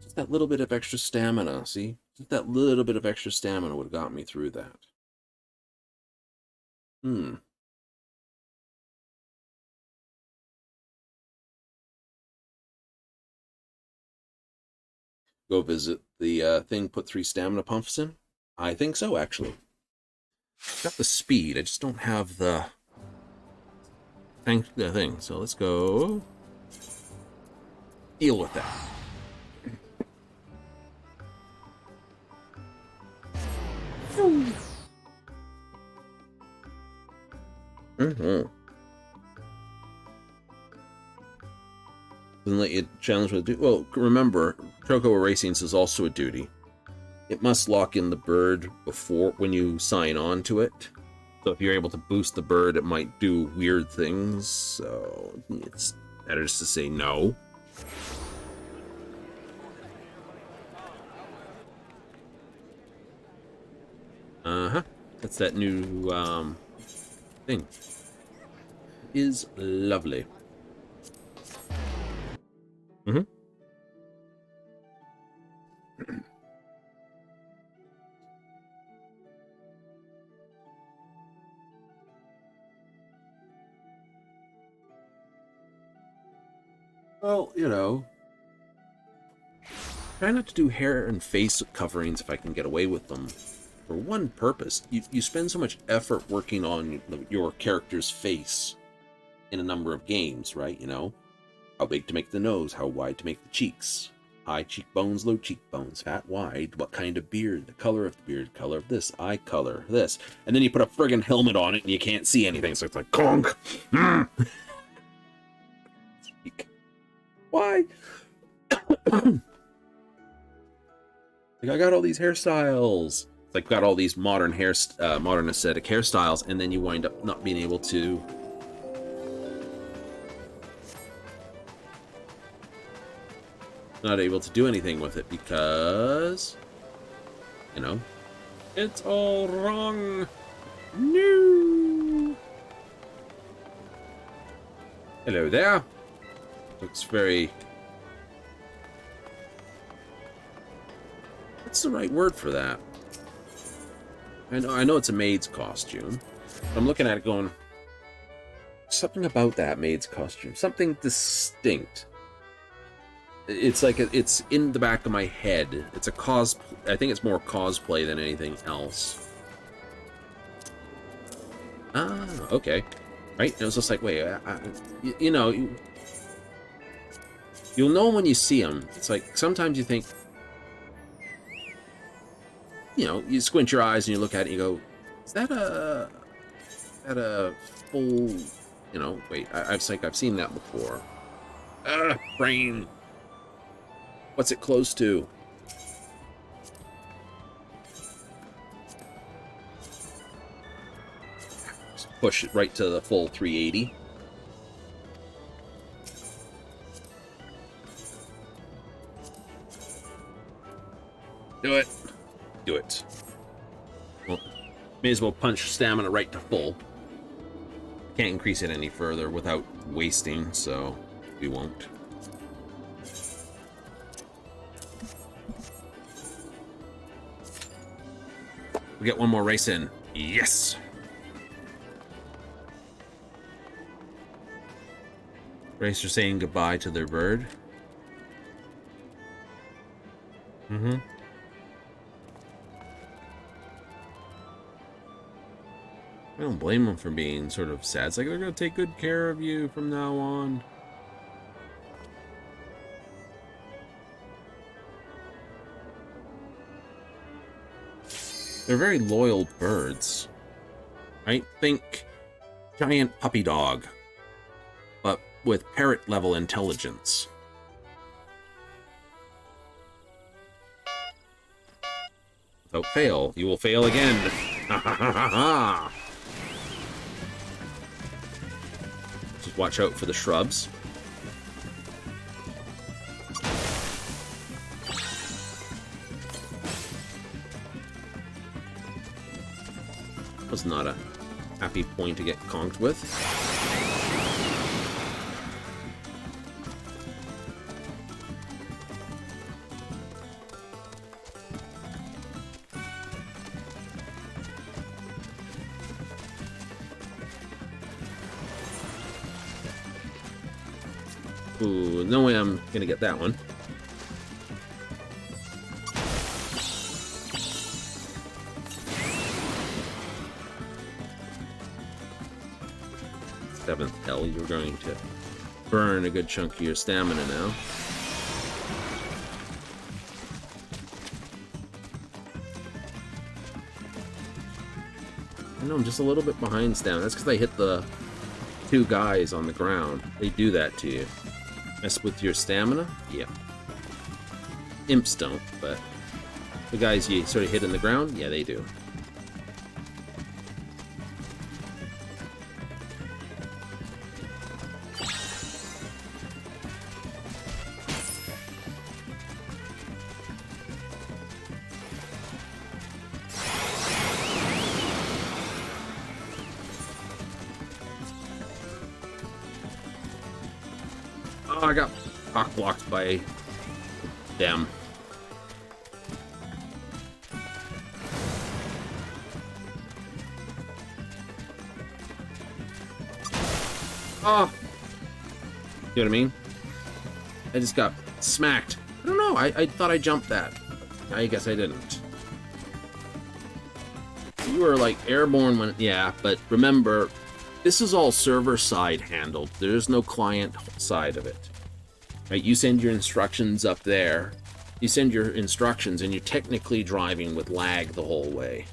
Just that little bit of extra stamina, see? Just that little bit of extra stamina would have got me through that. Go visit the thing, put 3 stamina pumps in? I think so, actually. Got the speed, I just don't have the thing. So let's go deal with that. Doesn't let you challenge with a duty. Well, remember, Chocobo Racings is also a duty. It must lock in the bird before when you sign on to it. So if you're able to boost the bird, it might do weird things. So it's better just to say no. That's that new thing. It is lovely. Well, you know, try not to do hair and face coverings if I can get away with them. For one purpose, you spend so much effort working on your character's face in a number of games, right? You know, how big to make the nose, how wide to make the cheeks, high cheekbones, low cheekbones, fat, wide, what kind of beard, the color of the beard, color of this, eye color, this. And then you put a friggin' helmet on it and you can't see anything, so it's like, conk! Why? Like, I got all these hairstyles. It's like, got all these modern modern aesthetic hairstyles, and then you wind up not being able to do anything with it because, you know, it's all wrong. No. Hello there. Looks very... What's the right word for that? I know it's a maid's costume. I'm looking at it going, something about that maid's costume. Something distinct. It's like it's in the back of my head. It's a I think it's more cosplay than anything else. Ah, okay. Right? And it was just like, wait, you know... You'll know when you see them. It's like, sometimes you think, you know, you squint your eyes and you look at it and you go, is that a full, you know, wait, I've seen that before. Brain. What's it close to? Just push it right to the full 380. Do it. Do it. Well, may as well punch stamina right to full. Can't increase it any further without wasting, so we won't. We get one more race in. Yes! Racer saying goodbye to their bird. I don't blame them for being sort of sad. It's like they're going to take good care of you from now on. They're very loyal birds. I think giant puppy dog, but with parrot level intelligence. Don't fail. You will fail again. Ha ha ha ha ha! Just watch out for the shrubs. Was not a happy point to get conked with. Ooh, no way I'm gonna get that one. Seventh hell, you're going to burn a good chunk of your stamina now. I know I'm just a little bit behind stamina. That's because I hit the two guys on the ground. They do that to you. Mess with your stamina? Yeah. Imps don't, but the guys you sort of hit in the ground, yeah, they do. Oh, I got cock blocked by them. Oh! You know what I mean? I just got smacked. I don't know, I thought I jumped that. I guess I didn't. You were like airborne when... Yeah, but remember, this is all server-side handled. There's no client side of it. Right? You send your instructions up there. You send your instructions, and you're technically driving with lag the whole way.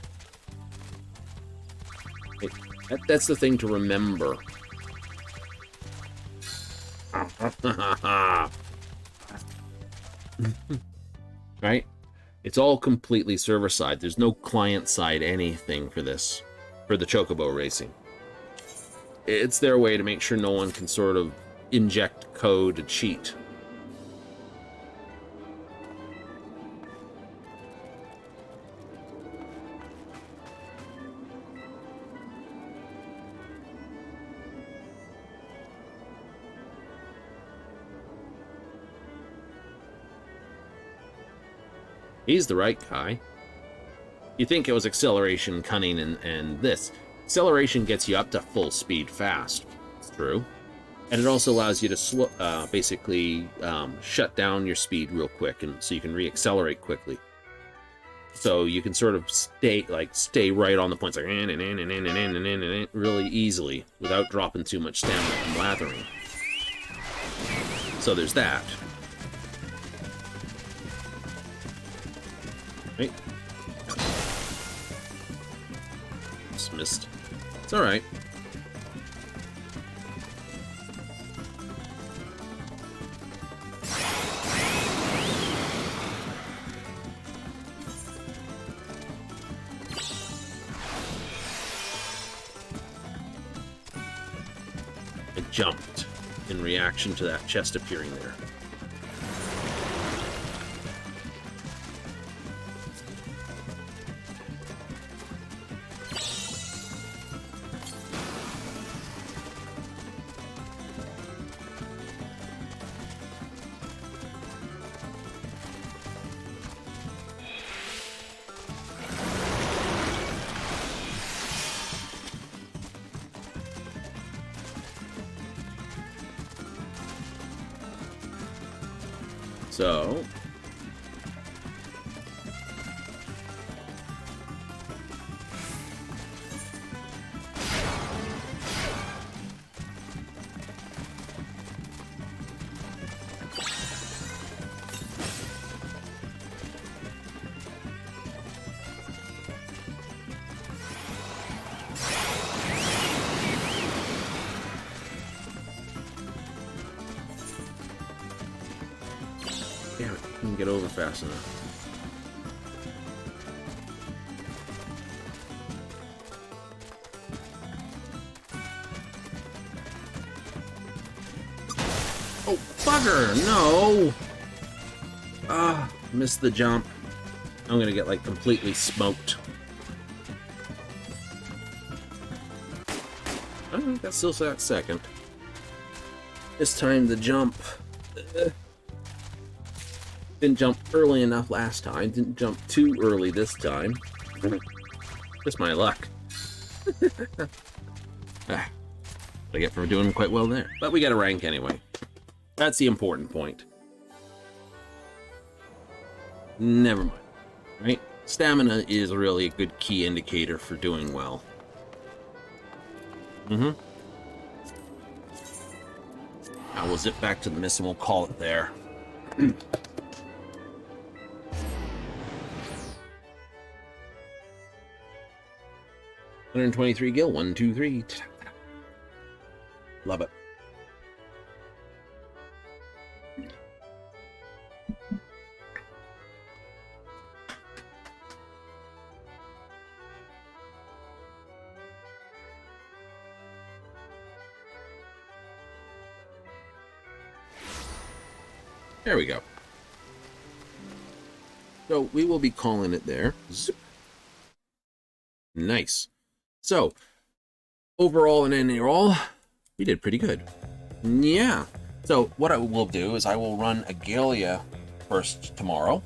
That's the thing to remember. Right? It's all completely server-side. There's no client-side anything for this, for the Chocobo racing. It's their way to make sure no one can sort of inject code to cheat. He's the right guy. You think it was acceleration, cunning, and this. Acceleration gets you up to full speed fast. It's true. And it also allows you to basically shut down your speed real quick, and so you can re-accelerate quickly. So you can sort of stay right on the points, like really easily without dropping too much stamina from lathering. So there's that. Right? Just missed. It's alright. I jumped in reaction to that chest appearing there. So, damn it, couldn't get over fast enough. Oh, bugger! No! Ah, missed the jump. I'm gonna get, like, completely smoked. I think that's still that second. This time the jump. Didn't jump early enough last time. Didn't jump too early this time. Just my luck. What I get for doing quite well there. But we got a rank anyway. That's the important point. Never mind. Right? Stamina is really a good key indicator for doing well. I will zip back to the miss and we'll call it there. 123 gil. 1, 2, 3. Love it. There we go. So we will be calling it there. Zip. Nice. So overall and in all, we did pretty good. Yeah. So what I will do is I will run Agalia first tomorrow.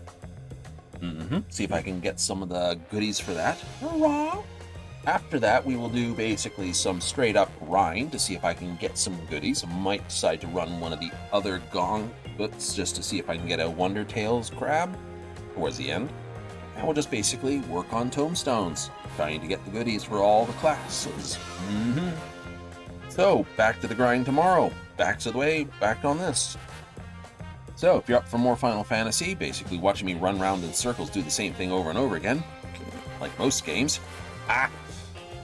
See if I can get some of the goodies for that. Hurrah! After that, we will do basically some straight up grind to see if I can get some goodies. I might decide to run one of the other gong books just to see if I can get a Wonder Tales crab towards the end. And we'll just basically work on tombstones, trying to get the goodies for all the classes. So, back to the grind tomorrow. Back to the way, back on this. So, if you're up for more Final Fantasy, basically watching me run around in circles, do the same thing over and over again, like most games,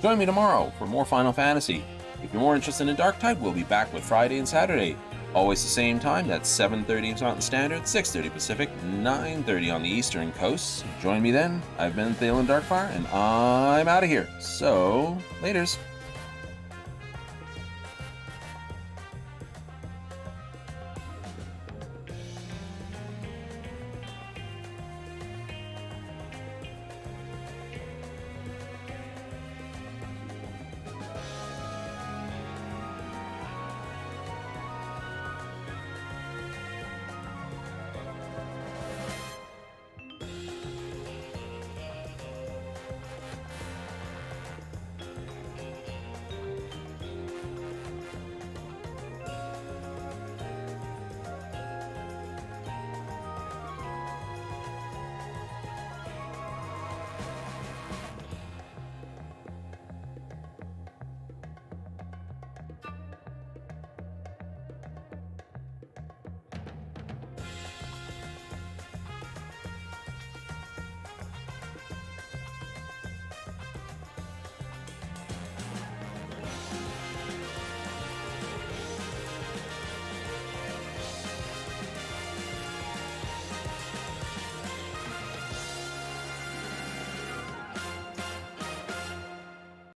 join me tomorrow for more Final Fantasy. If you're more interested in Darktide, we'll be back with Friday and Saturday. Always the same time, that's 7:30 Mountain Standard, 6:30 Pacific, 9:30 on the Eastern Coast. Join me then. I've been Thalen Darkfire, and I'm out of here. So, laters.